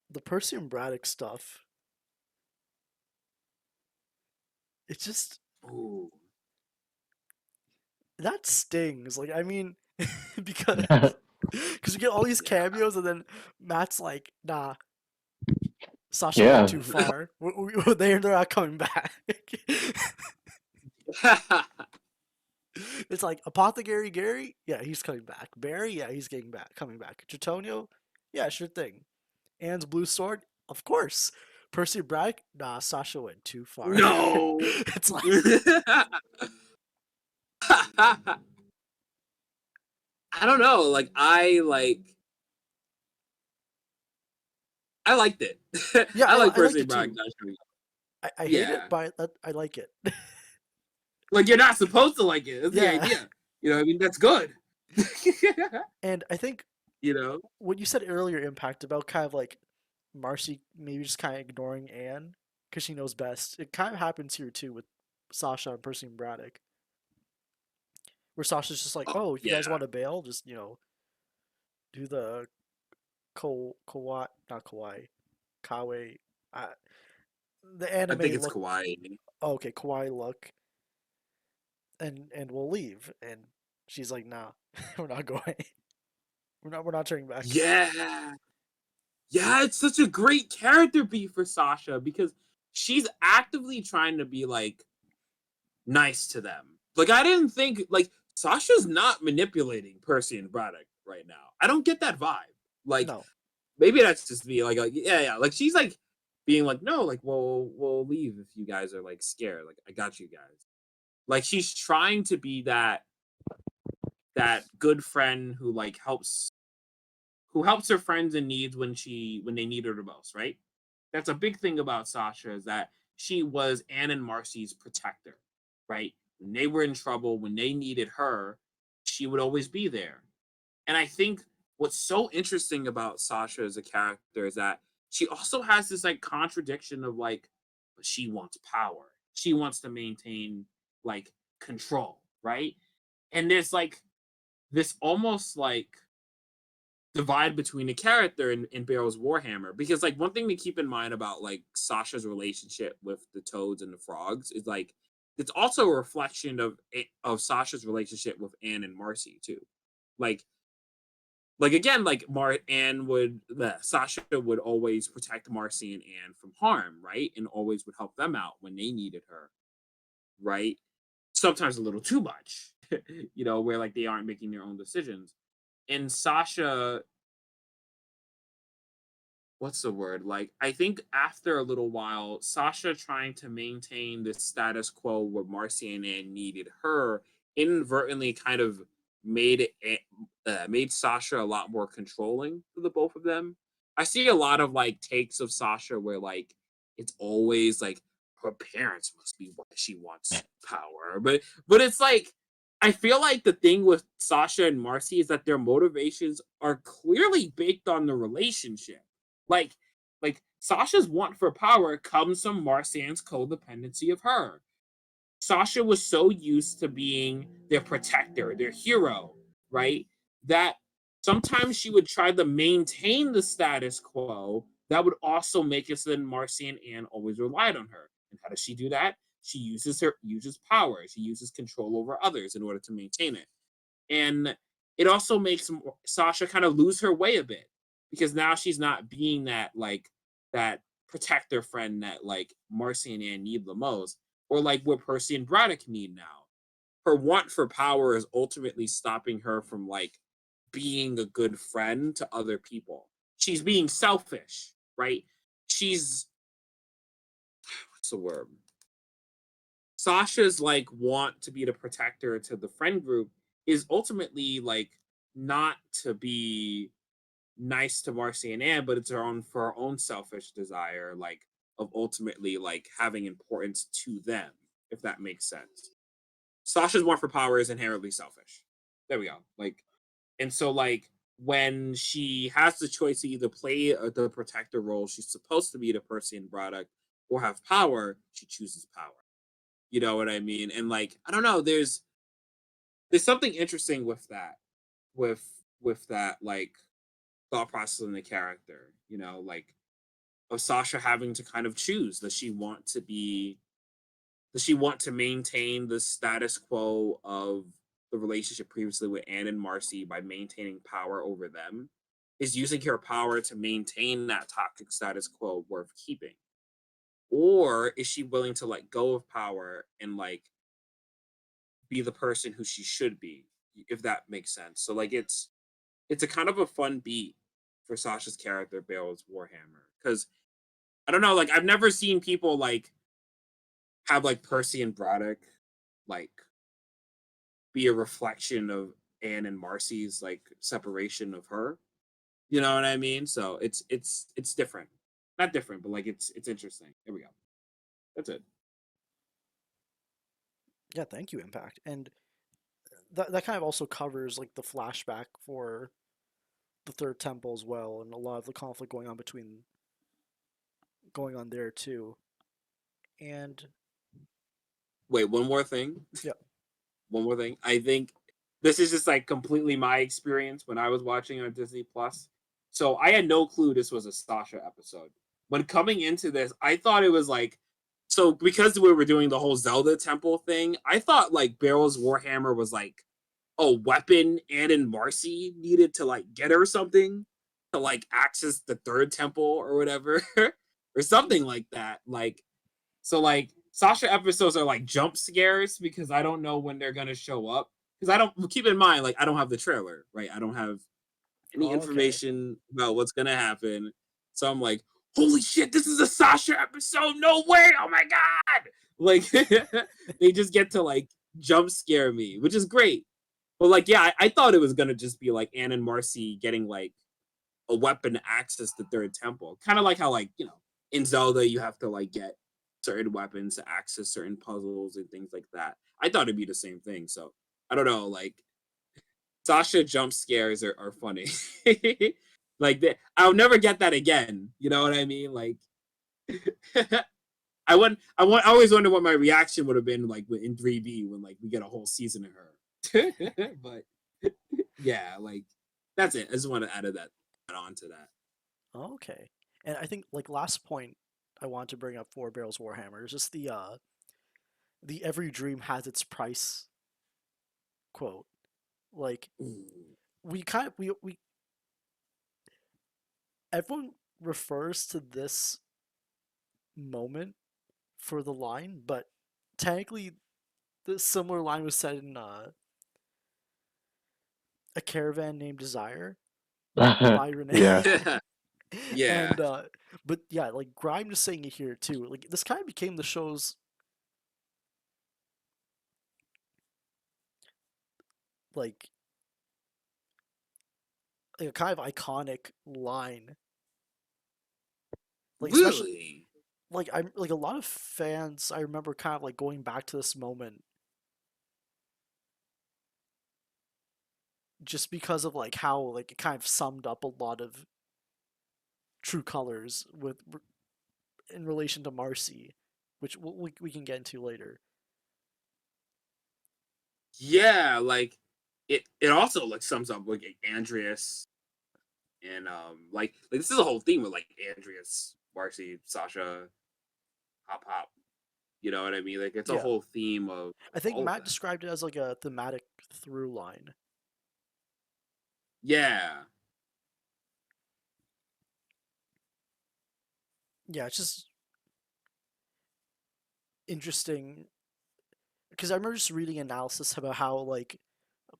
the Percy and Braddock stuff, it just ooh. that stings. Like, I mean, because you get all these cameos, and then Matt's like, "Nah, Sasha went Yeah. too far. They're not coming back. It's like Apothecary Gary, yeah, he's coming back. Barry, yeah, he's getting back, coming back. Tritonio, yeah, sure thing. Anne's blue sword, of course. Percy Braddock, nah, Sasha went too far. No. It's like, I don't know. I liked it. yeah, I like I liked Percy it Bragg too. not showing up. I hate it, Yeah. but I like it. Like you're not supposed to like it. That's the Yeah, idea. You know, I mean that's good. and I think You know? what you said earlier, Impact, about kind of like Marcy maybe just kind of ignoring Anne because she knows best. It kind of happens here too with Sasha and Percy and Braddock, where Sasha's just like, Oh, "Oh, if you yeah. guys want to bail, just do the kawaii, not kawaii, kawaii, uh, the I think anime it's look." kawaii. Oh, okay, kawaii look, and we'll leave. And she's like, "Nah, we're not going. We're not turning back." Yeah. Yeah, it's such a great character beat for Sasha because she's actively trying to be like nice to them. Like I didn't think like Sasha's not manipulating Percy and Braddock right now. I don't get that vibe. Like No, maybe that's just me. Like yeah. Like she's like being like, no, like we'll leave if you guys are like scared. Like I got you guys. Like she's trying to be that good friend who helps her friends in needs when they need her the most, right? That's a big thing about Sasha is that she was Anne and Marcy's protector, right? When they were in trouble, when they needed her, she would always be there. And I think what's so interesting about Sasha as a character is that she also has this like contradiction of like, but she wants power. She wants to maintain like control, right? And there's like this almost like divide between the character and Barrow's Warhammer. Because like one thing to keep in mind about like Sasha's relationship with the toads and the frogs is like it's also a reflection of Sasha's relationship with Anne and Marcy too. Like again, like Sasha would always protect Marcy and Anne from harm, right? And always would help them out when they needed her, right? Sometimes a little too much, where like they aren't making their own decisions. And Sasha, what's the word? Like, I think after a little while, Sasha trying to maintain the status quo where Marcy and Anne needed her inadvertently kind of made Sasha a lot more controlling for the both of them. I see a lot of like takes of Sasha where like it's always like her parents must be why she wants power, but it's like I feel like the thing with Sasha and Marcy is that their motivations are clearly baked on the relationship. Like, Sasha's want for power comes from Marcian's codependency of her. Sasha was so used to being their protector, their hero, right? That sometimes she would try to maintain the status quo that would also make it so that Marcy and Anne always relied on her. And how does she do that? She uses power. She uses control over others in order to maintain it. And it also makes Sasha kind of lose her way a bit because now she's not being that protector friend that like Marcy and Anne need the most, or like what Percy and Braddock need now. Her want for power is ultimately stopping her from like being a good friend to other people. She's being selfish, right? She's what's the word? Sasha's like want to be the protector to the friend group is ultimately like not to be nice to Marcy and Anne, but it's for her own selfish desire, like of ultimately like having importance to them, if that makes sense. Sasha's want for power is inherently selfish. There we go. Like, and so like when she has the choice to either play the protector role, she's supposed to be the Percy and Braddock, or have power, she chooses power. You know what I mean? And like, I don't know, there's something interesting with that, with that like thought process in the character, like of Sasha having to kind of choose. Does she want to maintain the status quo of the relationship previously with Anne and Marcy by maintaining power over them? is using her power to maintain that toxic status quo worth keeping? Or is she willing to let go of power and like be the person who she should be, if that makes sense? So like it's a kind of a fun beat for Sasha's character, Barrel's Warhammer. Because I don't know, like I've never seen people like have like Percy and Braddock like be a reflection of Anne and Marcy's like separation of her. You know what I mean? So it's different. Not different, but like it's interesting. There we go. That's it. Yeah, thank you, Impact. And that kind of also covers like the flashback for the third temple as well, and a lot of the conflict going on there too. And Wait, one more thing. yeah, One more thing. I think this is just like completely my experience when I was watching on Disney Plus. So I had no clue this was a Sasha episode. When coming into this, I thought it was like so because we were doing the whole Zelda temple thing, I thought like Barrel's Warhammer was like a weapon Anne and Marcy needed to like get her something to like access the third temple or whatever. Or something like that. Like so like Sasha episodes are like jump scares because I don't know when they're gonna show up. Because I don't keep in mind, like I don't have the trailer, right? I don't have any oh, okay. information about what's gonna happen. So I'm like, holy shit, this is a Sasha episode. No way. Oh my god. Like they just get to like jump scare me, which is great. But like, yeah, I thought it was gonna just be like Anne and Marcy getting like a weapon to access the third temple. Kind of like how like, in Zelda you have to like get certain weapons to access certain puzzles and things like that. I thought it'd be the same thing. So I don't know, like Sasha jump scares are funny. Like I'll never get that again. You know what I mean? Like I always wonder what my reaction would have been like in 3B when like we get a whole season of her. But yeah, like that's it. I just want to add on to that. Oh, okay. And I think like last point I want to bring up for Barrel's Warhammer is just the every dream has its price quote. Like Ooh. we kind of we everyone refers to this moment for the line, but technically the similar line was said in A Caravan Named Desire by Renee. Yeah. Yeah. And but yeah, like Grime just saying it here too. Like this kind of became the show's like a kind of iconic line. Like especially Really? like I'm like a lot of fans I remember kind of like going back to this moment just because of like how like it kind of summed up a lot of true colors with in relation to Marcy, which we can get into later. Yeah, like it also like sums up like Andreas and like this is a whole theme of like Andreas, Marcy, Sasha, Hop Hop. You know what I mean? Like it's a Yeah, whole theme of I think all of Matt them. described it as like a thematic through line. Yeah. Yeah, it's just interesting because I remember just reading analysis about how like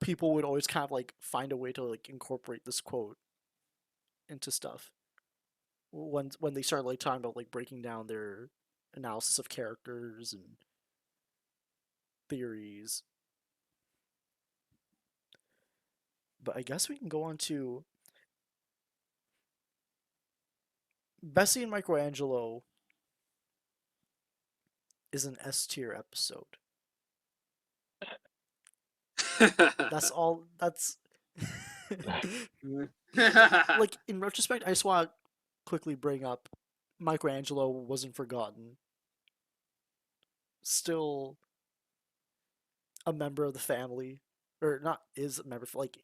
people would always kind of like find a way to like incorporate this quote into stuff when they start like talking about like breaking down their analysis of characters and theories. But I guess we can go on to Bessie and Michelangelo is an S tier episode. That's all. That's like in retrospect. I just want to quickly bring up Michelangelo wasn't forgotten. Still a member of the family, or not is a member. Like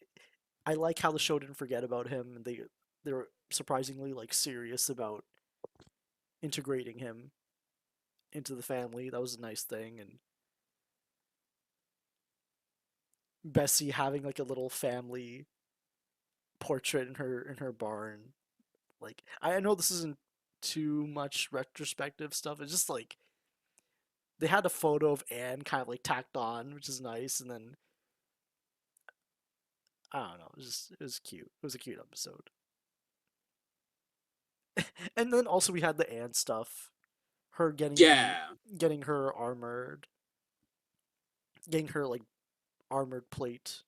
I like how the show didn't forget about him, and they were surprisingly like serious about integrating him into the family. That was a nice thing, and Bessie having like a little family portrait in her barn. Like I know this isn't too much retrospective stuff. It's just like they had a photo of Anne kind of like tacked on, which is nice, and then I don't know, it was cute. It was a cute episode. And then also we had the Anne stuff, her Yeah. getting her armored, getting her like armored plate.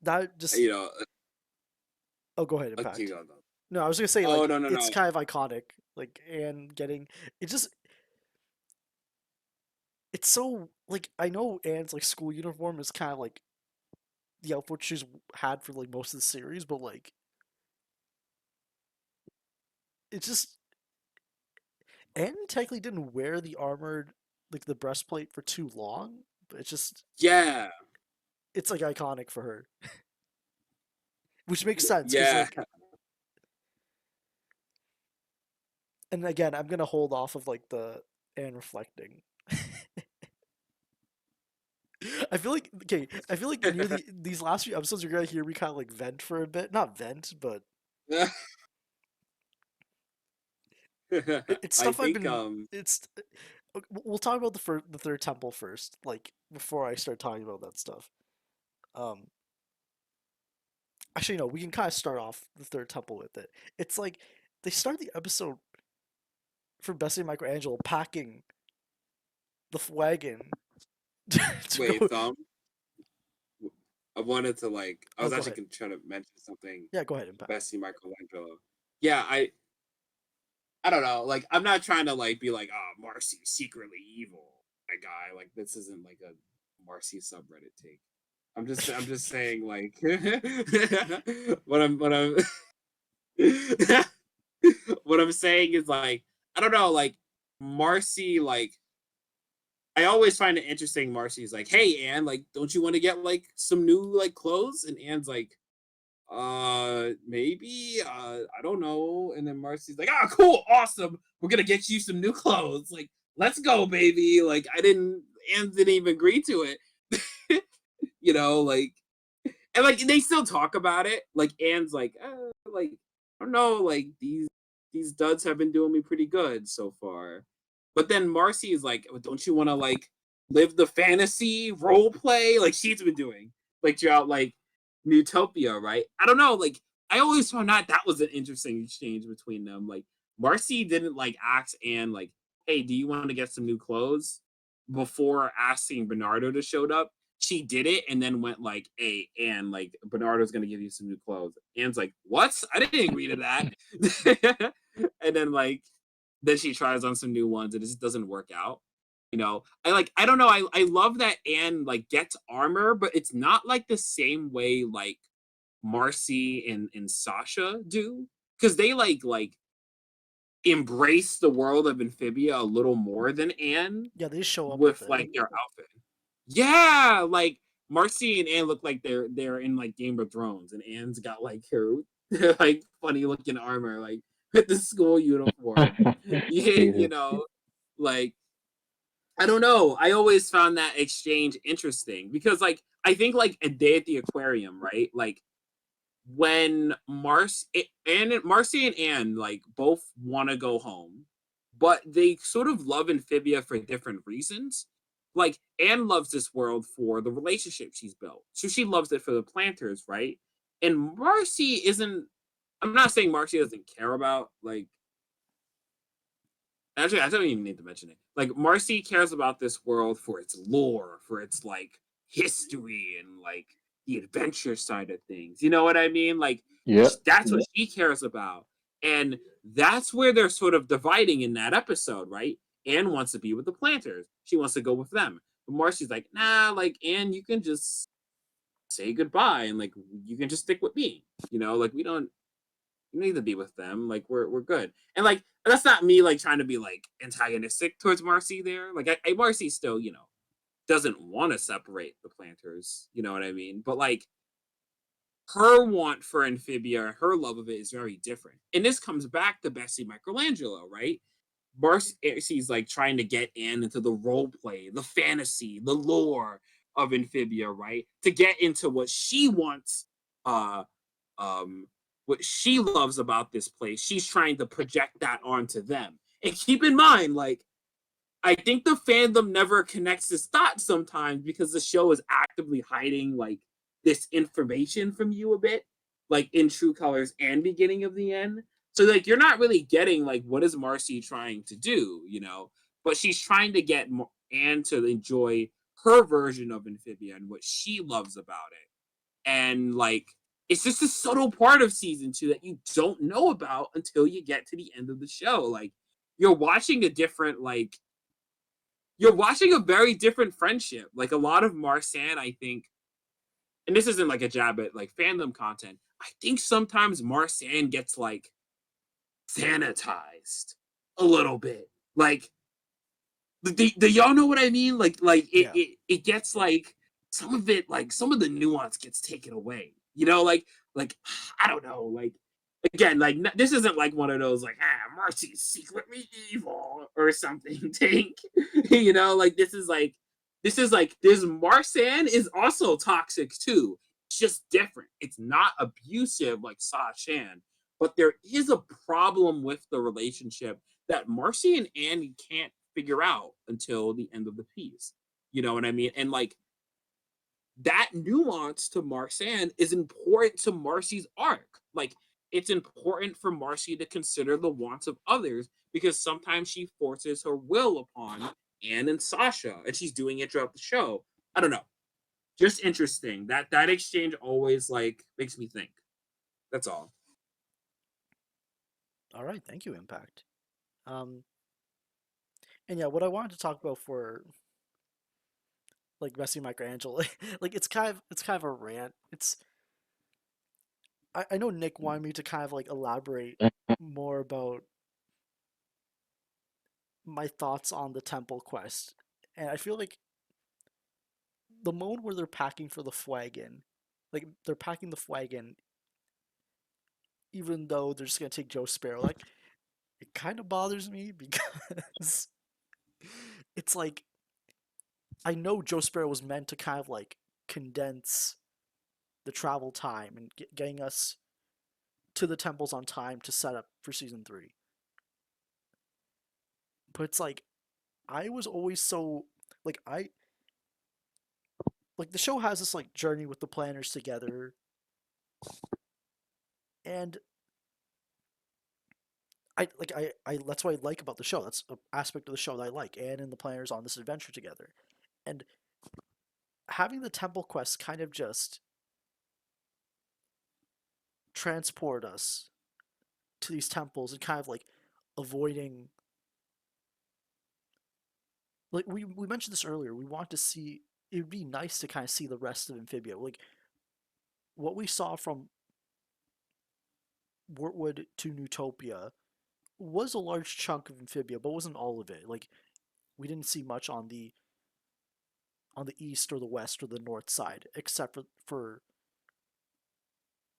That just You know, oh, go ahead, keep Impact. going, though. No, I was gonna say Oh, like no. it's kind of iconic, like Anne getting it just it's so like I know Anne's like school uniform is kind of like the outfit she's had for like most of the series, but like it's just Anne technically didn't wear the armored like the breastplate for too long, but it's just Yeah. it's like iconic for her, which makes sense because Yeah. like and again I'm gonna hold off of like the Anne reflecting. I feel like okay. I feel like near these last few episodes, you're gonna hear me kind of like vent for a bit. Not vent, but it's I stuff I've think been. It's we'll talk about the third temple first, like before I start talking about that stuff. Um, actually, no, we can kind of start off the third temple with it. It's like they start the episode for Bessie and Michelangelo packing the wagon to wait, go. I wanted to like I Oh, was go actually ahead. trying to mention something. Yeah, go ahead, Impact. Bessie Michelangelo. Yeah, I don't know. Like, I'm not trying to like be like, oh, Marcy's secretly evil, my guy. Like, this isn't like a Marcy subreddit take. I'm just saying like what I'm what I'm saying is like I don't know, like Marcy, like I always find it interesting. Marcy's like, hey Anne, like, don't you want to get like some new like clothes? And Anne's like, maybe, I don't know. And then Marcy's like, ah, cool, awesome, we're gonna get you some new clothes, like, let's go, baby. Like, Anne didn't even agree to it. You know, like, and like they still talk about it. Like Anne's like, like, I don't know, like these duds have been doing me pretty good so far. But then Marcy is like, don't you want to like live the fantasy role play like she's been doing like throughout like Newtopia, right? I don't know. Like I always found out that was an interesting exchange between them. Like Marcy didn't like ask Anne like, hey, do you want to get some new clothes? Before asking Bernardo to show up, she did it and then went like, hey, Anne, like Bernardo's gonna give you some new clothes. Anne's like, what? I didn't agree to that. And then like then she tries on some new ones and it just doesn't work out. You know, I don't know, I love that Anne like gets armor, but it's not like the same way like Marcy and Sasha do. Because they like embrace the world of Amphibia a little more than Anne Yeah, they just show up with with it. like their outfit. Yeah, like Marcy and Anne look like they're in like Game of Thrones, and Anne's got like her like funny looking armor, like with the school uniform. You Jesus. know, like I don't know. I always found that exchange interesting because like I think like a day at the aquarium, right? Like when Marcy and Anne like both want to go home, but they sort of love Amphibia for different reasons. Like Anne loves this world for the relationship she's built, so she loves it for the planters, right? And Marcy isn't. I'm not saying Marcy doesn't care about like. Actually, I don't even need to mention it. Like Marcy cares about this world for its lore, for its like history and like the adventure side of things. You know what I mean? Like Yeah. that's what she cares about. And that's where they're sort of dividing in that episode, right? Anne wants to be with the planters. She wants to go with them. But Marcy's like, nah, like Anne, you can just say goodbye and like you can just stick with me. You know, like we don't need to be with them. Like we're good. And like that's not me like trying to be like antagonistic towards Marcy there. Like Marcy still, you know, doesn't want to separate the planters. You know what I mean? But like her want for Amphibia, her love of it is very different. And this comes back to Bessie Michelangelo, right? Marcy's like trying to get Anne into the role play, the fantasy, the lore of Amphibia, right? To get into what she wants, uh, what she loves about this place. She's trying to project that onto them. And keep in mind, like, I think the fandom never connects this thought sometimes because the show is actively hiding like this information from you a bit, like in True Colors and Beginning of the End. So like you're not really getting like what is Marcy trying to do, you know? But she's trying to get Anne to enjoy her version of Amphibia and what she loves about it. And like it's just a subtle part of season 2 that you don't know about until you get to the end of the show. Like you're watching a different like you're watching a very different friendship. Like a lot of Marsan, I think, and this isn't like a jab at like fandom content. I think sometimes Marsan gets like sanitized a little bit. Like the y'all know what I mean? Like Yeah. it gets like some of it, like some of the nuance gets taken away. You know, like I don't know, like again, like this isn't like one of those like Marcy's secretly evil or something. Tank, you know, like this Marsan is also toxic too. It's just different. It's not abusive like Sa Chan, but there is a problem with the relationship that Marcy and Annie can't figure out until the end of the piece. You know what I mean? And like that nuance to Marsan is important to Marcy's arc. Like it's important for Marcy to consider the wants of others because sometimes she forces her will upon Anne and Sasha, and she's doing it throughout the show. I don't know. Just interesting. That exchange always like makes me think. That's all. All right. Thank you, Impact. Um, and yeah, what I wanted to talk about for like Messi Michelangelo, like it's kind of a rant. I know Nick wanted me to kind of like elaborate more about my thoughts on the temple quest, and I feel like the moment where they're packing for the flagon, like they're packing the flagon, even though they're just gonna take Joe Sparrow, like it kind of bothers me because it's like I know Joe Sparrow was meant to kind of like condense the travel time and getting us to the temples on time to set up for season 3. But it's like I was always so like I like the show has this like journey with the planners together, and I that's what I like about the show. That's an aspect of the show that I like. And in the planners on this adventure together, and having the temple quest kind of just transport us to these temples and kind of like avoiding like we mentioned this earlier. We want to see it would be nice to kind of see the rest of Amphibia. Like what we saw from Wartwood to Newtopia was a large chunk of Amphibia, but wasn't all of it. Like we didn't see much on the east or the west or the north side, except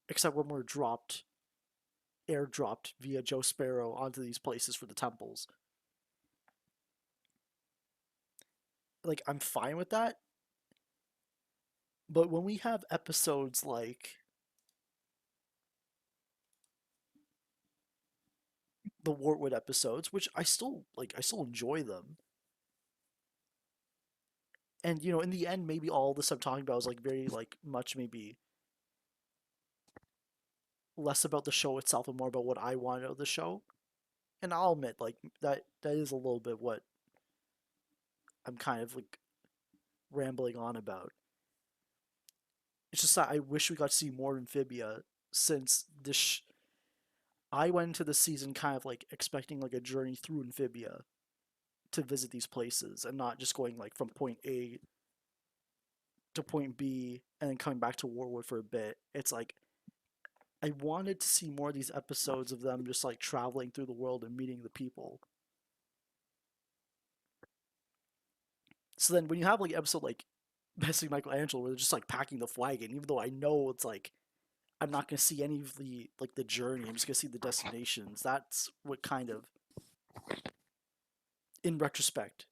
except when we're airdropped via Joe Sparrow onto these places for the temples. Like I'm fine with that, but when we have episodes like the Wartwood episodes, which I still enjoy them. And you know, in the end, maybe all this I'm talking about is like very like much maybe less about the show itself and more about what I want out of the show. And I'll admit, like that is a little bit what I'm kind of like rambling on about. It's just that I wish we got to see more Amphibia since I went into the season kind of like expecting like a journey through Amphibia to visit these places and not just going like from point A to point B and then coming back to Warwood for a bit. It's like I wanted to see more of these episodes of them just like traveling through the world and meeting the people. So then when you have like an episode like Messing Michelangelo where they're just like packing the flagon, even though I know it's like I'm not gonna see any of the like the journey, I'm just gonna see the destinations. That's what kind of in retrospect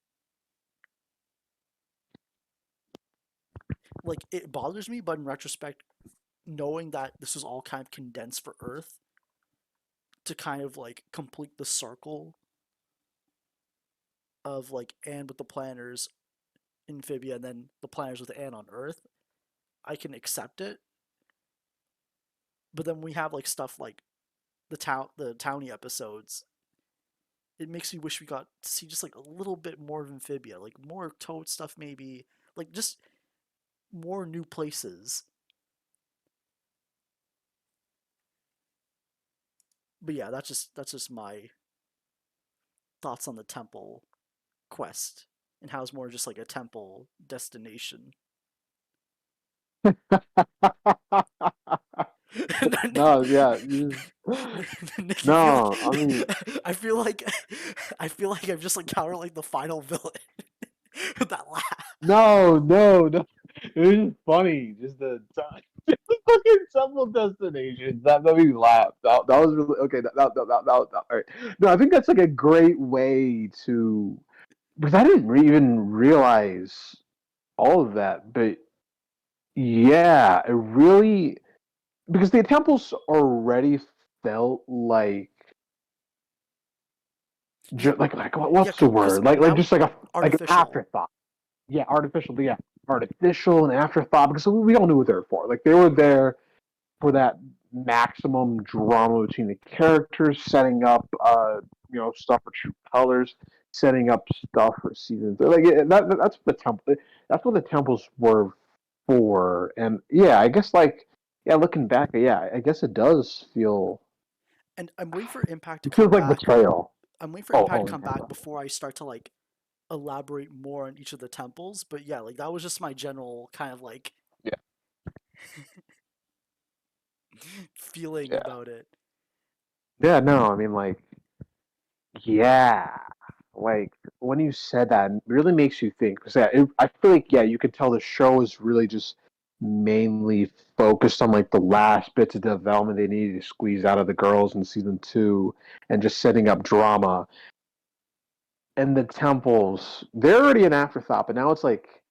like it bothers me, but in retrospect, knowing that this was all kind of condensed for Earth to kind of like complete the circle of like Anne with the planners, Amphibia, and then the planners with Anne on Earth, I can accept it. But then we have like stuff like the towny episodes. It makes me wish we got to see just like a little bit more of Amphibia, like more Toad stuff maybe, like just more new places. But yeah, that's just my thoughts on the temple quest and how it's more just like a temple destination. No, yeah, Nick, you feel like no. I mean, I feel like I feel like I've just encountered like the final villain with that laugh. no. It was just funny. Just the fucking several destinations that made me laugh. That was really okay. All right. No, I think that's like a great way to because I didn't even realize all of that. But yeah, it really because the temples already felt like Yeah, yeah, what's the because word like that just was like an artificial. afterthought. Yeah, artificial. Yeah, artificial and afterthought because we all knew what they were for. Like they were there for that maximum drama between the characters, setting up stuff for True Colors, setting up stuff for season 3. Like that's what the temple. That's what the temples were for. And yeah, I guess looking back, yeah, I guess it does feel And I'm waiting for Impact to it feels come like back. betrayal. I'm waiting for Oh, Impact to oh, come back before I start to like elaborate more on each of the temples. But yeah, like that was just my general kind of like yeah, feeling yeah, about it. yeah. No, I mean yeah, like when you said that, it really makes you think. Because I feel like you could tell the show is really just mainly focused on like the last bits of development they needed to squeeze out of the girls in season 2, and just setting up drama. And the temples, they're already an afterthought, but now it's like,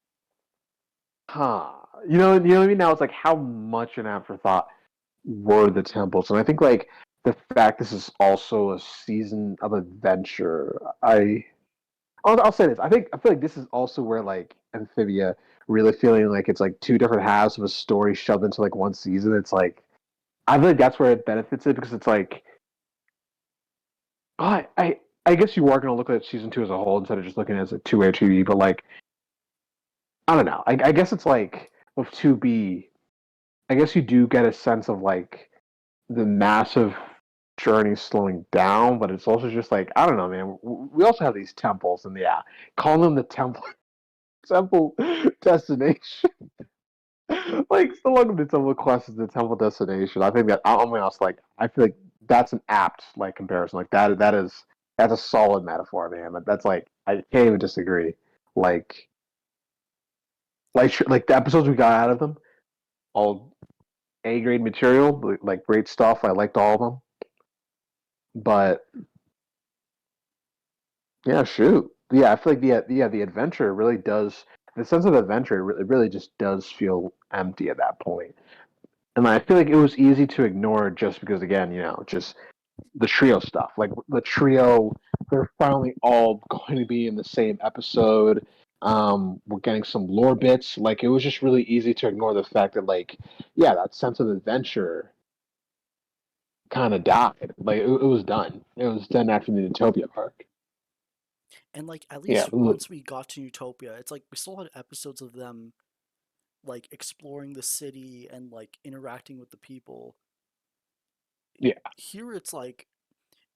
huh? You know what I mean? Now it's like how much an afterthought were the temples, and I think like the fact this is also a season of adventure, I'll say this. I feel like this is also where like Amphibia really feeling like it's like two different halves of a story shoved into like one season. It's like I feel like that's where it benefits it because it's like oh, I guess you are gonna look at season 2 as a whole instead of just looking at it as a two-way TV. But like I don't know. I guess it's like with 2B. I guess you do get a sense of like the massive journey slowing down, but it's also just like I don't know, man. We also have these temples, and yeah, calling them the temple destination. Like so long as the temple quest is the temple destination. I think that I'm be honest, like I feel like that's an apt like comparison. Like that's a solid metaphor, man. That's like I can't even disagree. Like like the episodes we got out of them, all A grade material, like great stuff. I liked all of them, but yeah, shoot, yeah, I feel like the adventure really does the sense of adventure. It really just does feel empty at that point. And I feel like it was easy to ignore just because, again, just the trio stuff. Like the trio, they're finally all going to be in the same episode. We're getting some lore bits. Like it was just really easy to ignore the fact that, like, yeah, that sense of adventure kind of died. Like it was done. It was done after the Utopia arc. And like at Yeah, least once we got to Utopia, it's like we still had episodes of them like exploring the city and like interacting with the people. yeah, Here it's like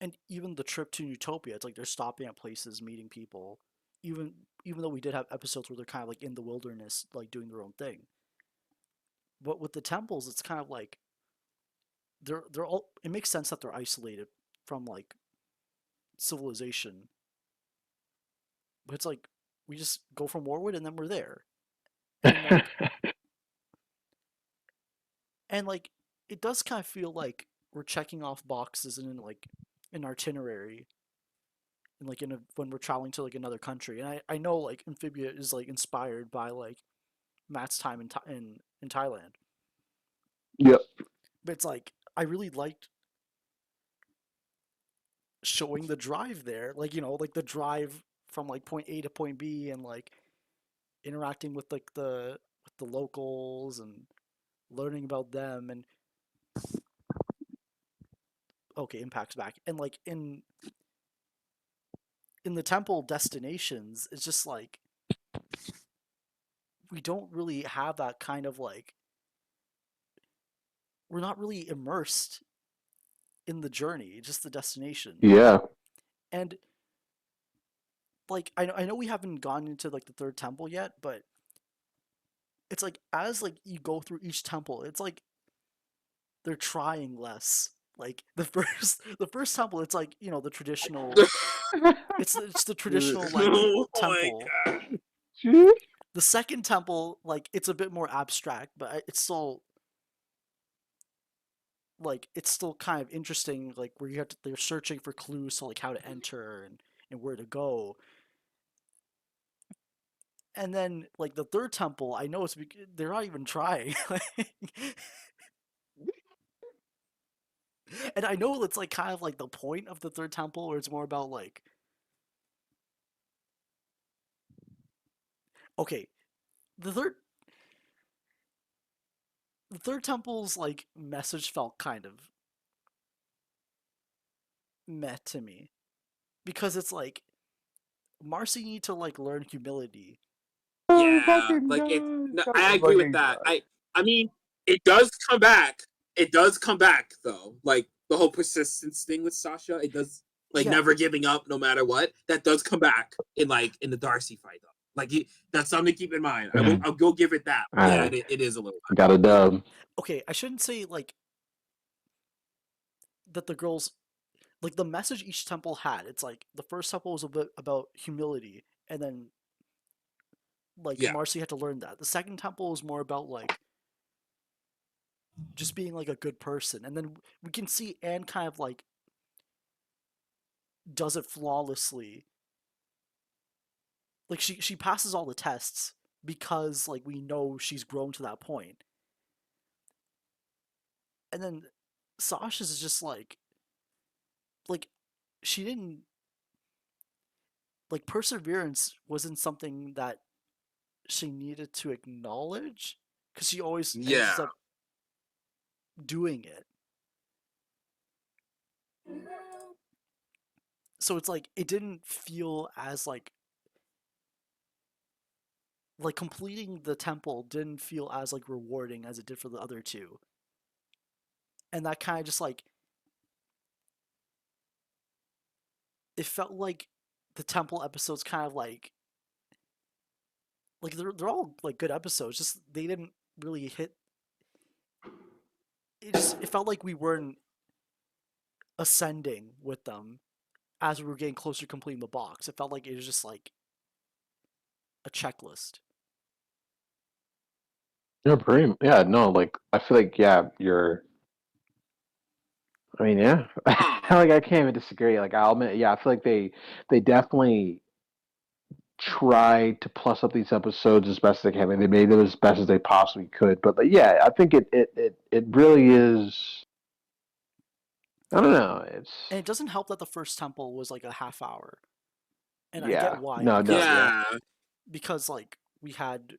and even the trip to Utopia, it's like they're stopping at places, meeting people. Even even though we did have episodes where they're kind of like in the wilderness, like doing their own thing. But with the temples, it's kind of like they're all. It makes sense that they're isolated from like civilization. But it's like we just go from Warwood and then we're there, and like it does kind of feel like we're checking off boxes in like an itinerary and like when we're traveling to like another country. And I know like Amphibia is like inspired by like Matt's time in Thailand. Yep. But it's like I really liked showing the drive there, like like the drive from like point A to point B, and like interacting with like the locals and learning about them, and okay, Impact's back, and like in the temple destinations, it's just like we don't really have that kind of like we're not really immersed in the journey, just the destination. Yeah. And like I know we haven't gone into like the third temple yet, but it's like as like you go through each temple, it's like they're trying less. Like the first temple, it's like the traditional. It's the traditional like Oh my temple. god. The second temple, like it's a bit more abstract, but it's still kind of interesting. Like where they're searching for clues to like how to enter and where to go. And then like the third temple, I know they're not even trying. And I know it's like kind of like the point of the third temple, where it's more about like, okay, the third the third temple's like message felt kind of meh to me, because it's like Marcy need to like learn humility. Oh Yeah, fucking like it. god! No, I Oh agree with fucking that. god! I mean, it does come back. It does come back though. Like the whole persistence thing with Sasha, it does like Yeah, never giving up no matter what. That does come back in the Darcy fight though. Like that's something to keep in mind. I'll go give it that. All Yeah, right, it is a little. got a dub. okay, I shouldn't say like that the girls like the message each temple had. It's like the first temple was a bit about humility, and then like Yeah, Marcy had to learn that. The second temple was more about like just being like a good person, and then we can see Anne kind of like does it flawlessly. Like she passes all the tests because like we know she's grown to that point. And then Sasha's is just like she didn't like perseverance wasn't something that she needed to acknowledge, because she always yeah, ends up doing it. So it's like it didn't feel as like completing the temple didn't feel as like rewarding as it did for the other two. And that kind of just like it felt like the temple episodes kind of like they're all like good episodes, just they didn't really hit. It felt like we weren't ascending with them as we were getting closer to completing the box. It felt like it was just like a checklist. You're pretty. Yeah, no, like I feel like you're. I mean, yeah, um, like I can't even disagree. Like I'll admit, yeah, I feel like they definitely tried to plus up these episodes as best they can. I mean, they made them as best as they possibly could. But like, yeah, I think it really is. I don't know. It's And it doesn't help that the first temple was like a half hour, and I get yeah, why, no, no, because yeah, yeah, like we had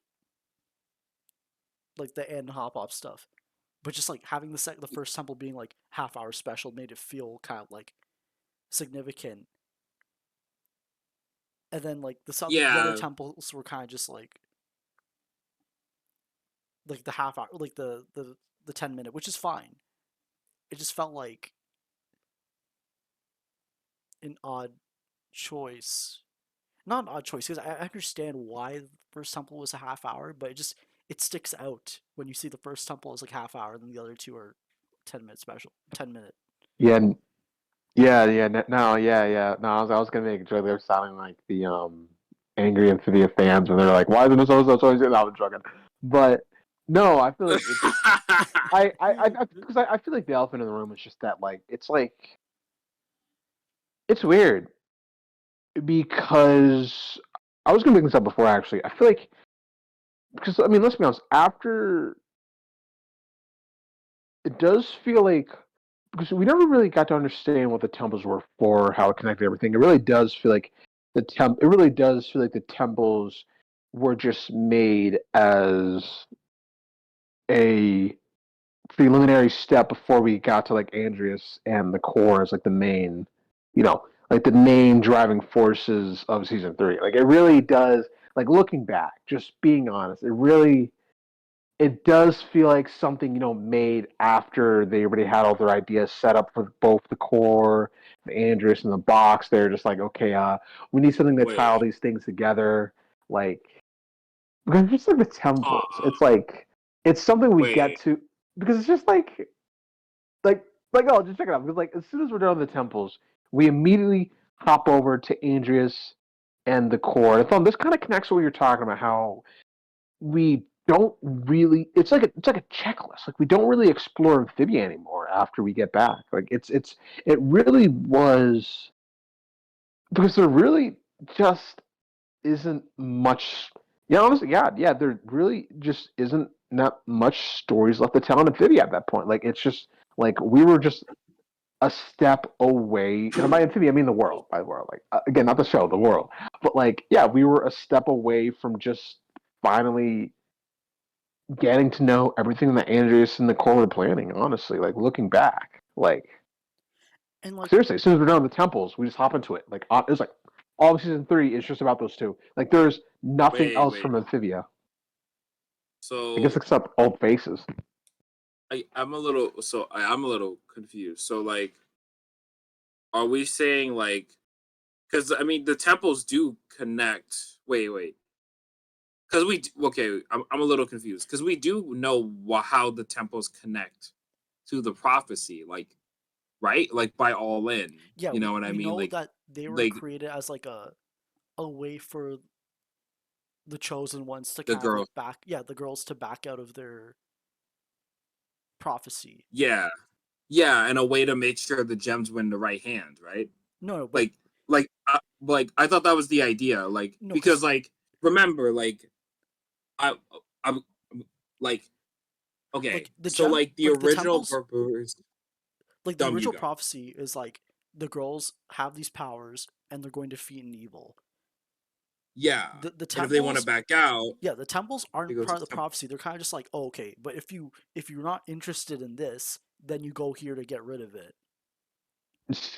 like the and hop off stuff, but just like having the first temple being like half hour special made it feel kind of like significant. And then like the other yeah, temples were kind of just like the half hour, like the 10 minute, which is fine. It just felt like an odd choice. Not an odd choice, because I understand why the first temple was a half hour, but it sticks out when you see the first temple is like half hour, and then the other two are 10 minute special, 10 minute. yeah, no, yeah. No, I was gonna make a joke. They were sounding like the angry Amphibia fans, and they're like, "Why isn't this so?" No, I'm joking, but no, I feel like it's because I feel like the elephant in the room is just that like it's weird because I was gonna bring this up before actually. I feel like because I mean, let's be honest. After it does feel like because we never really got to understand what the temples were for, how it connected everything. It really does feel like It really does feel like the temples were just made as a preliminary step before we got to like Andreas and the core as like the main, like the main driving forces of season 3. Like it really does. Like looking back, just being honest, it does feel like something made after they already had all their ideas set up for both the core, the Andreas, and the box. They're just like, okay, we need something to tie all Wait, these things together. Like because it's just like the temples. uh, It's like it's something we get wait, to because it's just like oh, just check it out. Because like as soon as we're done with the temples, we immediately hop over to Andreas and the core. And I thought this kind of connects to what you're talking about. How we don't really. It's like a checklist. Like we don't really explore Amphibia anymore after we get back. Like it really was because there really just isn't much. Yeah, honestly, yeah. There really just isn't not much stories left to tell in Amphibia at that point. Like it's just like we were just a step away. And by Amphibia, I mean the world. By the world, like again, not the show, the world. But like, yeah, we were a step away from just finally getting to know everything that Andreas and Nicole were planning. Honestly, like looking back, like And like, seriously, as soon as we're done with the temples, we just hop into it. Like it's like all of season 3 is just about those two. Like there's nothing wait, else wait. from Amphibia. I guess So except old faces. I'm a little confused. So like, are we saying like, because I mean the temples do connect. Wait. Because I'm a little confused because we do know how the temples connect to the prophecy, like right, like by all in. yeah, You know what I we mean? know that they were Like created as like a way for the chosen ones to the kind of girl. like the girls to back out of their prophecy. Yeah, yeah, and a way to make sure the gems win the right hand, right? No, but Like, like I thought that was the idea, like no, because because like remember, like I, I'm like okay, like the so gem, like the like the original temples, purpose. like the Dumb, you original go. prophecy is like the girls have these powers and they're going to defeat an evil. Yeah, The and if they want to temples, back out, yeah, the temples they aren't go to part the of the temple. prophecy. They're kind of just like, oh, okay, but if you're not interested in this, then you go here to get rid of it.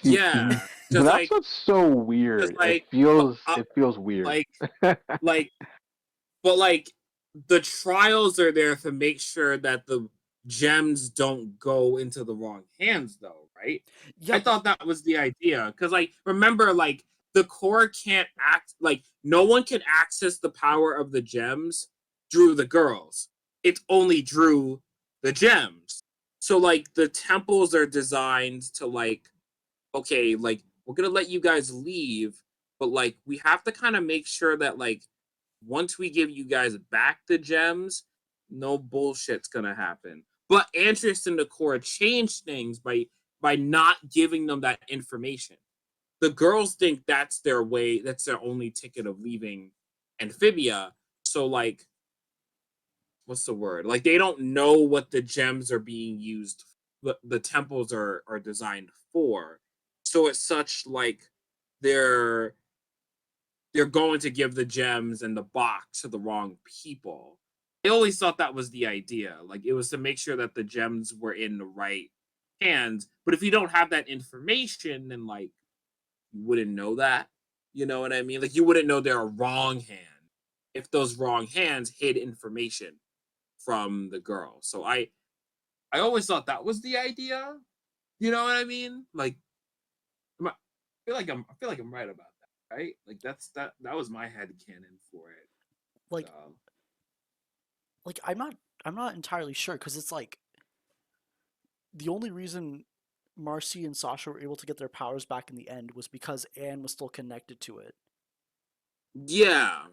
Yeah, But because that's like, what's so because weird. It like, feels it feels weird. like, like but like the trials are there to make sure that the gems don't go into the wrong hands though, right? Yeah, I but thought that was the idea because like remember like the core can't act like no one can access the power of the gems through the girls. It's only drew the gems. So like the temples are designed to like okay, like we're going to let you guys leave, but like we have to kind of make sure that like once we give you guys back the gems, no bullshit's gonna happen. But Andreas and the core changed things by not giving them that information. The girls think that's their way, that's their only ticket of leaving Amphibia. So like, what's the word? Like they don't know what the gems are being used, the temples are designed for. So it's such like they're they're going to give the gems and the box to the wrong people. I always thought that was the idea. Like it was to make sure that the gems were in the right hands. But if you don't have that information, then like you wouldn't know that. You know what I mean? Like you wouldn't know they're a wrong hand if those wrong hands hid information from the girl. So I always thought that was the idea. You know what I mean? Like I feel like I'm right about that, right? Like that was my head canon for it. So like I'm not entirely sure because it's like the only reason Marcy and Sasha were able to get their powers back in the end was because Anne was still connected to it. yeah,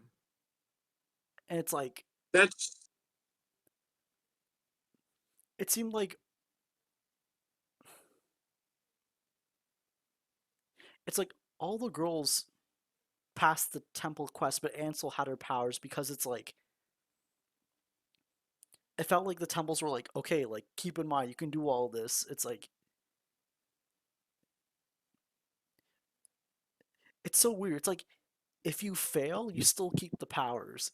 And it's like that's it seemed like it's like all the girls passed the temple quest, but Anne still had her powers because it's like it felt like the temples were like, okay, like keep in mind you can do all this. It's like it's so weird. It's like if you fail, you still keep the powers.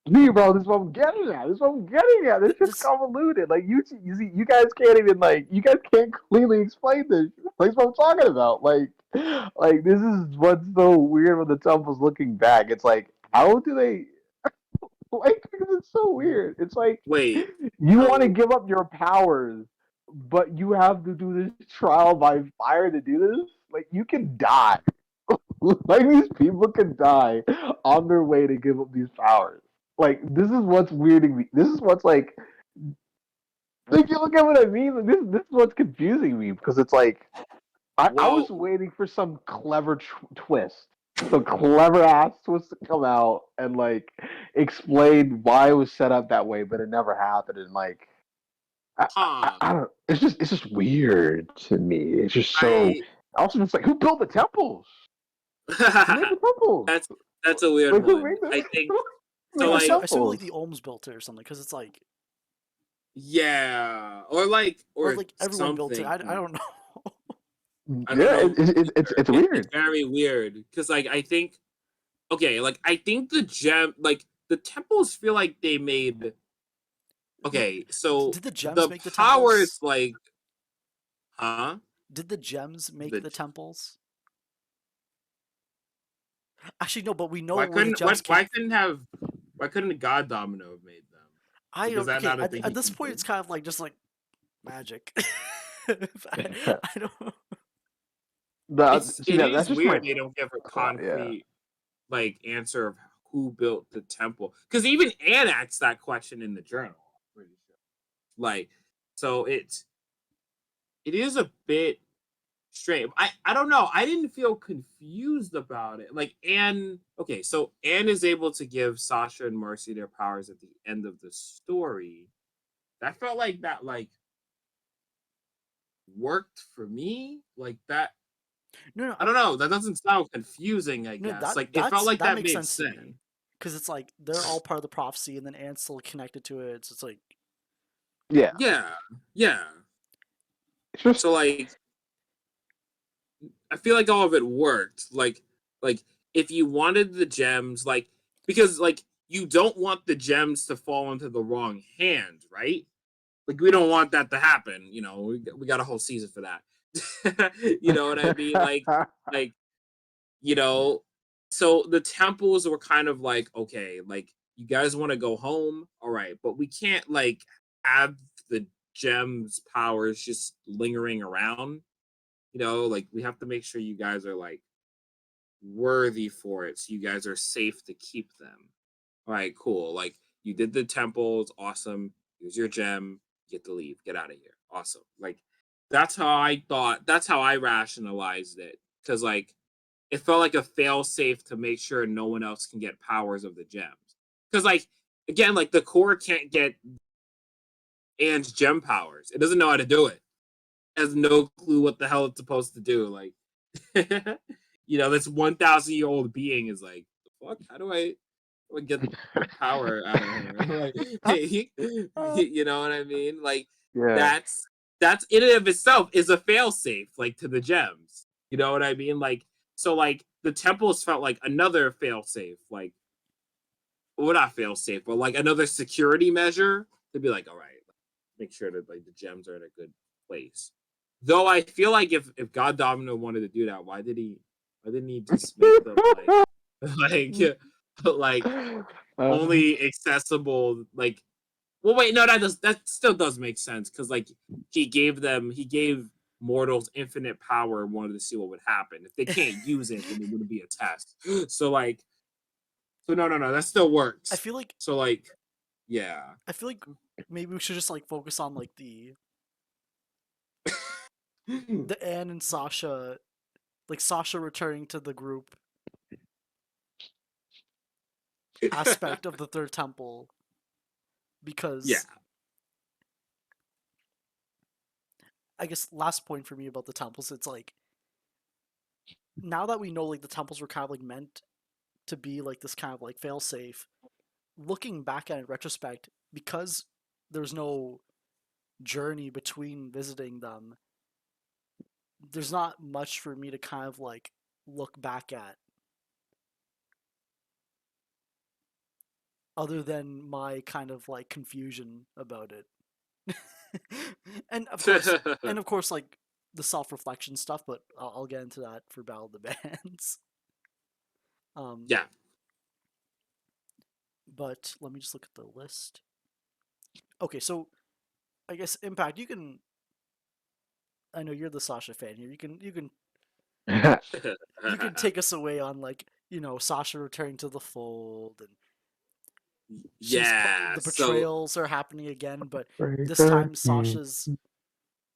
Me, bro, this is what I'm getting at. This is what I'm getting at. This shit's This convoluted. Like you see, you guys can't even you guys can't clearly explain this. Like, that's what I'm talking about. Like this is what's so weird with the temples looking back. It's like, how do they? Like, because it's so weird. It's like Wait, you want to so give up your powers, but you have to do this trial by fire to do this. Like, you can die. Like, these people can die on their way to give up these powers. Like, this is what's weirding me. This is what's like you look at what I mean. Like, this is what's confusing me because it's like I was well, waiting for some clever twist, some clever ass twist to come out and explain why it was set up that way, but it never happened. And huh? I don't. It's just weird to me. It's just so. I Also, it's like, who built the temples? Who made the temples? that's that's a weird Like, who one. made the I think who so. made the Like, I assume like temples? the Ohms built it or something because it's like yeah, or or like everyone built it. something. I don't know. I don't Yeah, know. it's It's weird. very weird because like I think okay, like I think the temples feel like they made okay. So Did the gems the make the powers temples? like huh? Did the gems make The the temples? Actually, no, but we know why where the couldn't gems came. why couldn't God Domino have made them? I Like, is don't. that Okay, not a thing at he this can point, do? it's kind of like just like magic. I don't. See It that is that's just my weird they don't give a thought. Yeah. concrete like answer of who built the temple because even Anne asks that question in the journal. I'm pretty sure. Like, so it is a bit strange. I don't know. I didn't feel confused about it. Like Anne, okay, so Anne is able to give Sasha and Marcy their powers at the end of the story. That felt like that worked for me. Like that. No, no, I don't know. That doesn't sound confusing. I no. guess like it felt like That that makes made sense to sense. me because it's like they're all part of the prophecy, and then Anne's still connected to it. So it's like Yeah. Yeah, yeah. It's just So like I feel like all of it worked. Like if you wanted the gems, like because like you don't want the gems to fall into the wrong hands, right? Like we don't want that to happen. You know, we got a whole season for that. You know what I mean? Like you know. So the temples were kind of like okay, like you guys want to go home, all right, but we can't like have the gems powers just lingering around. You know, like we have to make sure you guys are like worthy for it so you guys are safe to keep them. All right, cool. Like you did the temples, awesome. Here's your gem. Get to leave. Get out of here. Awesome. Like that's how I thought. That's how I rationalized it. Because like it felt like a fail safe to make sure no one else can get powers of the gems. Because like again, like the core can't get Anne's gem powers. It doesn't know how to do it. It has no clue what the hell it's supposed to do. Like you know, this 1,000-year-old being is like, the fuck? How do I get power out of her? Like, hey, you know what I mean? Like, yeah. that's that's in and of itself is a failsafe, like to the gems. You know what I mean? Like, so like the temples felt like another failsafe, like, well, not failsafe, but like another security measure to be like, all right, make sure that like the gems are in a good place. Though I feel like if God Domino wanted to do that, why didn't he just make them like like only accessible like well wait no that still does make sense because like he gave mortals infinite power and wanted to see what would happen. If they can't use it, then it wouldn't be a test. So like so no that still I works. feel like So like yeah. I feel like maybe we should just like focus on like the Anne and Sasha, like Sasha returning to the group aspect of the third temple Yeah. because I guess last point for me about the temples, it's like now that we know like the temples were kind of like meant to be like this kind of like failsafe, looking back at it in retrospect, because there's no journey between visiting them, there's not much for me to kind of like look back at other than my kind of like confusion about it. and of course and of course like the self-reflection stuff, but I'll get into that for Battle of the Bands. um Yeah. but let me just look at the list. Okay, so I guess Impact, you can, I know you're the Sasha fan here, you can take us away on like, Sasha returning to the fold, and Yeah. the So betrayals are happening again, but this Breaker, time Sasha's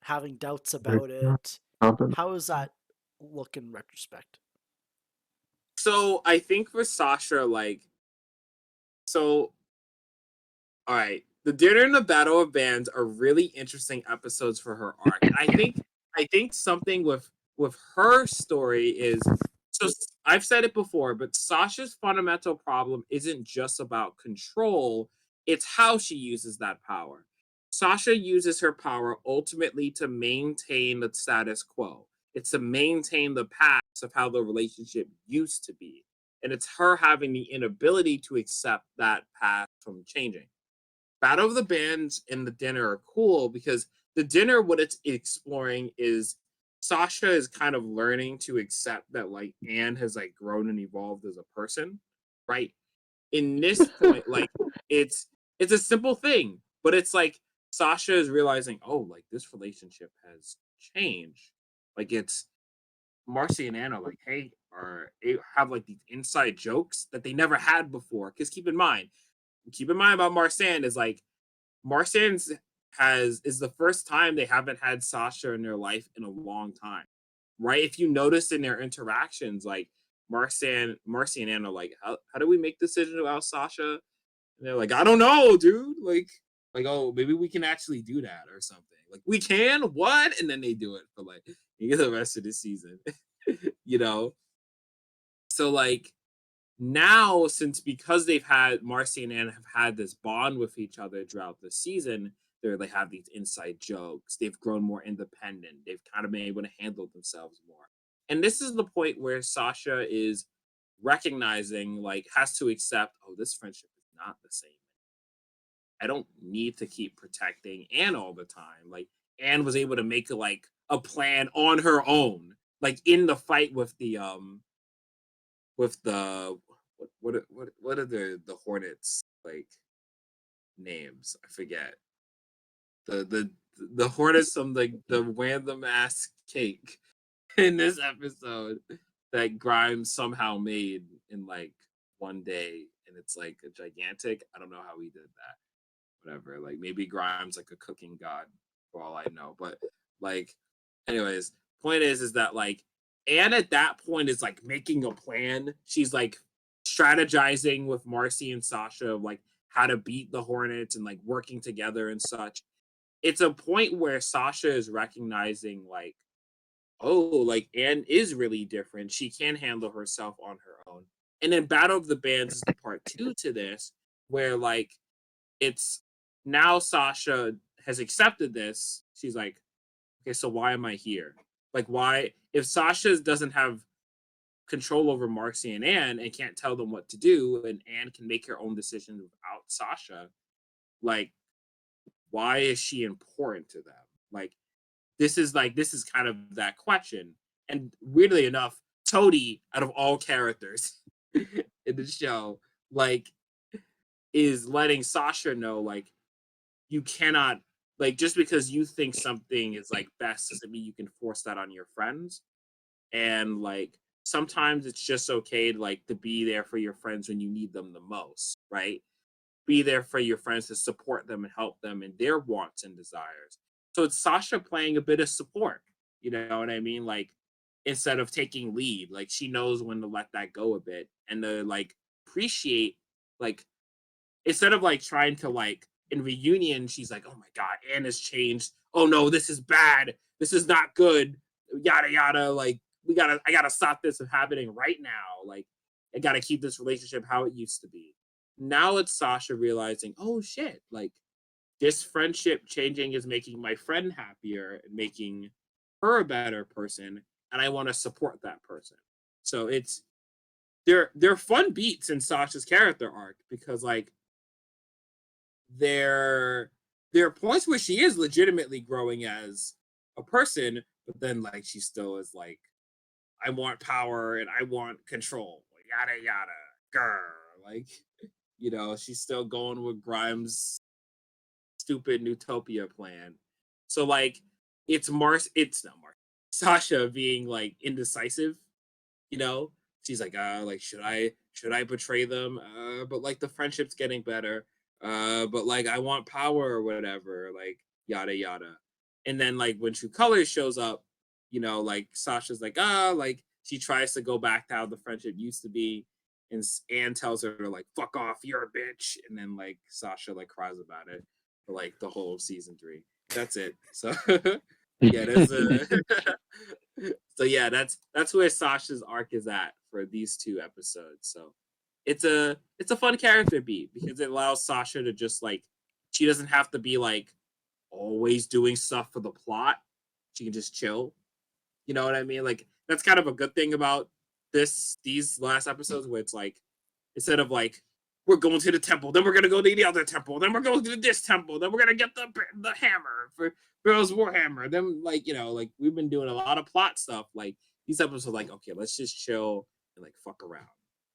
having doubts about it. How does that look in retrospect? I think for Sasha, like, so all right, the dinner and the battle of bands are really interesting episodes for her arc. And I think something with her story is, so I've said it before, but Sasha's fundamental problem isn't just about control, it's how she uses that power. Sasha uses her power ultimately to maintain the status quo. It's to maintain the past of how the relationship used to be. And it's her having the inability to accept that past from changing. Battle of the Bands and the dinner are cool because the dinner, what it's exploring is Sasha is kind of learning to accept that like Anne has like grown and evolved as a person, right? In this point, like it's a simple thing, but it's like Sasha is realizing, oh, like this relationship has changed. Like it's Marcy and Anna, like, hey, are have like these inside jokes that they never had before. Because keep in mind about Marsan is like Marsan's is the first time they haven't had Sasha in their life in a long time, right? If you notice in their interactions, like Marcy and Anna, like, how do we make decisions about Sasha? And they're like, I don't know, dude. Oh, maybe we can actually do that or something. Like, we can, what? And then they do it for like the rest of the season, you know? So like now, since because they've had Marcy and Anna have had this bond with each other throughout the season, they have these inside jokes. They've grown more independent. They've kind of been able to handle themselves more. And this is the point where Sasha is recognizing, like, has to accept, oh, this friendship is not the same. I don't need to keep protecting Anne all the time. Like, Anne was able to make like a plan on her own, like in the fight with the what are the Hornets like names? I forget. The Hornets from like the random ass cake in this episode that Grimes somehow made in like one day, and it's like a gigantic. I don't know how he did that. Whatever. Like maybe Grimes like a cooking god for all I know. But like, anyways, point is that like Anne at that point is like making a plan. She's like strategizing with Marcy and Sasha of like how to beat the Hornets and like working together and such. It's a point where Sasha is recognizing like, oh, like Anne is really different. She can handle herself on her own. And then Battle of the Bands is the part two to this, where like it's now Sasha has accepted this. She's like, okay, so why am I here? Like, why, if Sasha doesn't have control over Marcy and Anne and can't tell them what to do, and Anne can make her own decisions without Sasha, like, why is she important to them? Like, this is kind of that question. And weirdly enough, Toadie, out of all characters in the show, like, is letting Sasha know, like, you cannot, like, just because you think something is like best doesn't mean you can force that on your friends. And like sometimes it's just okay to like to be there for your friends when you need them the most, right? Be there for your friends to support them and help them in their wants and desires. So it's Sasha playing a bit of support, you know what I mean? Like instead of taking lead, like she knows when to let that go a bit and to like appreciate, like, instead of like trying to like in reunion, she's like, oh my god, Anne has changed. Oh no, this is bad. This is not good. Yada yada. Like I gotta stop this from happening right now. Like I gotta keep this relationship how it used to be. now it's Sasha realizing, oh shit, like this friendship changing is making my friend happier and making her a better person, and I want to support that person. So it's they're fun beats in Sasha's character arc because like there there are points where she is legitimately growing as a person, but then like she still is like, I want power and I want control, yada yada, grr. Like, she's still going with Grimes' stupid Newtopia plan. So like, it's not Mars, Sasha being like indecisive. You know, she's like should I betray them? But like the friendship's getting better. But like I want power or whatever. Like yada yada. And then like when True Colors shows up, like Sasha's like she tries to go back to how the friendship used to be, and Anne tells her like fuck off, you're a bitch, and then like Sasha like cries about it for like the whole season 3. That's it. So yeah, there's a so yeah, that's where Sasha's arc is at for these 2 episodes. So it's a fun character beat because it allows Sasha to just like, she doesn't have to be like always doing stuff for the plot. She can just chill. You know what I mean? Like that's kind of a good thing about these last episodes where it's like, instead of like, we're going to the temple, then we're gonna go to the other temple, then we're going to this temple, then we're gonna get the hammer for Bill's Warhammer. Then like, like we've been doing a lot of plot stuff. Like these episodes are like, okay, let's just chill and like fuck around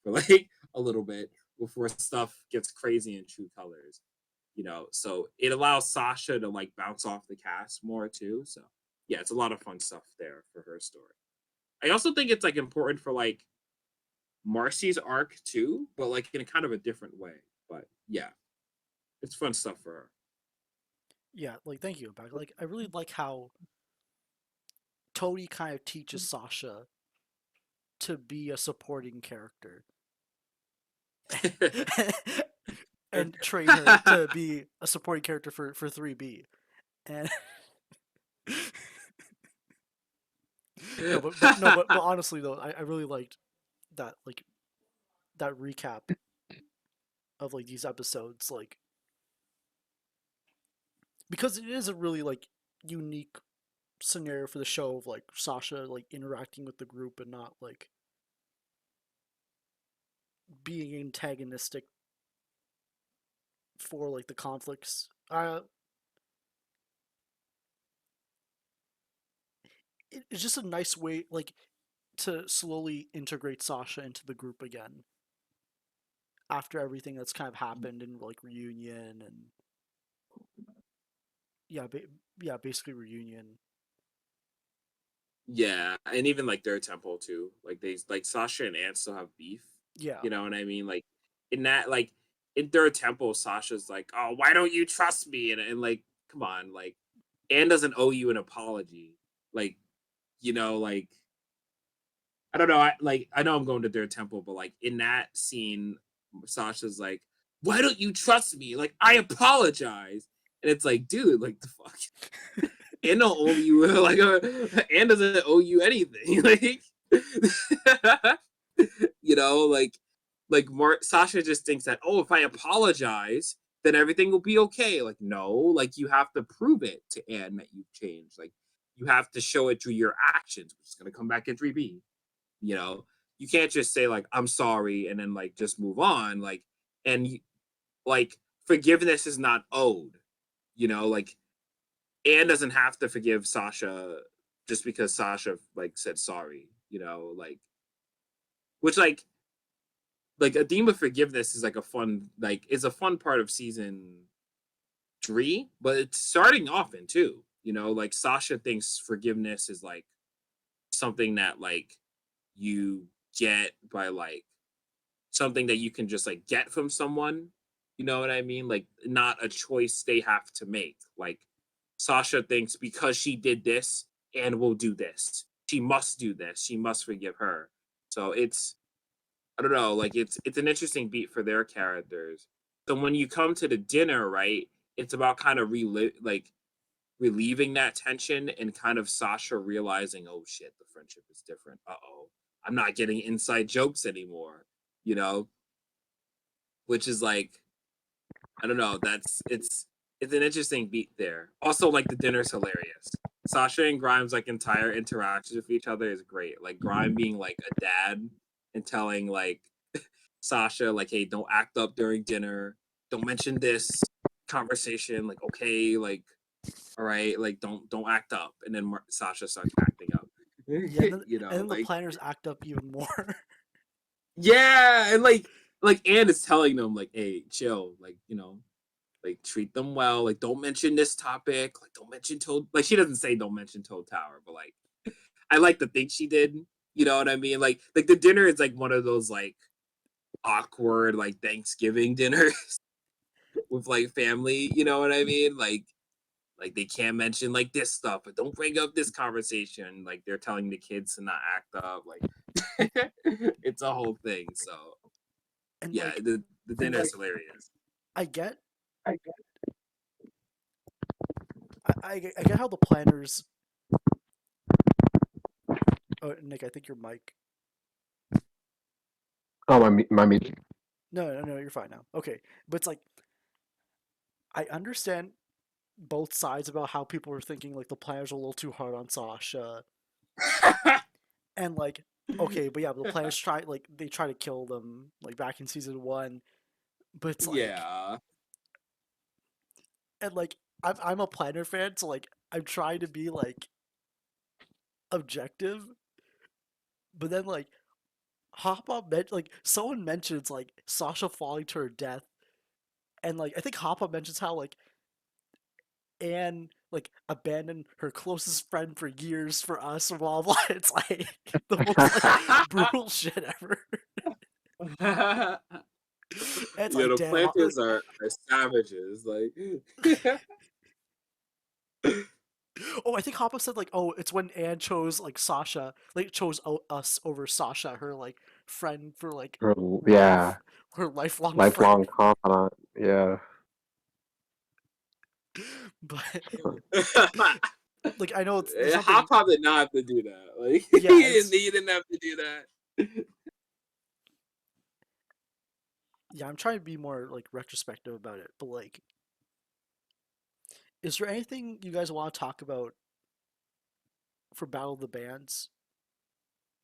for like a little bit before stuff gets crazy in True Colors. So it allows Sasha to like bounce off the cast more too. So yeah, it's a lot of fun stuff there for her story. I also think it's like important for like Marcy's arc too, but like in a kind of a different way. But yeah, it's fun stuff for her. Yeah, like thank you, Back. Like I really like how Tony kind of teaches Sasha to be a supporting character and train her to be a supporting character for 3B. And but honestly though, I really liked that like that recap of like these episodes, like because it is a really like unique scenario for the show of like Sasha like interacting with the group and not like being antagonistic for like the conflicts. It's just a nice way like to slowly integrate Sasha into the group again after everything that's kind of happened in like reunion and yeah, yeah, basically reunion. Yeah, and even like their temple too. Like they like Sasha and Ant still have beef. Yeah, You know what I mean? Like in that, like in their temple, Sasha's like, "Oh, why don't you trust me?" And like, come on, like Anne doesn't owe you an apology. Like, like I don't know. I know I'm going to their temple, but like in that scene, Sasha's like, "Why don't you trust me? Like I apologize." And it's like, dude, like the fuck. Anne don't owe you like Anne doesn't owe you anything. Like Sasha just thinks that, oh, if I apologize, then everything will be okay. Like, no, like you have to prove it to Anne that you've changed. Like you have to show it through your actions, which is gonna come back in 3B. You know, you can't just say like I'm sorry and then like just move on. And like forgiveness is not owed. Like Anne doesn't have to forgive Sasha just because Sasha like said sorry. Like which like a theme of forgiveness is like a fun part of season 3, but it's starting often too. Like Sasha thinks forgiveness is like something that like you get by like something that you can just like get from someone. You know what I mean? Like not a choice they have to make. Like Sasha thinks because she did this and will do this. She must do this. She must forgive her. So it's I don't know, like it's an interesting beat for their characters. So when you come to the dinner, right, it's about kind of relieving that tension and kind of Sasha realizing, oh shit, the friendship is different. Uh-oh. I'm not getting inside jokes anymore, you know? which is like, I don't know. It's an interesting beat there. Also, like the dinner's hilarious. Sasha and Grimes' like entire interactions with each other is great. Like Grime being like a dad and telling like Sasha like, "Hey, don't act up during dinner. Don't mention this conversation. Like, okay, like, all right, like don't act up." And then Sasha starts acting up. Yeah, You and know, then the like planners act up even more. yeah, and like Anne is telling them like, "Hey, chill. Like, you know, like treat them well. Like, don't mention this topic. Like, don't mention Toad." Like, she doesn't say don't mention Toad Tower, but like, I like to think she did. You know what I mean? Like the dinner is like one of those like awkward like Thanksgiving dinners with like family. You know what I mean? Like they can't mention like this stuff, but don't bring up this conversation. Like they're telling the kids to not act up. Like it's a whole thing. So And yeah, like the dinner is hilarious. I get I get how the planners. Oh, Nick, I think your mic. Oh, my meeting. No, you're fine now. Okay, but it's like I understand both sides about how people were thinking like the planners are a little too hard on Sasha, and like okay, but yeah, the planners try like they try to kill them like back in season one, but it's like Yeah. and like I'm a planner fan, so like I'm trying to be like objective, but then like Hoppa like someone mentions like Sasha falling to her death, and like I think Hoppa mentions how like Anne like abandoned her closest friend for years for us, blah blah. It's like the most like brutal shit ever. Yeah, And it's like the damn, planters are savages. Like oh, I think Hoppa said like, oh, it's when Anne chose like Sasha, like chose us over Sasha, her like friend for like Yeah, life, her lifelong friend. lifelong confidant. Yeah. But like I know there's Hop nothing. Hop did not have to do that. Like Yeah, it's he didn't have to do that. yeah. I'm trying to be more like retrospective about it, but like, is there anything you guys want to talk about for Battle of the Bands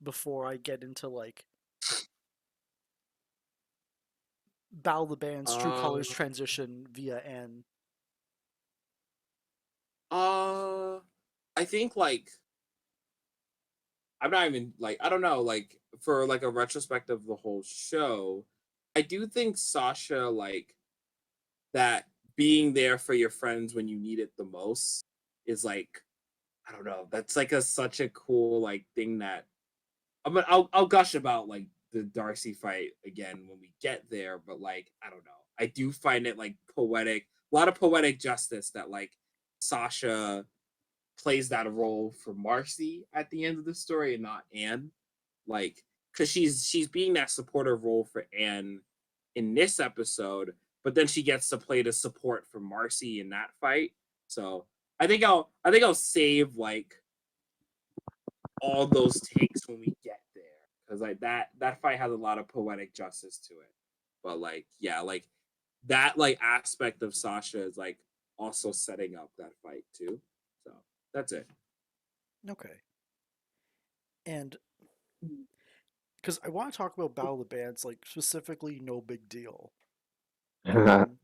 before I get into like Battle of the Bands True Uh, Colors transition via N? uh, I think like I'm not even like I don't know like for like a retrospective of the whole show. I do think Sasha like that being there for your friends when you need it the most is like I don't know. That's like a such a cool like thing that I'll gush about like the Darcy fight again when we get there, but like I don't know. I do find it like poetic, a lot of poetic justice that like Sasha plays that role for Marcy at the end of the story and not Anne. Like because she's being that supportive role for Anne in this episode, but then she gets to play the support for Marcy in that fight. So I think I'll save like all those takes when we get there because like that fight has a lot of poetic justice to it. But like yeah, like that like aspect of Sasha is like also setting up that fight too. So that's it. Okay, and because I want to talk about Battle of the Bands, like specifically No Big Deal. Um,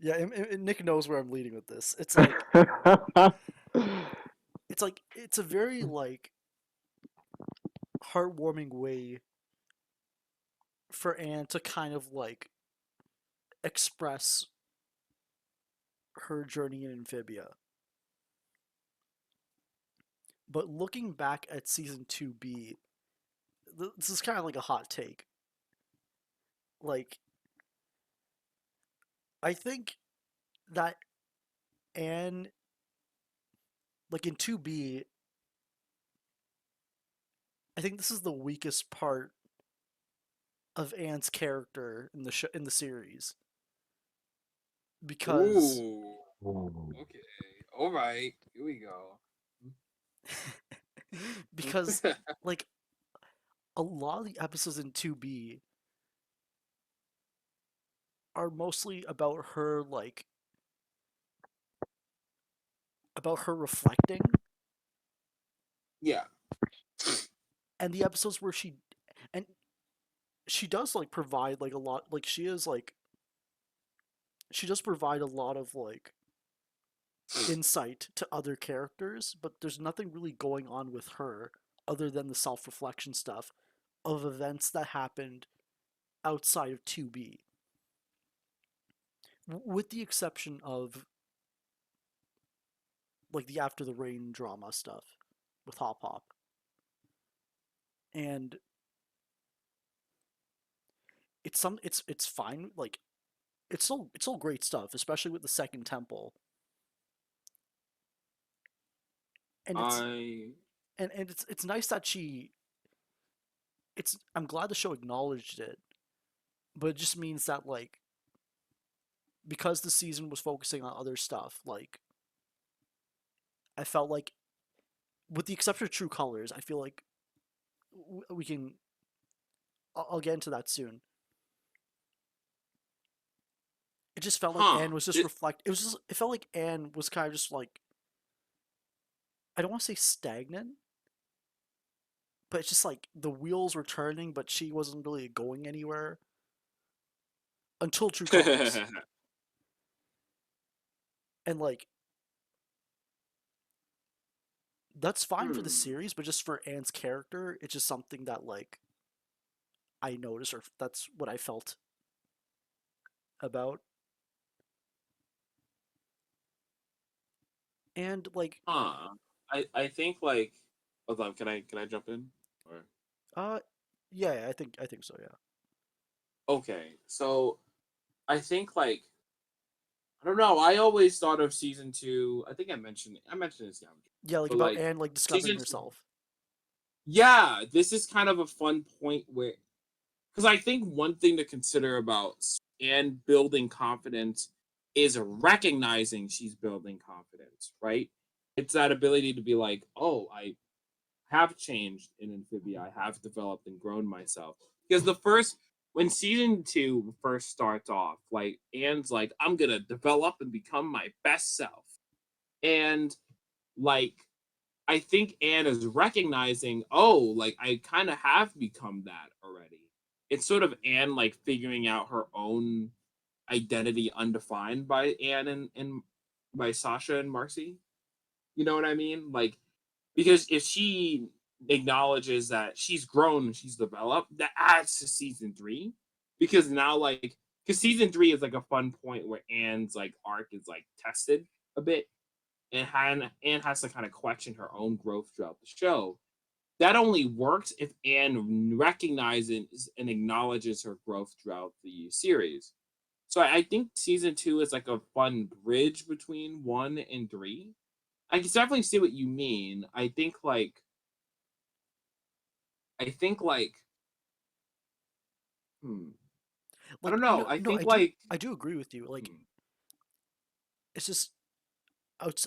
yeah, and Nick knows where I'm leading with this. It's a very like heartwarming way for Anne to kind of like express her journey in Amphibia. But looking back at season 2B, this is kind of like a hot take. Like, I think that Anne, like in 2B, I think this is the weakest part of Anne's character in in the series because Ooh. Okay. All right. Here we go. because like a lot of the episodes in 2B are mostly about her like about her reflecting, Yeah. and the episodes where and she does like provide like a lot, like she does provide a lot of like insight to other characters, but there's nothing really going on with her other than the self-reflection stuff of events that happened outside of 2B, with the exception of like the After the Rain drama stuff with Hop Hop. And it's fine, like it's all great stuff, especially with the second temple. And I it's nice that I'm glad the show acknowledged it, but it just means that like because the season was focusing on other stuff, like I felt like with the exception of True Colors, I feel like we can I'll get into that soon. It just felt like huh. Anne was just reflect. It was just. It felt like Anne was kind of just like, I don't want to say stagnant, but it's just like the wheels were turning, but she wasn't really going anywhere until True Colors. And like that's fine for the Hmm. series, but just for Anne's character, it's just something that like I noticed, or that's what I felt about. And like, Huh. I think like, hold on, can I jump in? Or uh, yeah, I think so, yeah. okay, so I think like I don't know. I always thought of season two. I think I mentioned this, yeah, Yeah, like but about like Anne like discovering season two. herself. Yeah, this is kind of a fun point where because I think one thing to consider about and building confidence is recognizing she's building confidence, right? It's that ability to be like, oh, I have changed in Amphibia. I have developed and grown myself. Because when season two first starts off, like Anne's like, I'm gonna develop and become my best self. And like I think Anne is recognizing, oh, like I kind of have become that already. It's sort of Anne like figuring out her own identity undefined by Anne and by Sasha and Marcy. You know what I mean? Like because if she acknowledges that she's grown and she's developed, that adds to season three. Because now like because season three is like a fun point where Anne's like arc is like tested a bit and Anne has to kind of question her own growth throughout the show. That only works if Anne recognizes and acknowledges her growth throughout the series. So I think season two is like a fun bridge between one and three. I can definitely see what you mean. I think like hmm, I don't Like, know. no, I no, think like I do agree with you. Like, hmm, it's just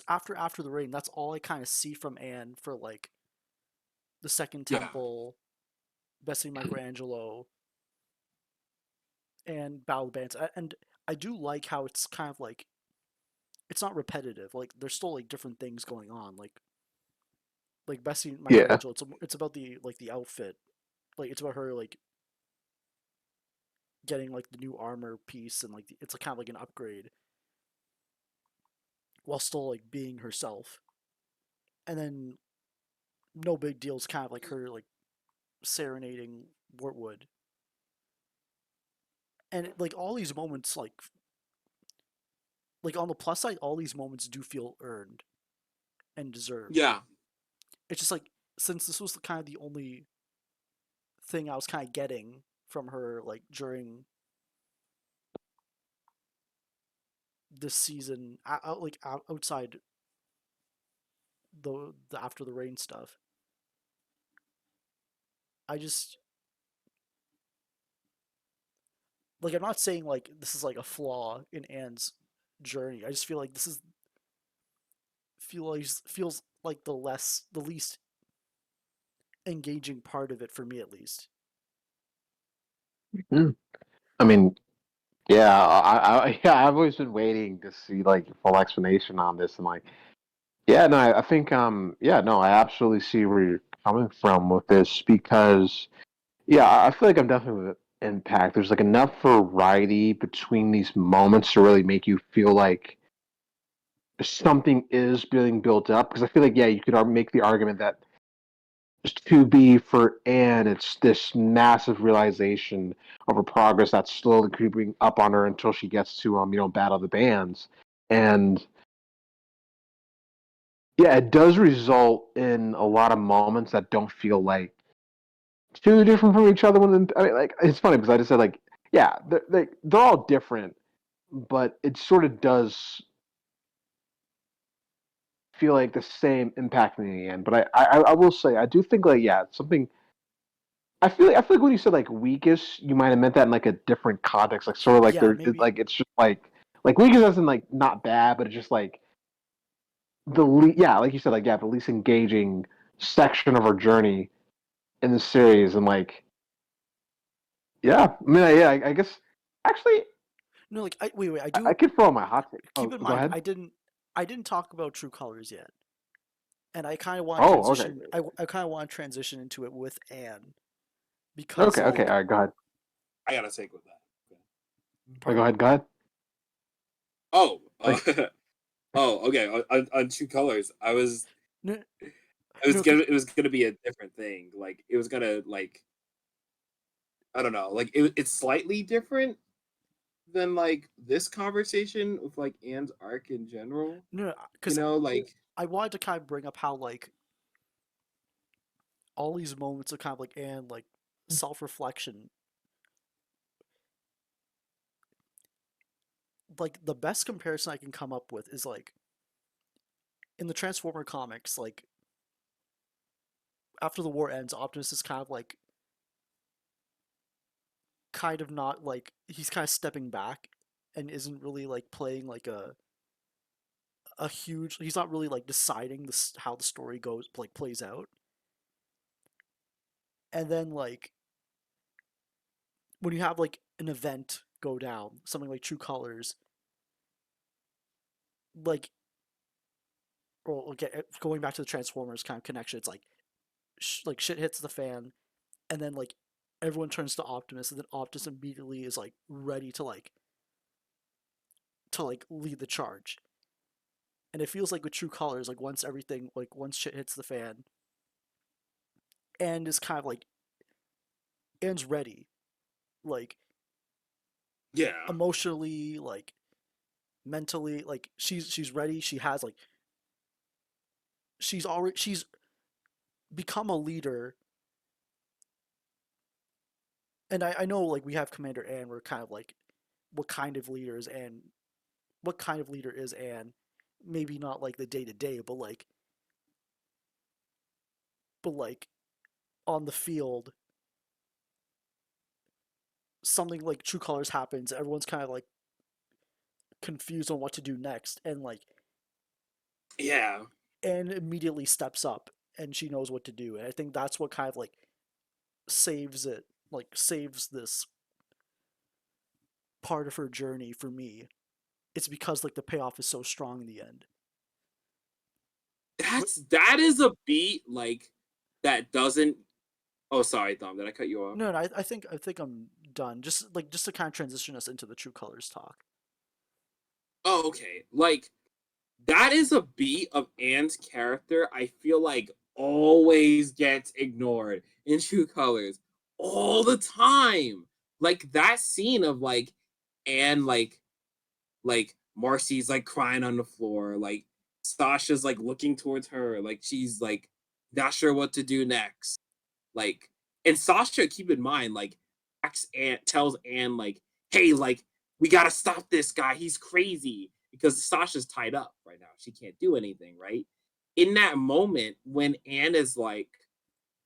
after the rain. That's all I kind of see from Anne for like the Second yeah, Temple, Bessie Michelangelo, and Battle Bands. And I do like how it's kind of like it's not repetitive. Like, there's still like different things going on. Like Bessie Yeah. Michelangelo. It's about the like the outfit. Like, it's about her like getting like the new armor piece, and like it's a kind of like an upgrade while still like being herself. And then no big deal is kind of like her like serenading Wartwood. And like all these moments, like on the plus side, all these moments do feel earned and deserved. yeah, It's just like since this was kind of the only thing I was kind of getting from her like during this season, outside the After the Rain stuff, I just like I'm not saying like this is like a flaw in Anne's journey. I just feel like this is feels like the least engaging part of it for me at least. Mm. I mean, Yeah, I've always been waiting to see like full explanation on this, and like, yeah, no, I think, yeah, no, I absolutely see where you're coming from with this because, yeah, I feel like I'm definitely with Impact. There's like enough variety between these moments to really make you feel like something is being built up. Because I feel like, yeah, you could make the argument that just to be for Anne, it's this massive realization of her progress that's slowly creeping up on her until she gets to Battle of the Bands. And yeah, it does result in a lot of moments that don't feel like too different from each other. When I mean, like, it's funny because I just said like, yeah, they're all different, but it sort of does feel like the same impact in the end. But I will say I do think like, yeah, something. I feel like when you said like weakest, you might have meant that in like a different context, like sort of like Yeah, they're maybe. like it's just like weakest isn't like not bad, but it's just like yeah, like you said, like, yeah, the least engaging section of our journey in the series, and like, yeah, I mean, yeah, I guess actually No, like wait, I I do could throw my hot take. Oh, keep in go mind ahead. I didn't talk about True Colors yet, and I kind of want to Oh, okay, transition. I kind of want to transition into it with Anne because okay, like, all right, go ahead. I gotta take with that. Okay. Oh, go pardon. ahead, go ahead. Oh, Like, okay. On Two Colors, No, it was no, cause, gonna be a different thing. Like it was gonna like I don't know. Like it's slightly different than like this conversation with like Anne's arc in general. no, You because know, like I wanted to kind of bring up how like all these moments of kind of like Anne like self reflection, like the best comparison I can come up with is like in the Transformer comics, like after the war ends, Optimus is kind of not like he's kind of stepping back and isn't really like playing like a huge. He's not really like deciding this how the story goes like plays out. And then like when you have like an event go down, something like True Colors, like or okay, going back to the Transformers kind of connection, it's like like shit hits the fan, and then like everyone turns to Optimus, and then Optimus immediately is like ready to like lead the charge. And it feels like with True Colors, like once shit hits the fan, and is kind of like Anne's ready, like yeah, emotionally, like mentally, like she's ready. She has like she's become a leader. And I know like we have Commander Anne, we're kind of like what kind of leader is Anne, what kind of leader is Anne? Maybe not like the day to day, but like on the field, something like True Colors happens, everyone's kind of like confused on what to do next, and like yeah. Anne immediately steps up and she knows what to do, and I think that's what kind of like saves it, like saves this part of her journey for me. It's because like the payoff is so strong in the end. But That is a beat like that doesn't. Oh, sorry, Tom. Did I cut you off? no, I think I'm done. Just to kind of transition us into the True Colors talk. Oh, okay. Like that is a beat of Anne's character. I feel like always gets ignored in True Colors all the time. Like that scene of like Anne like Marcy's like crying on the floor, like Sasha's like looking towards her, like she's like not sure what to do next. Like, and Sasha, keep in mind, like, tells Anne, like, hey, like, we gotta stop this guy. He's crazy. Because Sasha's tied up right now. She can't do anything, right? In that moment, when Anne is like,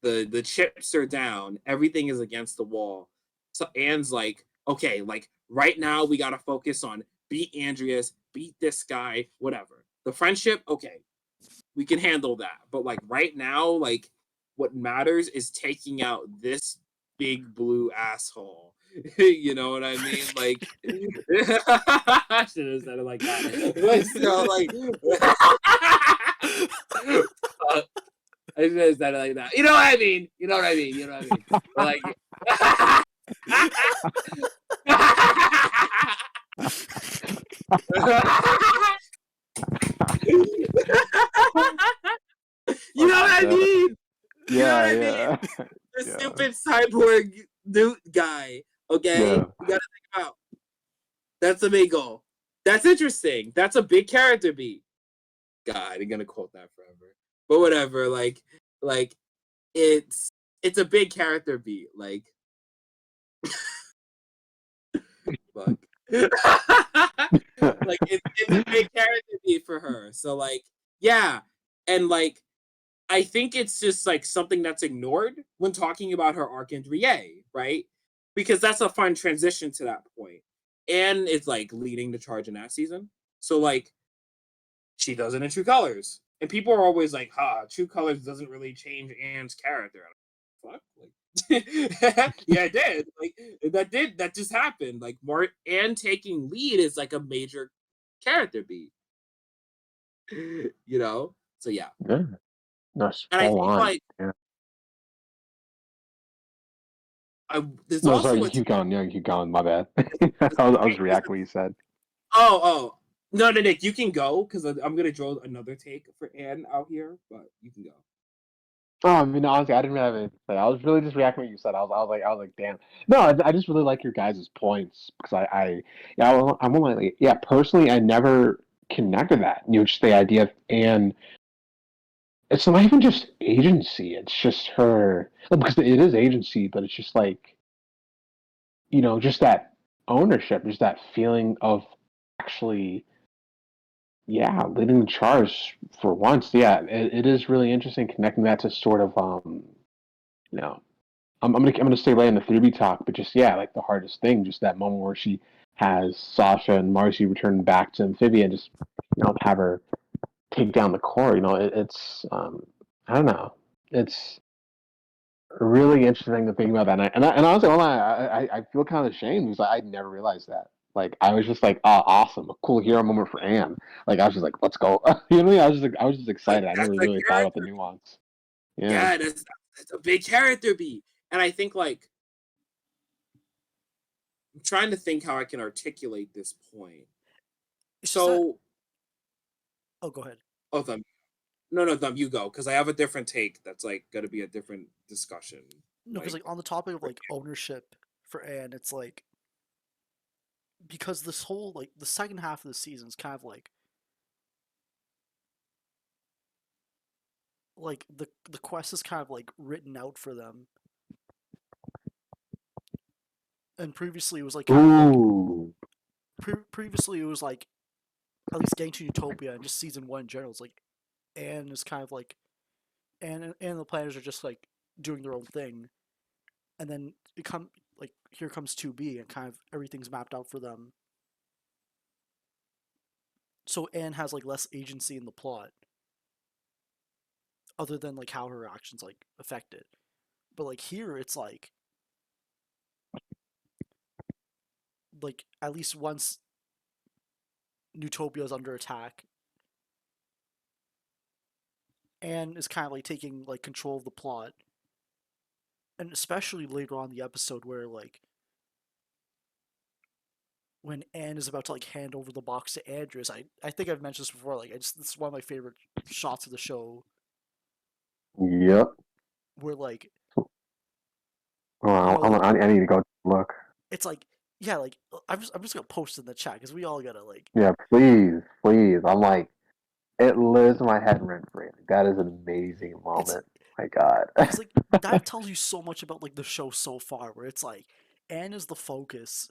the chips are down, everything is against the wall. So Anne's like, okay, like right now we gotta focus on beat Andreas, beat this guy, whatever. The friendship, okay, we can handle that. But like right now, like what matters is taking out this big blue asshole. You know what I mean? Like, I should have said it like that. But still, like, I should have said it like that. You know what I mean? You know what I mean? You know what I mean? But like, you know what I mean? You know what I mean? The stupid cyborg dude guy. Okay, you gotta think about. That's a big goal. That's interesting. That's a big character beat. God, I'm gonna quote that forever. But whatever. Like it's a big character beat. Like, fuck. Like it's a big character beat for her. So like, yeah, and like I think it's just like something that's ignored when talking about her arc in 3A, right? Because that's a fun transition to that point. And it's like leading the charge in that season. So like she does it in True Colors. And people are always like, True Colors doesn't really change Anne's character. Fuck. Like, yeah, it did. Like that just happened. Like Anne taking lead is like a major character beat. You know? So yeah. Yeah. That's And I think on. like Yeah. there's No, also sorry, a keep going. Yeah, keep going. My bad. I was reacting what you said. Oh. No, Nick, you can go because I'm gonna draw another take for Anne out here, but you can go. Oh, I mean, honestly, I didn't really have anything to say. I was really just reacting what you said. I was like, damn. No, I just really like your guys' points because I'm like, yeah. Personally, I never connected that. Just the idea of Anne. It's not even just agency. It's just her because it is agency, but it's just like just that ownership, just that feeling of actually, yeah, leading the charge for once. Yeah, it is really interesting connecting that to sort of you know I'm gonna stay right in the 3B talk, but just like the hardest thing, just that moment where she has Sasha and Marcy return back to Amphibia and just have her take down the core. It's I don't know, it's really interesting to think about that. And honestly, I feel kind of ashamed because I never realized that. Like I was just like, oh, awesome, a cool hero moment for Anne. Like I was just like, let's go. You know what I mean? I was just Like excited. I that's never a really thought about the character. nuance. Yeah. Yeah, that's a big character beat. And I think like I'm trying to think how I can articulate this point. It's just that. So Oh, go ahead. oh Thumb. No, Thumb, you go, because I have a different take that's like gonna be a different discussion. No, because like on the topic of like ownership for Anne, it's like because this whole like the second half of the season is kind of like the quest is kind of like written out for them, and previously it was like kind of like Ooh. previously it was like at least getting to Utopia and just season one in general. It's like Anne is kind of like and the planners are just like doing their own thing, and then it come like here comes 2B and kind of everything's mapped out for them. So Anne has like less agency in the plot, other than like how her actions like affect it. But like here, it's like at least once Utopia is under attack, Anne is kind of like taking like control of the plot, and especially later on in the episode where like when Anne is about to like hand over the box to Andres. I think I've mentioned this before. Like this is one of my favorite shots of the show Yep. where like Well, like I need to go look. it's like yeah like I'm just gonna post in the chat because we all gotta like Yeah, please, please. I'm like, it lives in my head rent free. That is an amazing it's moment. My God. because like that tells you so much about like the show so far where it's like Anne is the focus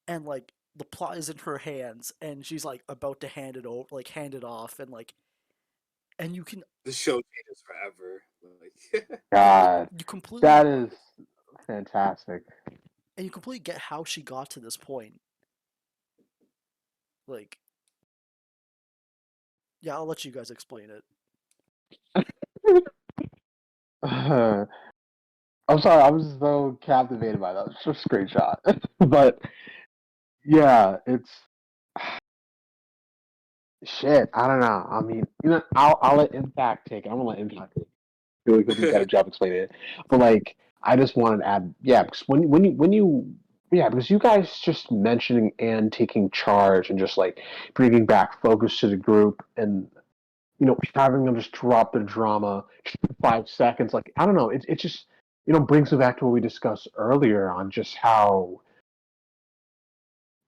and like the plot is in her hands and she's like about to hand it over like hand it off and you can the show changes forever. Like yeah like God, you completely that is fantastic. and you completely get how she got to this point. Like yeah, I'll let you guys explain it. I'm sorry, I was so captivated by that. It's just a screenshot. But yeah, it's shit. I don't know. I mean, I'll let Impact take it. I'm gonna let Impact take it. I feel like he'll do a better job explaining it. But like, I just wanted to add, yeah, because yeah, because you guys just mentioning and taking charge and just like bringing back focus to the group and having them just drop the drama just for 5 seconds. Like, I don't know. It just, brings me back to what we discussed earlier on just how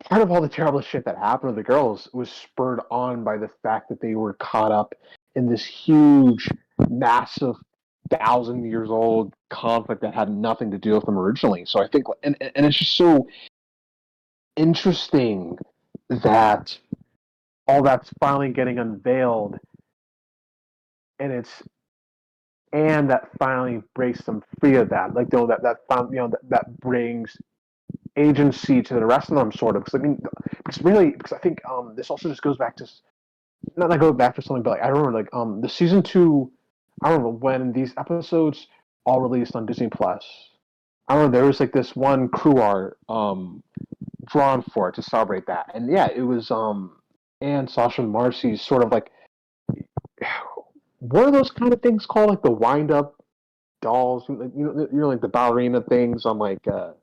part of all the terrible shit that happened to the girls was spurred on by the fact that they were caught up in this huge, massive, 1,000 years old conflict that had nothing to do with them originally. So I think, and it's just so interesting that all that's finally getting unveiled, and that finally breaks them free of that. Like, that brings agency to the rest of them, sort of. Because I mean, because I think this also just goes back to not go back to something, but like I remember like the season 2. I remember when these episodes all released on Disney Plus. I remember there was like this one crew art drawn for it to celebrate that, and yeah, it was and Sasha and Marcy's sort of like what are those kind of things called, like the wind up dolls, like the ballerina things on like a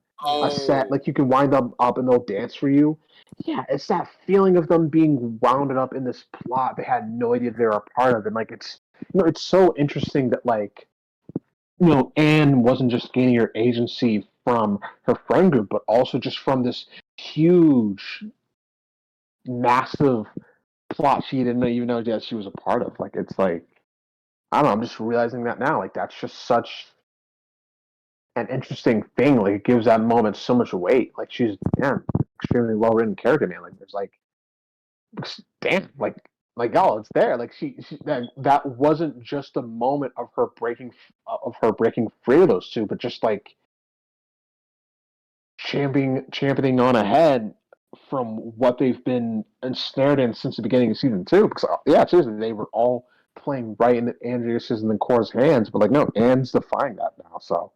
set, Oh, like you can wind them up and they'll dance for you. Yeah, it's that feeling of them being wounded up in this plot they had no idea they were a part of, and like it's so interesting that like Anne wasn't just gaining her agency from her friend group, but also just from this huge, massive plot she didn't even know that she was a part of. Like it's like I don't know. I'm just realizing that now. Like that's just such an interesting thing. Like it gives that moment so much weight. Like she's extremely well written character, man. Like there's like damn, like y'all, it's there. Like she that wasn't just a moment of her breaking free of those two, but just like championing on ahead from what they've been ensnared in since the beginning of season 2. Because yeah, seriously, they were all playing right in Andreas's and the core's hands, but like no, Anne's defying that now. So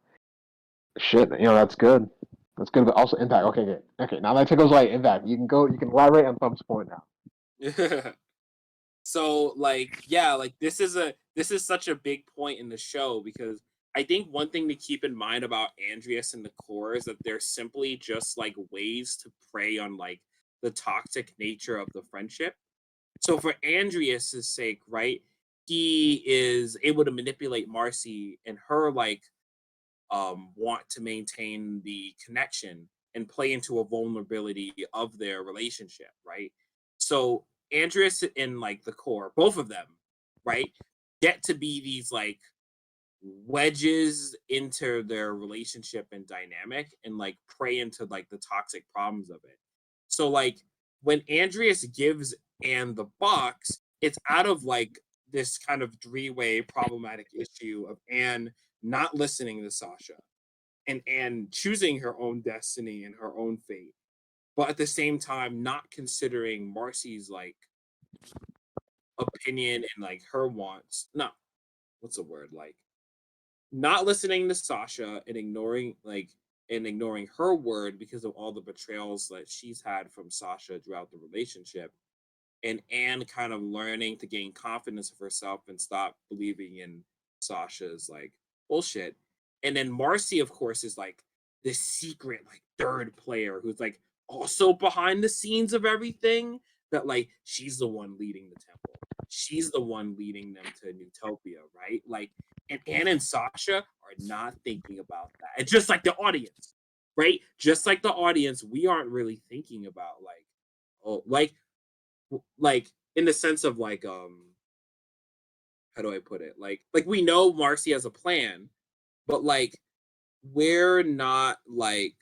shit, that's good. That's good, but also Impact. Okay, good. Okay, now that goes like Impact. You can go. You can elaborate on Thumb's point now. so like yeah, like this is such a big point in the show because I think one thing to keep in mind about Andreas and the core is that they're simply just like ways to prey on like the toxic nature of the friendship. So for Andreas's sake, right, he is able to manipulate Marcy and her like want to maintain the connection and play into a vulnerability of their relationship, right? So Andreas and like the core, both of them, right, get to be these like wedges into their relationship and dynamic and like prey into like the toxic problems of it. So like when Andreas gives Anne the box, it's out of like this kind of three-way problematic issue of Anne not listening to Sasha and choosing her own destiny and her own fate, but at the same time not considering Marcy's like opinion and like her wants. No, what's the word? Like not listening to Sasha and ignoring her word because of all the betrayals that she's had from Sasha throughout the relationship. And Anne kind of learning to gain confidence of herself and stop believing in Sasha's like bullshit. And then Marcy, of course, is like this secret like third player who's like also behind the scenes of everything. That like she's the one leading the temple. She's the one leading them to Newtopia, right? Like, and Anne and Sasha are not thinking about that. And just like the audience, right? Just like the audience, we aren't really thinking about like, oh, like in the sense of like how do I put it, like we know Marcy has a plan, but like we're not like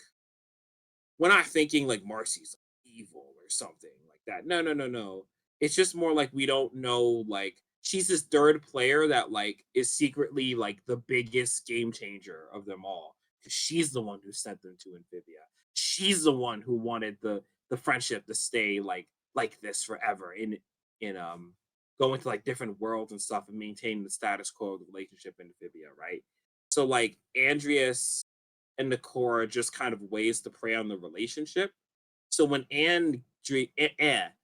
we're not thinking like Marcy's evil or something like that. No, no, no, no. It's just more like we don't know like she's this third player that like is secretly like the biggest game changer of them all because she's the one who sent them to Amphibia. She's the one who wanted the friendship to stay like this forever in going to like different worlds and stuff and maintain the status quo of the relationship in Amphibia, right? So like Andreas and Nakora just kind of ways to prey on the relationship. So when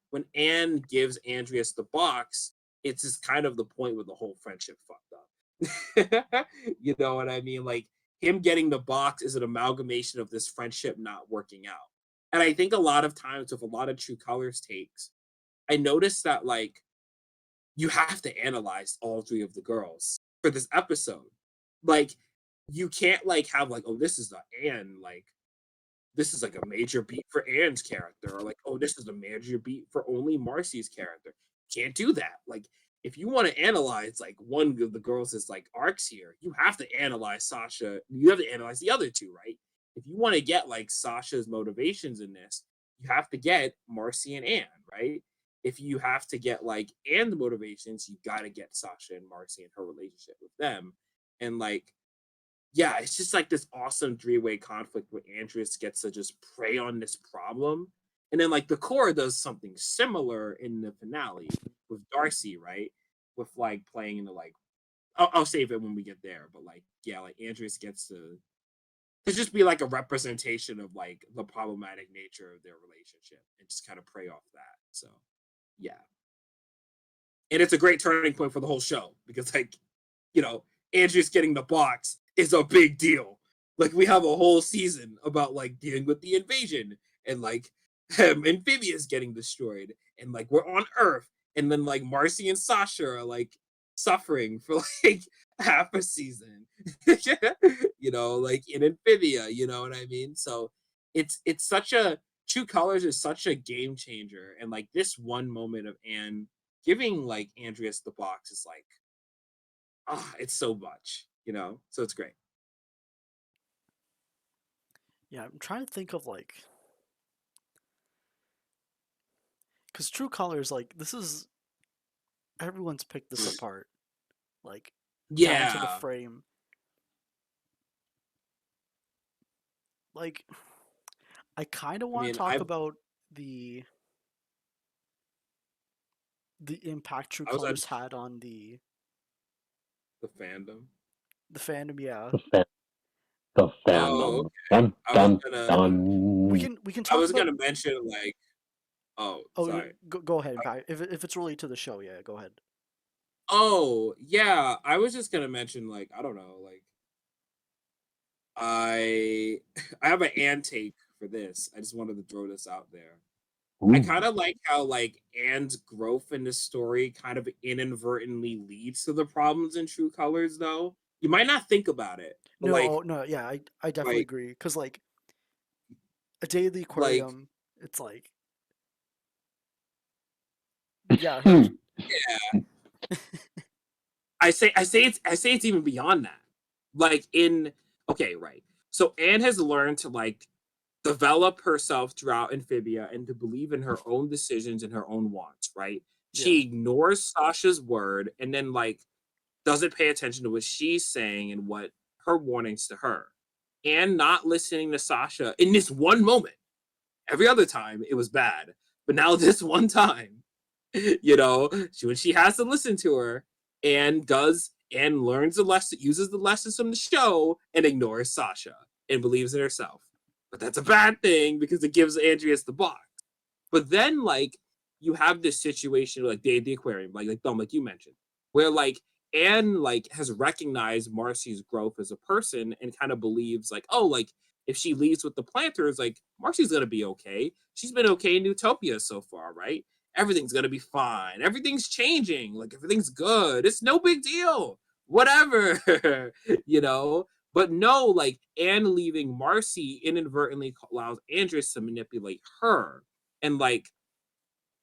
when Anne gives Andreas the box, it's just kind of the point where the whole friendship fucked up. You know what I mean? Like him getting the box is an amalgamation of this friendship not working out. And I think a lot of times with a lot of True Colors takes, I noticed that like you have to analyze all three of the girls for this episode. Like you can't like have like, oh, this is the Anne, like this is like a major beat for Anne's character, or like, oh, this is a major beat for only Marcy's character. Can't do that. Like, if you want to analyze like one of the girls' like arcs here, you have to analyze Sasha. You have to analyze the other two, right? If you want to get like Sasha's motivations in this, you have to get Marcy and Anne, right? If you have to get like Anne's motivations, you got to get Sasha and Marcy and her relationship with them, and like yeah, it's just like this awesome three-way conflict where Andreas gets to just prey on this problem. And then like the core does something similar in the finale with Darcy, right? With like playing into like I'll save it when we get there, but like yeah, like Andreas gets to just be like a representation of like the problematic nature of their relationship and just kind of prey off that. So yeah. And it's a great turning point for the whole show because like, you know, Andrews getting the box is a big deal. Like we have a whole season about like dealing with the invasion and like Amphibia's getting destroyed and like we're on Earth and then like Marcy and Sasha are like suffering for like half a season. You know, like in Amphibia, you know what I mean? So it's such a True Colors is such a game changer and like this one moment of Anne giving like Andreas the box is like it's so much, you know? So it's great. Yeah, I'm trying to think of like, because True Colors, like, this is everyone's picked this apart, like, down to the Yeah. frame. Like, I kind of I want to mean, talk about the impact True I was at Colors had on the the fandom. fandom. Yeah, The, fa- the Oh, fandom. okay. Dun, dun, we dun. can I talk was about. gonna mention like oh, Oh, sorry. go ahead, Pat. If it's related to the show, yeah, go ahead. Oh, yeah. I was just gonna mention like, I don't know, like I I have an Anne take for this. I just wanted to throw this out there. I Ooh. kind of like how like Anne's growth in this story kind of inadvertently leads to the problems in True Colors though. You might not think about it, but No, no, yeah, I definitely like agree. Cause like A Day at the like Aquarium, it's like, yeah, her. yeah, I say it's even beyond that. Like in okay, right. So Anne has learned to like develop herself throughout Amphibia and to believe in her own decisions and her own wants, right? Yeah, She ignores Sasha's word and then like doesn't pay attention to what she's saying and what her warnings to her. And not listening to Sasha in this one moment. Every other time it was bad. But now this one time, you know, when she has to listen to her and does and learns the lesson, uses the lessons from the show and ignores Sasha and believes in herself. But that's a bad thing because it gives Andreas the box. But then like you have this situation like Day of the Aquarium, like Dom, like you mentioned, where like Anne like has recognized Marcy's growth as a person and kind of believes like, oh, like if she leaves with the planters, like Marcy's gonna be okay. She's been okay in Utopia so far, right? Everything's gonna be fine. Everything's changing. Like everything's good. It's no big deal. Whatever, you know. But no, like Anne leaving Marcy inadvertently allows Andres to manipulate her, and like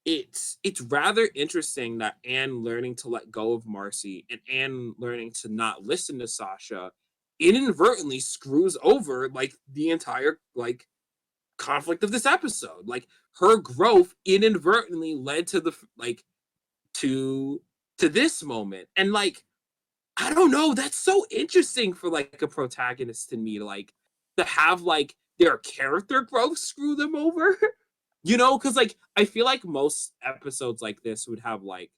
it's rather interesting that Anne learning to let go of Marcy and Anne learning to not listen to Sasha inadvertently screws over like the entire like conflict of this episode. Like her growth inadvertently led to the like to this moment. And like I don't know, that's so interesting for like a protagonist to me to like to have like their character growth screw them over. You know, because like I feel like most episodes like this would have like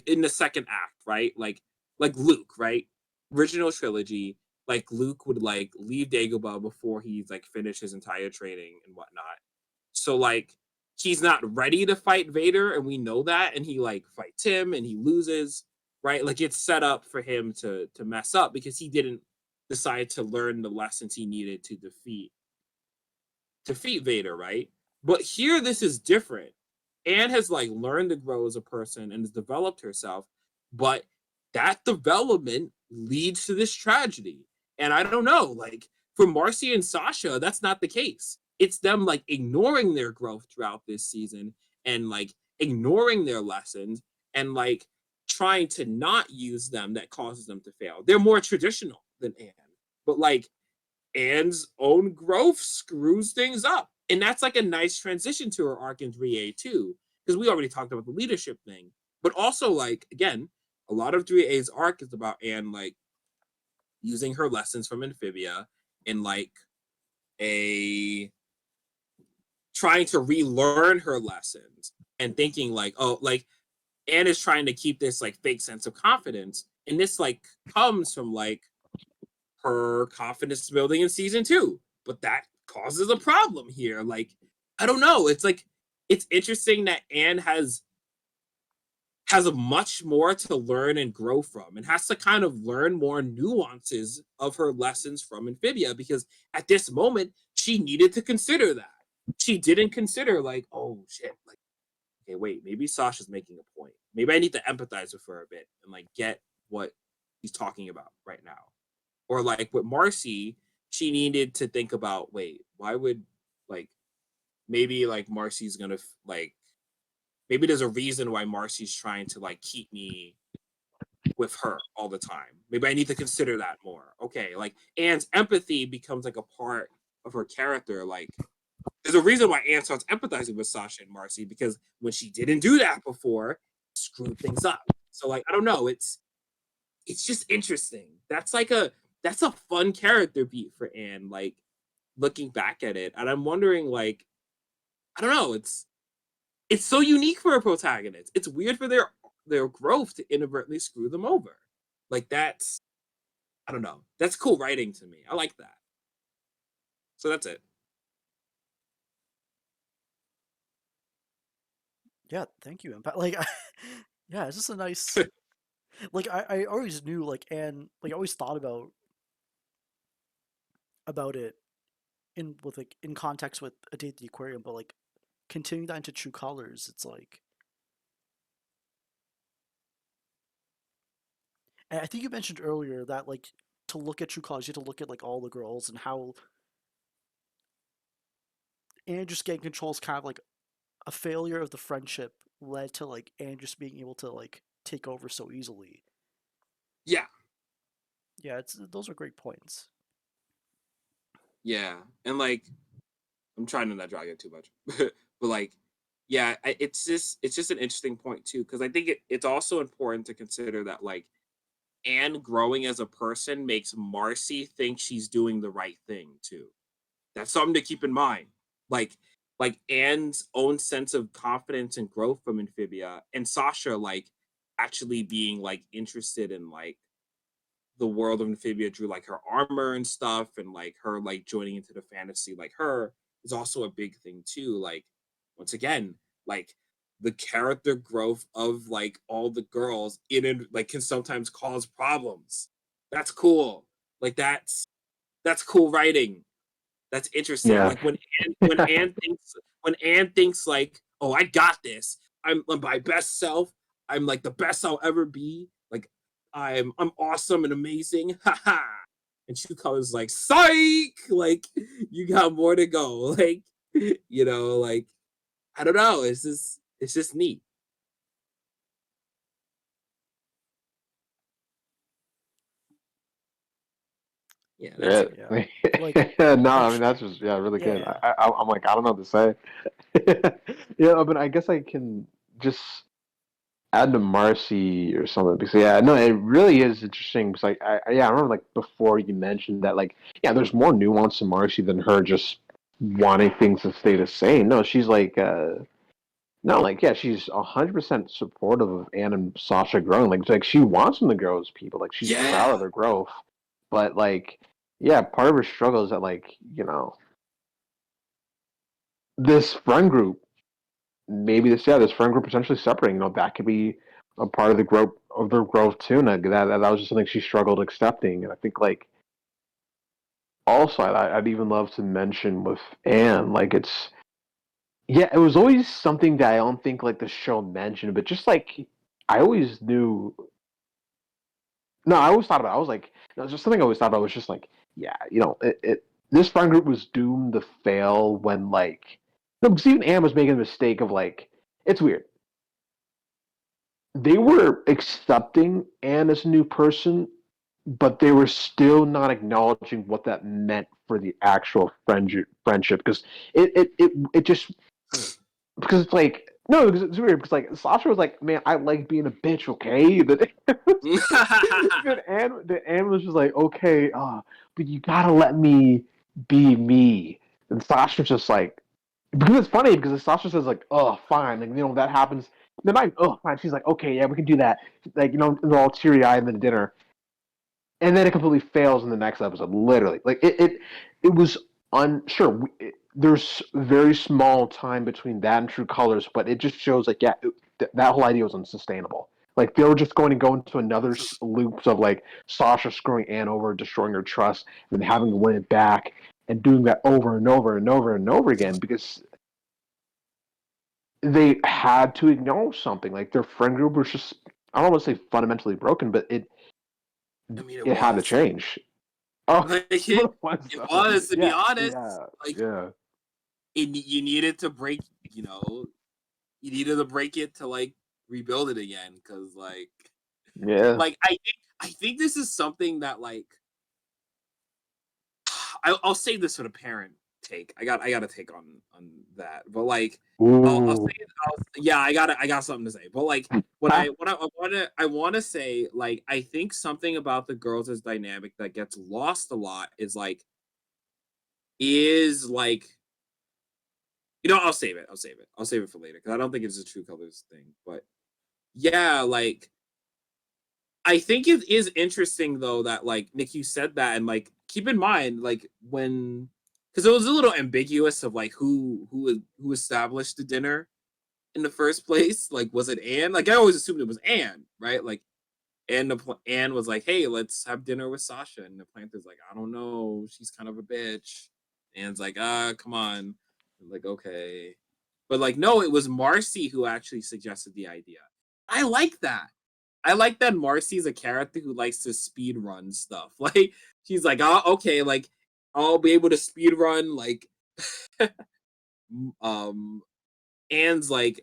in the second act, right? Like Luke, right? Original trilogy, like Luke would like leave Dagobah before he's like finished his entire training and whatnot. So like he's not ready to fight Vader, and we know that, and he like fights him and he loses, right? Like it's set up for him to mess up because he didn't decide to learn the lessons he needed to defeat Vader, right? But here this is different. Anne has like learned to grow as a person and has developed herself, but that development leads to this tragedy. And I don't know, like for Marcy and Sasha, that's not the case. It's them like ignoring their growth throughout this season and like ignoring their lessons and like trying to not use them that causes them to fail. They're more traditional than Anne, but like Anne's own growth screws things up. And that's like a nice transition to her arc in 3A too, because we already talked about the leadership thing. But also, like, again, a lot of 3A's arc is about Anne like using her lessons from Amphibia in like a trying to relearn her lessons and thinking like, oh, like Anne is trying to keep this like fake sense of confidence. And this like comes from like her confidence building in season 2, but that causes a problem here. Like, I don't know. It's like it's interesting that Anne has a much more to learn and grow from, and has to kind of learn more nuances of her lessons from Amphibia because at this moment she needed to consider that. She didn't consider like, oh shit, like, okay, wait, maybe Sasha's making a point. Maybe I need to empathize with her a bit and like get what he's talking about right now. Or like with Marcy, she needed to think about, wait, why would like maybe like Marcy's gonna like maybe there's a reason why Marcy's trying to like keep me with her all the time. Maybe I need to consider that more. Okay, like Anne's empathy becomes like a part of her character. Like there's a reason why Anne starts empathizing with Sasha and Marcy because when she didn't do that before, screwed things up. So like I don't know, it's just interesting. That's a fun character beat for Anne, like looking back at it. And I'm wondering, like, I don't know, it's so unique for a protagonist. It's weird for their growth to inadvertently screw them over. Like that's I don't know. That's cool writing to me. I like that. So that's it. Yeah, thank you. Like, yeah, it's just a nice. Like, I always knew, like, and like I always thought about it in with like in context with A Day at the Aquarium, but like continuing that into True Colors, it's like. And I think you mentioned earlier that like to look at True Colors, you have to look at like all the girls and how Andrew's getting control is kind of like a failure of the friendship led to like Andrews being able to like take over so easily. Yeah. Yeah, it's those are great points. Yeah. And like I'm trying to not drag it too much. But like yeah, it's just an interesting point too because I think it's also important to consider that like Anne growing as a person makes Marcy think she's doing the right thing too. That's something to keep in mind. Like Anne's own sense of confidence and growth from Amphibia and Sasha like actually being like interested in like the world of Amphibia through like her armor and stuff and like her like joining into the fantasy like her is also a big thing too. Like once again, like the character growth of like all the girls in it like can sometimes cause problems. That's cool. Like that's cool writing. That's interesting. Yeah. Like when Anne thinks like, oh, I got this. I'm my best self. I'm like the best I'll ever be. Like I'm awesome and amazing. Haha. And Chuka's like, psych! Like, you got more to go. Like, like I don't know. It's just neat. Yeah, that's Yeah. it. Yeah, like No, like I mean that's just really good. yeah, I'm like I don't know what to say. Yeah, but I guess I can just add to Marcy or something because yeah, no, it really is interesting because I remember like before you mentioned that like yeah, there's more nuance to Marcy than her just wanting things to stay the same. No, she's like no, like yeah, she's 100% supportive of Anne and Sasha growing. Like she wants them to grow as people. Like she's proud Yeah. of their growth. But like, yeah, part of her struggle is that like, this friend group, maybe this friend group potentially separating, that could be a part of the growth too. And that was just something she struggled accepting. And I think like also I'd even love to mention with Anne, like it was always something that I don't think like the show mentioned, but just like I always knew. No, I always thought about. It. I was like, it was just something I always thought about. Was just like, yeah, this friend group was doomed to fail when like, no, because even Anne was making the mistake of like, it's weird. They were accepting Anne as a new person, but they were still not acknowledging what that meant for the actual friendship because it just because it's like no, because it's weird because like Sasha was like, man, I like being a bitch, okay. Then Anne was just like, okay, but you gotta let me be me. And Sasha's just like, because it's funny because Sasha says like, oh, fine, like that happens. Then fine. She's like, okay, yeah, we can do that. Like they're all teary eyed in the dinner, and then it completely fails in the next episode. Literally, like it was unsure. There's very small time between that and True Colors, but it just shows like that whole idea was unsustainable. Like they were just going to go into another loops of like Sasha screwing Anne over, destroying her trust, and then having to win it back, and doing that over and over and over and over again because they had to acknowledge something. Like their friend group was just I don't want to say fundamentally broken, but I mean, it it had to was. change. Oh, Like, it was. it was, to be Yeah, honest. yeah, Like, yeah. you needed to break, you needed to break it to like rebuild it again, because Yeah. I think this is something that like I'll save this for the parent take. I got a take on that, but like I'll Ooh. say yeah, I got something to say, but like I want to say, like, I think something about the girls' dynamic that gets lost a lot is like, I'll save it. I'll save it for later because I don't think it's a True Colors thing. But yeah, like I think it is interesting though that like Nick, you said that, and like keep in mind like when, because it was a little ambiguous of like who established the dinner in the first place. Like, was it Anne? Like I always assumed it was Anne, right? Like Anne was like, hey, let's have dinner with Sasha, and the Planter's like, I don't know, she's kind of a bitch. Anne's like, come on. I'm like, okay. But like, no, it was Marcy who actually suggested the idea. I like that. I like that Marcy's a character who likes to speed run stuff. Like, she's like, oh, okay, like I'll be able to speed run like um Anne's like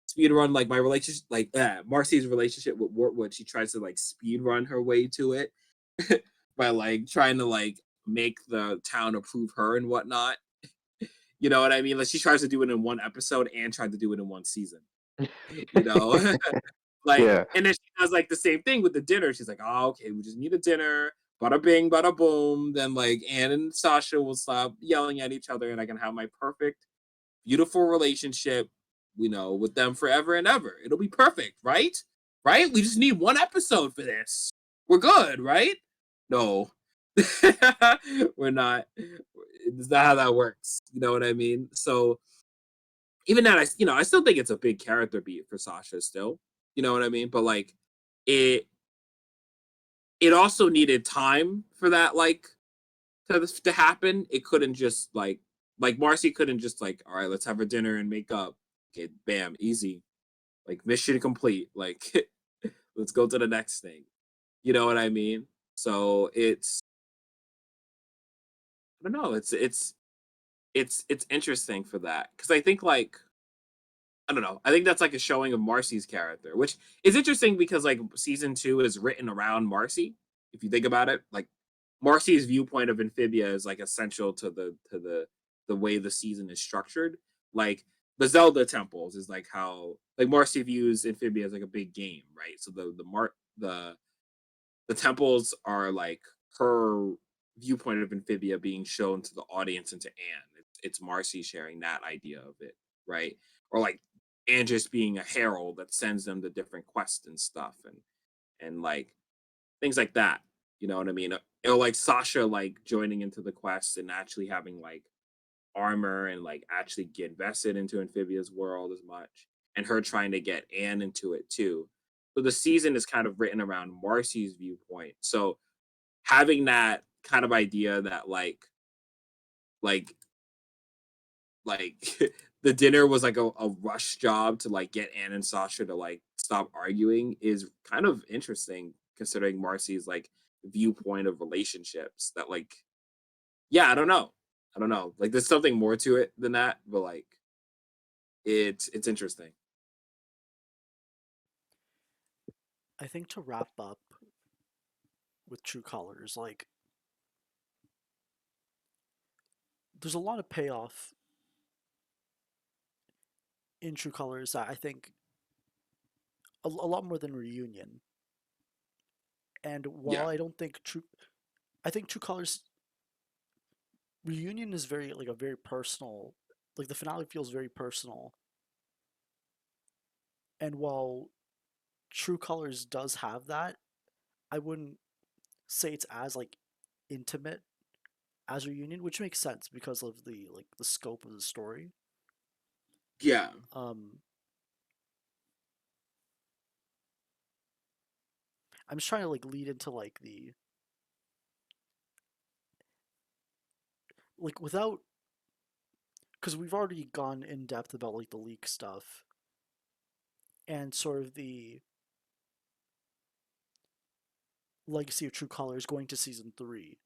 speed run like my relationship, like Marcy's relationship with Wartwood. She tries to like speed run her way to it by like trying to like make the town approve her and whatnot. You know what I mean? Like she tries to do it in one episode and tried to do it in one season. You know, like, Yeah. and then she does like the same thing with the dinner. She's like, oh, okay, we just need a dinner. Bada bing, bada boom. Then like Anne and Sasha will stop yelling at each other, and I can have my perfect, beautiful relationship, with them forever and ever. It'll be perfect, right? Right? We just need one episode for this. We're good, right? No. We're not. It's not how that works. You know what I mean? So even that, I still think it's a big character beat for Sasha still. You know what I mean? But like it it also needed time for that like to happen. It couldn't just like Marcy couldn't just like, all right, let's have a dinner and make up. Okay, bam, easy. Like mission complete. Like let's go to the next thing. You know what I mean? So I don't know, it's interesting for that. Cause I think like I don't know. I think that's like a showing of Marcy's character, which is interesting because like season 2 is written around Marcy. If you think about it, like Marcy's viewpoint of Amphibia is like essential to the way the season is structured. Like the Zelda temples is like how like Marcy views Amphibia as like a big game, right? So the temples are like her viewpoint of Amphibia being shown to the audience and to Anne. It's Marcy sharing that idea of it, right? Or like Anne just being a herald that sends them to different quests and stuff, and like things like that. You know what I mean? like Sasha like joining into the quest and actually having like armor and like actually get invested into Amphibia's world as much, and her trying to get Anne into it too. So the season is kind of written around Marcy's viewpoint. So having that kind of idea that like like the dinner was like a rush job to like get Anne and Sasha to like stop arguing is kind of interesting considering Marcy's like viewpoint of relationships that like yeah, I don't know. Like there's something more to it than that, but like it's interesting. I think to wrap up with True Colors, like there's a lot of payoff in True Colors that I think a lot more than Reunion. And while Yeah. I think True Colors Reunion is very like a very personal, like the finale feels very personal. And while True Colors does have that, I wouldn't say it's as like intimate as Reunion, which makes sense because of the scope of the story. Yeah. Um, I'm just trying to like lead into like the like without because we've already gone in depth about like the leak stuff and sort of the legacy of True Colors going to season 3.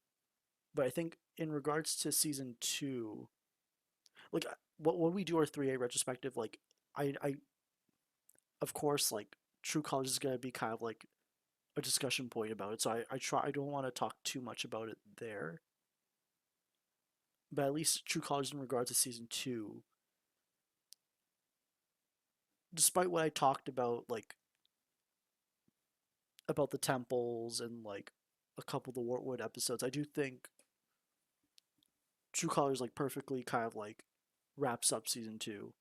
But I think in regards to season 2, like when we do our 3A retrospective, like I of course like True Colors is gonna be kind of like a discussion point about it. So I don't want to talk too much about it there. But at least True Colors in regards to season 2, despite what I talked about the temples and like a couple of the Wartwood episodes, I do think True Colors like perfectly kind of like wraps up season 2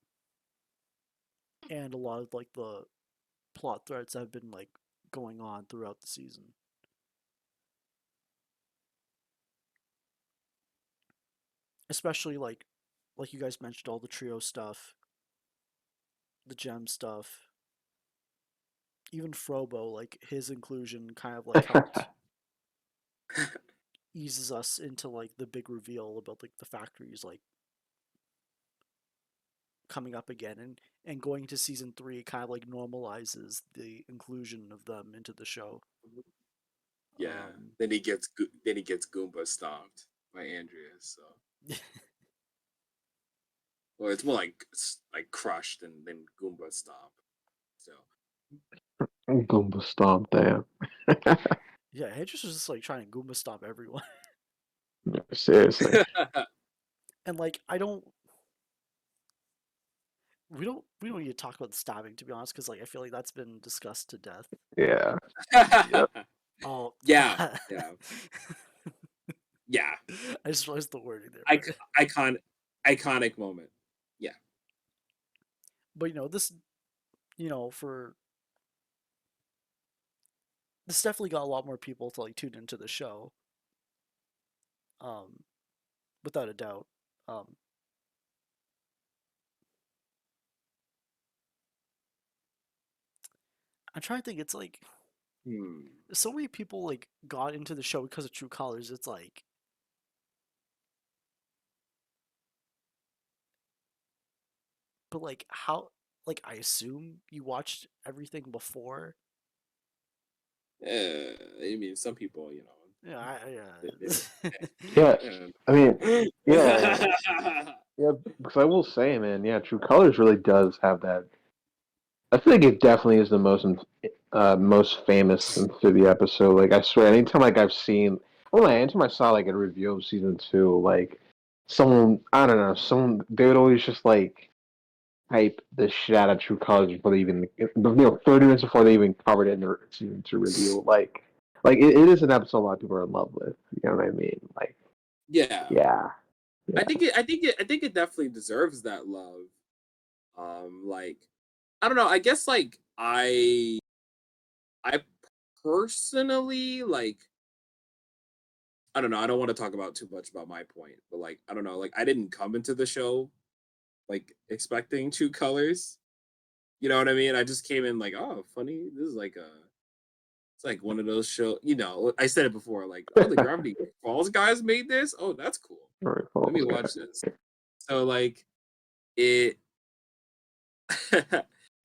and a lot of like the plot threads that have been like going on throughout the season. Especially like you guys mentioned all the trio stuff, the gem stuff, even Frobo, like his inclusion kind of like helped eases us into like the big reveal about like the factories like coming up again and going to season 3 kind of like normalizes the inclusion of them into the show. Yeah. Then he gets Goomba stomped by Andrea. So or it's more like like crushed and then Goomba stomp. So Goomba stomp, damn. Yeah, Hedges was just like trying to Goomba stomp everyone. Seriously. And like we don't need to talk about the stabbing to be honest because like I feel like that's been discussed to death. Yeah. Yep. Oh yeah, yeah, yeah. I just realized the wording there. Icon, iconic moment. Yeah, But this for this definitely got a lot more people to like tune into the show. Um, without a doubt. Um, I'm trying to think. It's like hmm. so many people like got into the show because of True Colors. It's like, but like how? Like I assume you watched everything before. I mean, some people, Yeah, Yeah. I mean, yeah, they- yeah. Because I will say, man, yeah, True Colors really does have that. I think it definitely is the most famous Amphibia episode. Like I swear, anytime like I've seen, I don't know, anytime I saw like a review of season 2, like someone, I don't know, someone they would always just like hype the shit out of True Colors before they even, 30 minutes before they even covered it in their season 2 review. Like it is an episode a lot of people are in love with. You know what I mean? Like, yeah. yeah, yeah. I think it definitely deserves that love. Like, I don't know. I guess like I personally like I don't know. I don't want to talk about too much about my point, but like I don't know. Like I didn't come into the show like expecting True Colors. You know what I mean? I just came in like, oh, funny. This is like a it's like one of those shows. You know, I said it before. Like, oh, the Gravity Falls guys made this. Oh, that's cool. Very Let me false watch guy. this. So like it.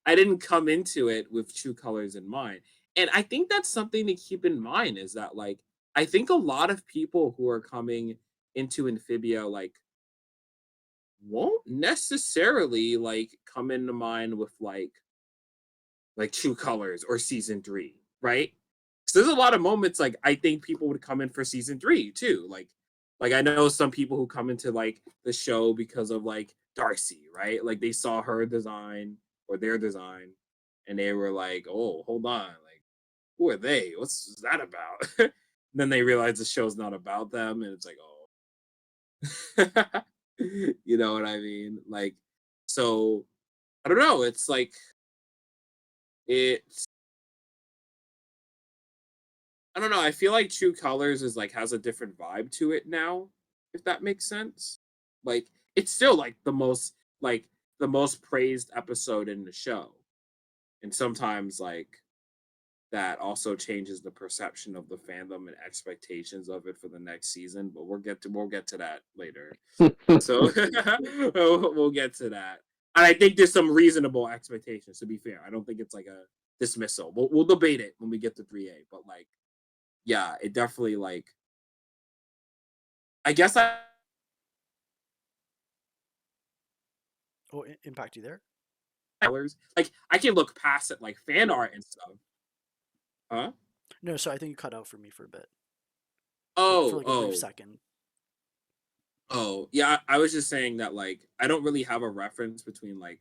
I didn't come into it with True Colors in mind. And I think that's something to keep in mind is that like I think a lot of people who are coming into Amphibia like won't necessarily like come into mind with like True Colors or season 3, right? So there's a lot of moments like I think people would come in for season 3 too. Like I know some people who come into like the show because of like Darcy, right? Like they saw her design or their design and they were like, "Oh, hold on. Like who are they? What's that about?" Then they realize the show's not about them and it's like, "Oh." You know what I mean? Like so I don't know, it's like it's I don't know. I feel like True Colors is like has a different vibe to it now, if that makes sense. Like it's still like the most praised episode in the show. And sometimes like that also changes the perception of the fandom and expectations of it for the next season, but we'll get to that later. So we'll get to that. And I think there's some reasonable expectations to be fair. I don't think it's like a dismissal. We'll debate it when we get to 3A, but like yeah, it definitely like I guess I Oh, impact you there? colors like I can look past it like fan art and stuff. Huh? No, so I think you cut out for me for a bit, for Oh, like a brief oh, second. oh. Yeah, I was just saying that like I don't really have a reference between like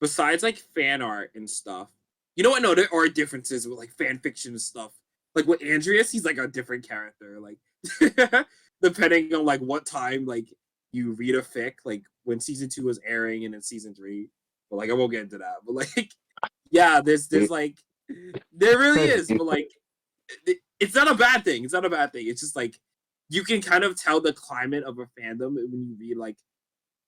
besides like fan art and stuff. You know what? No, there are differences with like fan fiction and stuff. Like with Andreas, he's like a different character. Like depending on like what time like you read a fic, like when season 2 was airing and then season 3. But like I won't get into that. But like yeah, there's like there really is, but like it's not a bad thing. It's not a bad thing. It's just like you can kind of tell the climate of a fandom when you read like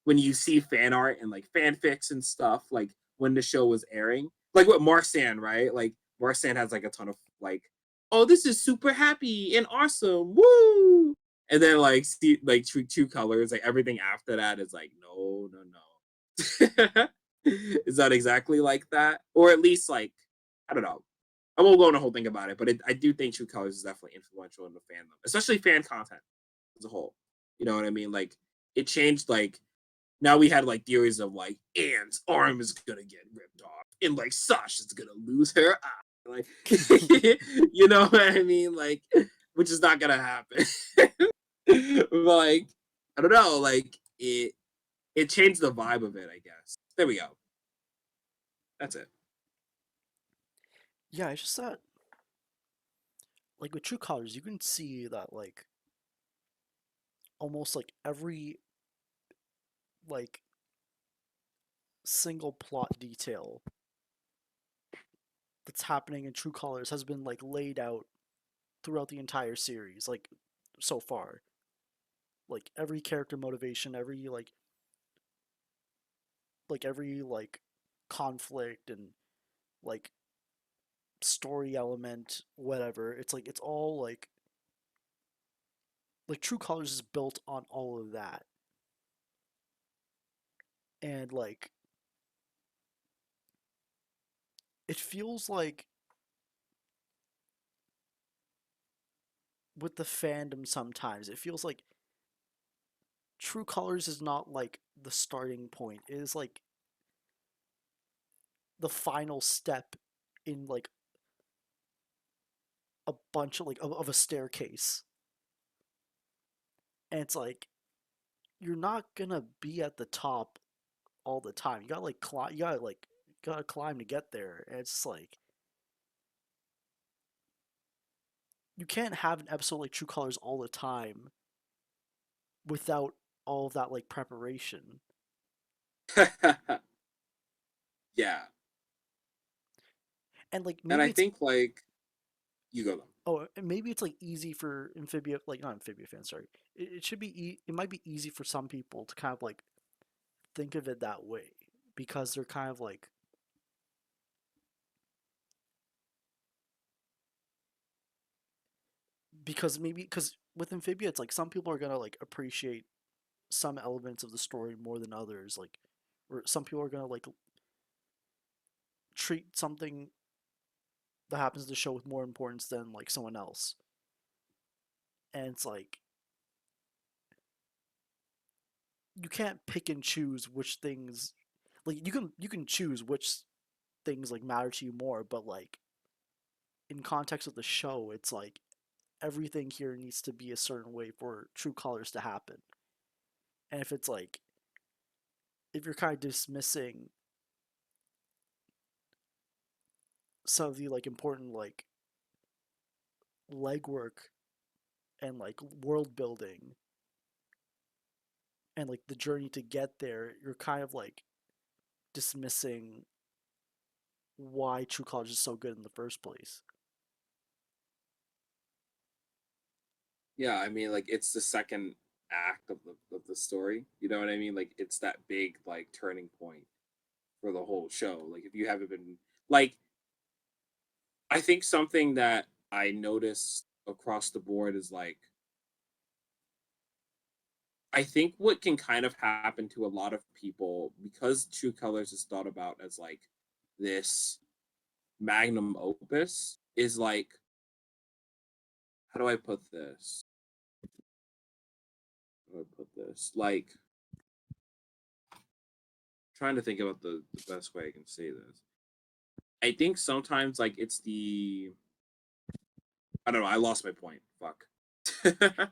when you see fan art and like fanfics and stuff, like when the show was airing, like with Marsan, right? Like Marsan has like a ton of like, oh, this is super happy and awesome, woo! And then like see like True Colors, like everything after that is like, no, no, no. Is that exactly like that, or at least like I don't know. I won't go on a whole thing about it, but I do think True Colors is definitely influential in the fandom, especially fan content as a whole. You know what I mean? Like it changed like now we had like theories of like Anne's arm is gonna get ripped off and like Sasha's gonna lose her eye. Like you know what I mean? Like which is not gonna happen. Like I don't know, like it changed the vibe of it, I guess. There we go. That's it. Yeah, it's just that, like with True Colors, you can see that like almost like every like single plot detail that's happening in True Colors has been like laid out throughout the entire series, like so far. Like every character motivation, every like conflict and like story element, whatever. It's like it's all like True Colors is built on all of that. And like it feels like with the fandom sometimes, it feels like True Colors is not like the starting point. It is like the final step in like a bunch of of a staircase. And it's like you're not gonna be at the top all the time. You gotta like climb. You gotta climb to get there. And it's like you can't have an episode like True Colors all the time without all of that like preparation. Yeah. And like And maybe I it's think like you go though. Oh, and maybe it's like easy for Amphibia, like not Amphibia fans. Sorry, it should be. It might be easy for some people to kind of like think of it that way because they're kind of like because maybe because with Amphibia, it's like some people are gonna like appreciate some elements of the story more than others. Like, or some people are gonna like treat something that happens in the show with more importance than like someone else. And it's like you can't pick and choose which things like you can choose which things like matter to you more, but like in context of the show, it's like everything here needs to be a certain way for true colors to happen. And if it's like if you're kind of dismissing some of the like important like legwork and like world building and like the journey to get there, you're kind of like dismissing why True Colors is so good in the first place. Yeah, I mean, like it's the second act of the story. You know what I mean? Like it's that big like turning point for the whole show. Like if you haven't been like, I think something that I noticed across the board is like I think what can kind of happen to a lot of people because True Colors is thought about as like this magnum opus is like how do I put this? How do I put this? Like trying to think about the best way I can say this. I think sometimes like it's the I don't know, I lost my point. Fuck.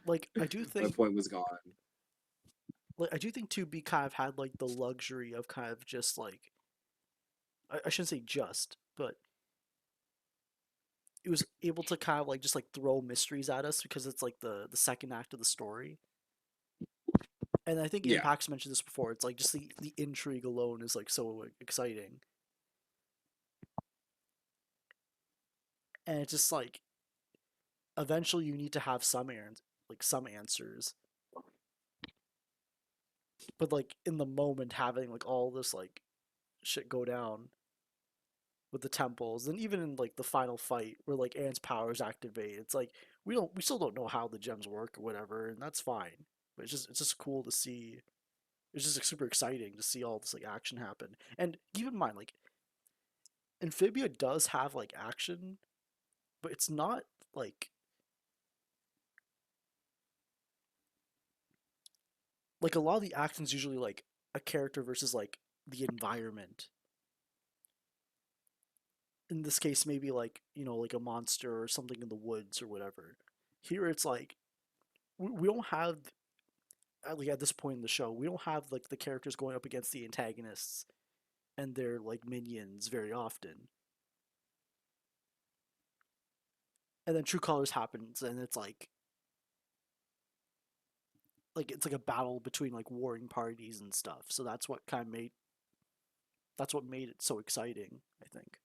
Like My point was gone. I do think 2B kind of had like the luxury of kind of just like I shouldn't say just, but it was able to kind of like just like throw mysteries at us because it's like the second act of the story. And I think Yeah. Impact's mentioned this before. It's like just the intrigue alone is like so exciting, and it's just like eventually you need to have some answers, but like in the moment having like all this like shit go down with the temples, and even in like the final fight where like Anne's powers activate, it's like we still don't know how the gems work or whatever, and that's fine. But it's just cool to see. It's just like, super exciting to see all this like action happen. And keep in mind, like Amphibia does have like action, but it's not like a lot of the action's usually like a character versus like the environment. In this case, maybe like like a monster or something in the woods or whatever. Here, it's like we don't have at this point in the show we don't have like the characters going up against the antagonists and their like minions very often. And then True Colors happens, and it's like it's like a battle between like warring parties and stuff. So that's what made it so exciting, I think.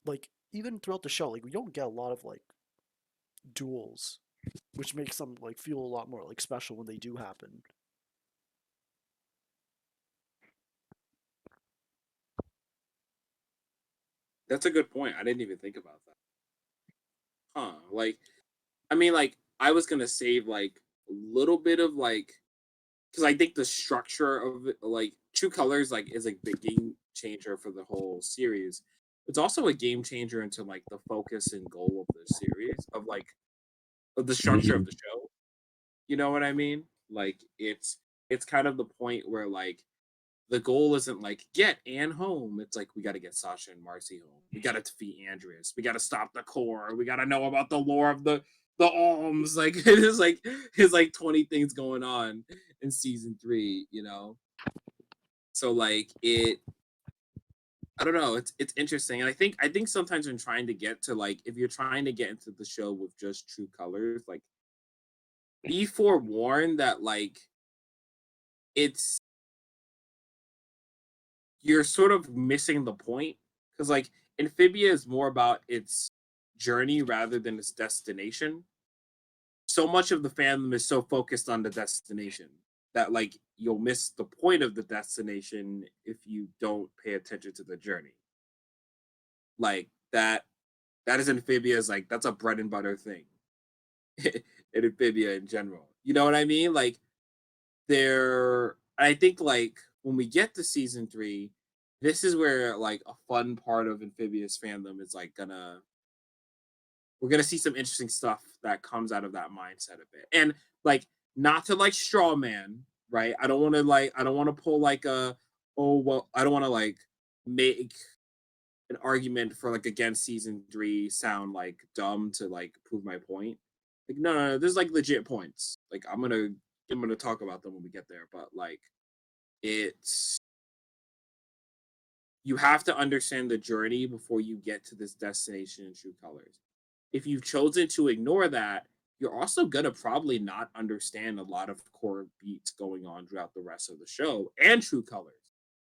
Like even throughout the show, like we don't get a lot of like duels, which makes them like feel a lot more like special when they do happen. That's a good point. I didn't even think about that. Huh. Like I mean like I was gonna save like a little bit of like because I think the structure of it, like True Colors, like is a big game changer for the whole series. It's also a game changer into like the focus and goal of the series of like of the structure of the show. You know what I mean? Like it's kind of the point where like the goal isn't like get Anne home. It's like we got to get Sasha and Marcy home. We got to defeat Andreas. We got to stop the core. We got to know about the lore of the alms. Like it's like 20 things going on in season 3. You know, so like I don't know. It's interesting, and I think sometimes when trying to get to like if you're trying to get into the show with just True Colors, like be forewarned that like it's you're sort of missing the point because like Amphibia is more about its journey rather than its destination. So much of the fandom is so focused on the destination that like you'll miss the point of the destination if you don't pay attention to the journey. Like that is Amphibia's like that's a bread and butter thing in Amphibia in general. You know what I mean? Like I think like when we get to season 3, this is where like a fun part of Amphibia's fandom is like we're gonna see some interesting stuff that comes out of that mindset a bit. And like not to like straw man, right? I don't want to pull like I don't want to like make an argument for like against season 3 sound like dumb to like prove my point. Like no, there's like legit points. Like I'm gonna talk about them when we get there, but like it's you have to understand the journey before you get to this destination in true colors. If you've chosen to ignore that, you're also gonna probably not understand a lot of core beats going on throughout the rest of the show and true colors.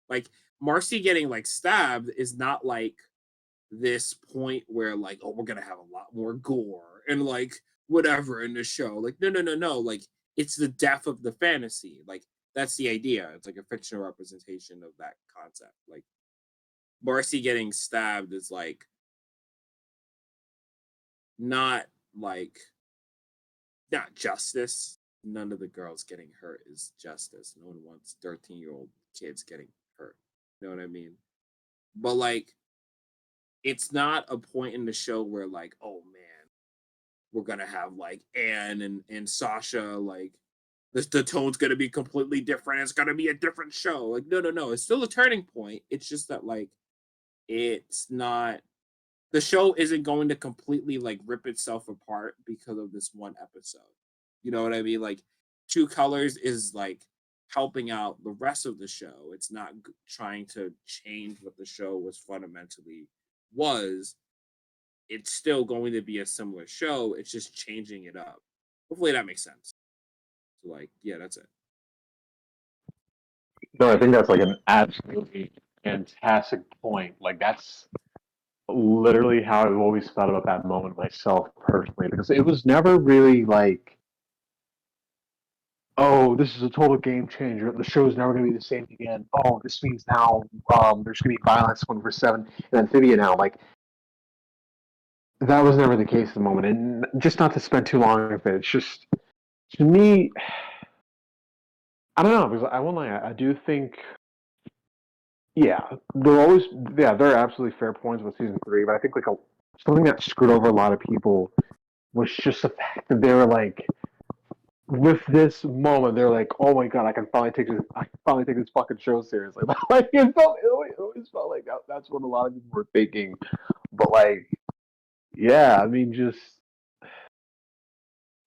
Like Marcy getting like stabbed is not like this point where like, oh, we're gonna have a lot more gore and like whatever in the show. Like, no. Like it's the death of the fantasy. Like that's the idea. It's like a fictional representation of that concept. Like Marcy getting stabbed is like not like not justice. None of the girls getting hurt is justice. No one wants 13-year-old kids getting hurt. You know what I mean? But like it's not a point in the show where like, oh man, we're gonna have like Anne and Sasha, like the tone's gonna be completely different. It's gonna be a different show. Like, no. It's still a turning point. It's just that like it's not the show isn't going to completely like rip itself apart because of this one episode. You know what I mean? Like True Colors is like helping out the rest of the show. It's not trying to change what the show was fundamentally was. It's still going to be a similar show. It's just changing it up. Hopefully that makes sense. So like, yeah, that's it. No, I think that's like an absolutely fantastic point. Like that's literally how I've always felt about that moment myself personally, because it was never really like, oh, this is a total game changer. The show's never going to be the same again. Oh, this means now there's going to be violence 24/7 and Amphibia now. Like that was never the case at the moment, and just not to spend too long with it. It's just to me, I don't know because I won't lie. I do think, yeah, there are absolutely fair points with season 3, but I think like something that screwed over a lot of people was just the fact that they were like, with this moment, they're like, "Oh my god, I can finally take this fucking show seriously." Like it always felt like that's what a lot of people were thinking. But like, yeah, I mean, just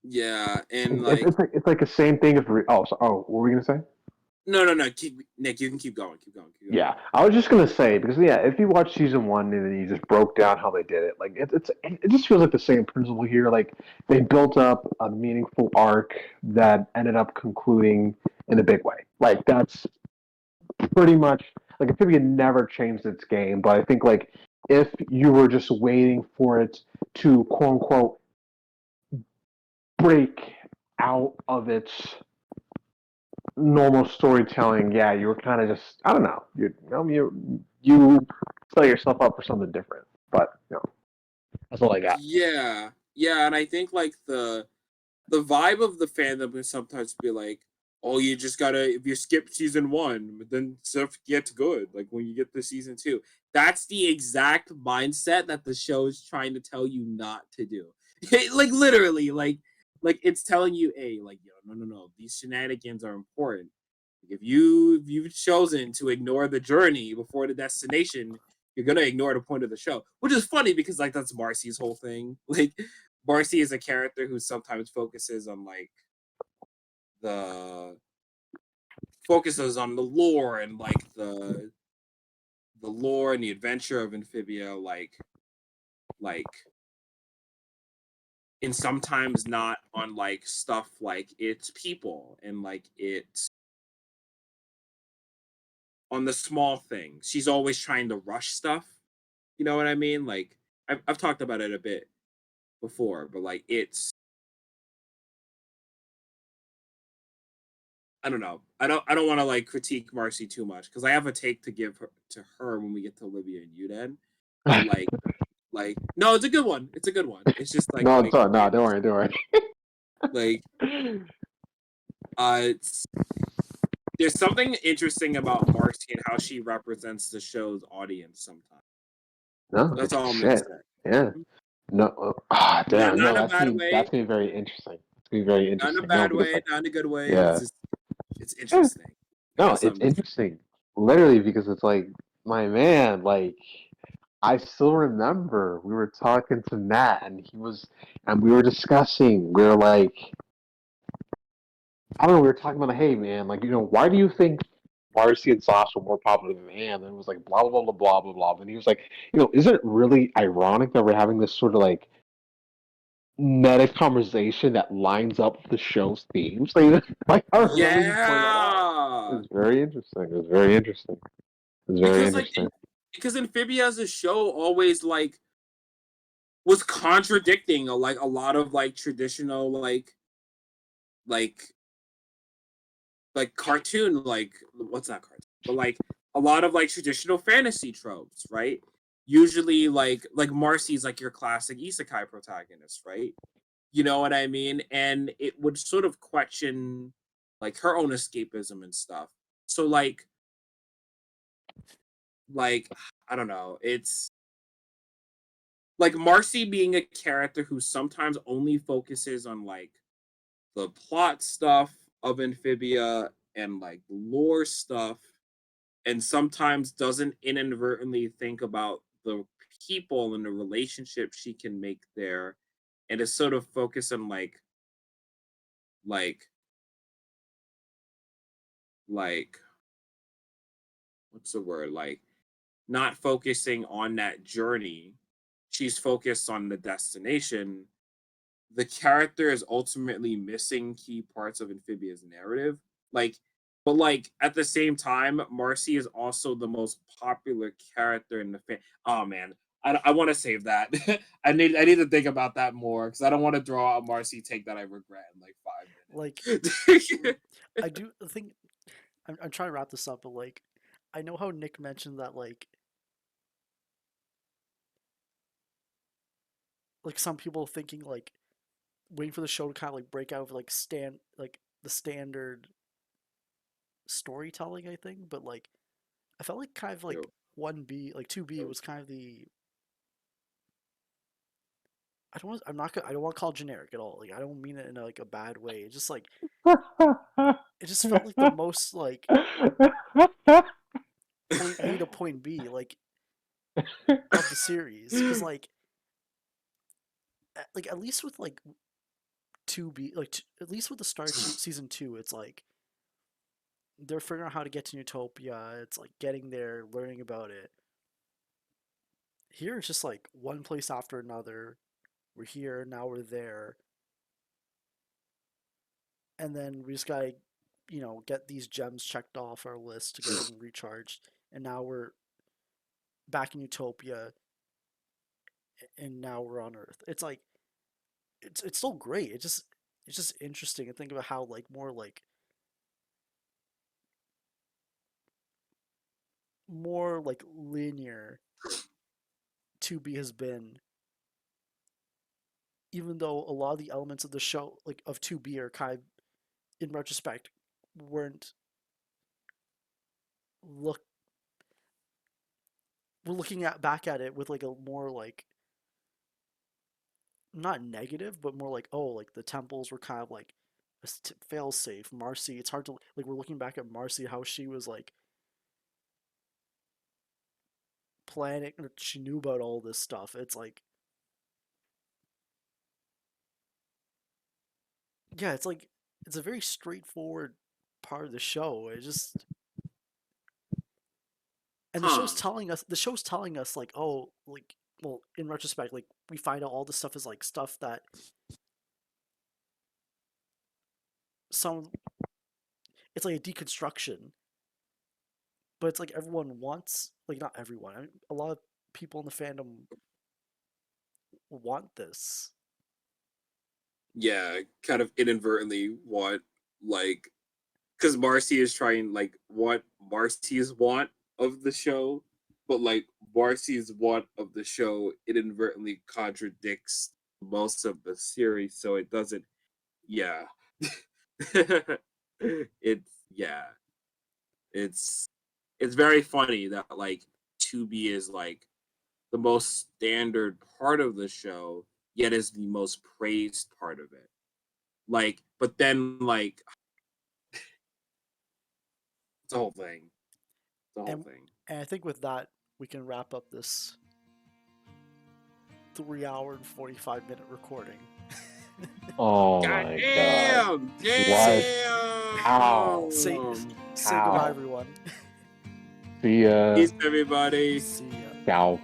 Yeah, and like it's like the same thing. What were we gonna say? no. Nick, you can keep going. Keep going. Yeah, I was just gonna say because yeah, if you watch season 1 and then you just broke down how they did it, like it just feels like the same principle here. Like they built up a meaningful arc that ended up concluding in a big way. Like that's pretty much like Amphibia never changed its game, but I think like if you were just waiting for it to quote unquote break out of its normal storytelling, yeah, you were kind of just I don't know, you set yourself up for something different. But that's all I got. Yeah, and I think like the vibe of the fandom can sometimes be like, oh, you just gotta if you skip season 1, then stuff gets good. Like when you get to season 2, that's the exact mindset that the show is trying to tell you not to do. Like literally, like it's telling you, hey, like yo, no, these shenanigans are important. Like, if you've chosen to ignore the journey before the destination, you're gonna ignore the point of the show, which is funny because like that's Marcy's whole thing. Like Marcy is a character who sometimes focuses on like the the lore and like the lore and the adventure of Amphibia, like and sometimes not on like stuff like it's people and like it's on the small things. She's always trying to rush stuff You know what I mean? Like I've talked about it a bit before, but like it's I don't know. I don't want to like critique Marcy too much because I have a take to give her to her when we get to Olivia and Uden. But like no, it's a good one. It's a good one. It's just like No, like no, don't worry, don't worry. like it's there's something interesting about Marcy and how she represents the show's audience sometimes. No, That's all I'm gonna shit. say. Yeah. No. Not Damn. not No, in a bad way, that's gonna be very interesting. It's gonna be very not in a interesting. No, bad because way, like, not in a good way. It's yeah. just it's Yeah. interesting. I No, guess it's I'm just interesting. Literally, because it's like, my man, like, I still remember we were talking to Matt, and we were discussing. We were like, I don't know. We were talking about, hey, man, like, why do you think Marcy and Sasha were more popular than Anne? And it was like, blah blah blah blah blah blah. And he was like, isn't it really ironic that we're having this sort of like meta conversation that lines up with the show's themes? Like, I remember you pointed that out. It yeah. was very interesting. It was very interesting. It was very Because like interesting. because Amphibia as a show always like was contradicting like a lot of like traditional like like cartoon like what's that cartoon? But like a lot of like traditional fantasy tropes, right? Usually like Marcy's like your classic isekai protagonist, right? You know what I mean? And it would sort of question like her own escapism and stuff. So like I don't know. It's like Marcy being a character who sometimes only focuses on like the plot stuff of Amphibia and like lore stuff, and sometimes doesn't inadvertently think about the people and the relationship she can make there, and is sort of focused on like like what's the word like not focusing on that journey. She's focused on the destination. The character is ultimately missing key parts of Amphibia's narrative. Like, but like at the same time, Marcy is also the most popular character in the fan. Oh man, I want to save that. I need to think about that more because I don't want to draw a Marcy take that I regret in like Like, 5 minutes. I do think I'm trying to wrap this up, but like, I know how Nick mentioned that like some people thinking like waiting for the show to kind of like break out of like the standard storytelling. I think, but like I felt like kind of like 1B, like 2B was kind of the I don't want I'm not gonna I don't want to call it generic at all. Like I don't mean it in like a bad way. It's just like it just felt like the most like point A to point B like of the series because like at least with like 2B at least with the start of season 2 it's like they're figuring out how to get to Utopia. It's like getting there, learning about it. Here it's just like one place after another. We're here, now we're there. And then we just gotta, get these gems checked off our list to get them recharged. And now we're back in Utopia and now we're on Earth. It's like it's still great. It's just interesting to think about how like more like linear 2B has been, even though a lot of the elements of the show, like of 2B, are kind of, in retrospect, weren't look. We're looking at back at it with like a more like not negative, but more like like the temples were kind of like a fail safe. Marcy, it's hard to like we're looking back at Marcy how she was like planning, or she knew about all this stuff. It's like yeah, it's like it's a very straightforward part of the show. It just and Huh. the show's telling us like like well in retrospect like we find out all this stuff is like stuff that some it's like a deconstruction, but it's like everyone wants like not everyone. I mean, a lot of people in the fandom want this. Yeah, kind of inadvertently want, like, because Marcy is trying, like, what Marcy's want of the show, but, like, Marcy's want of the show inadvertently contradicts most of the series, so it doesn't. Yeah. it's yeah. It's it's very funny that, like, 2B is, like, the most standard part of the show, yet is the most praised part of it. Like, but then, like, it's a whole thing. It's a whole thing. And I think with that, we can wrap up this 3 hour and 45-minute recording. Oh God my god. damn! How? Say How? goodbye, everyone. See ya. Peace, everybody. See ya. Ciao.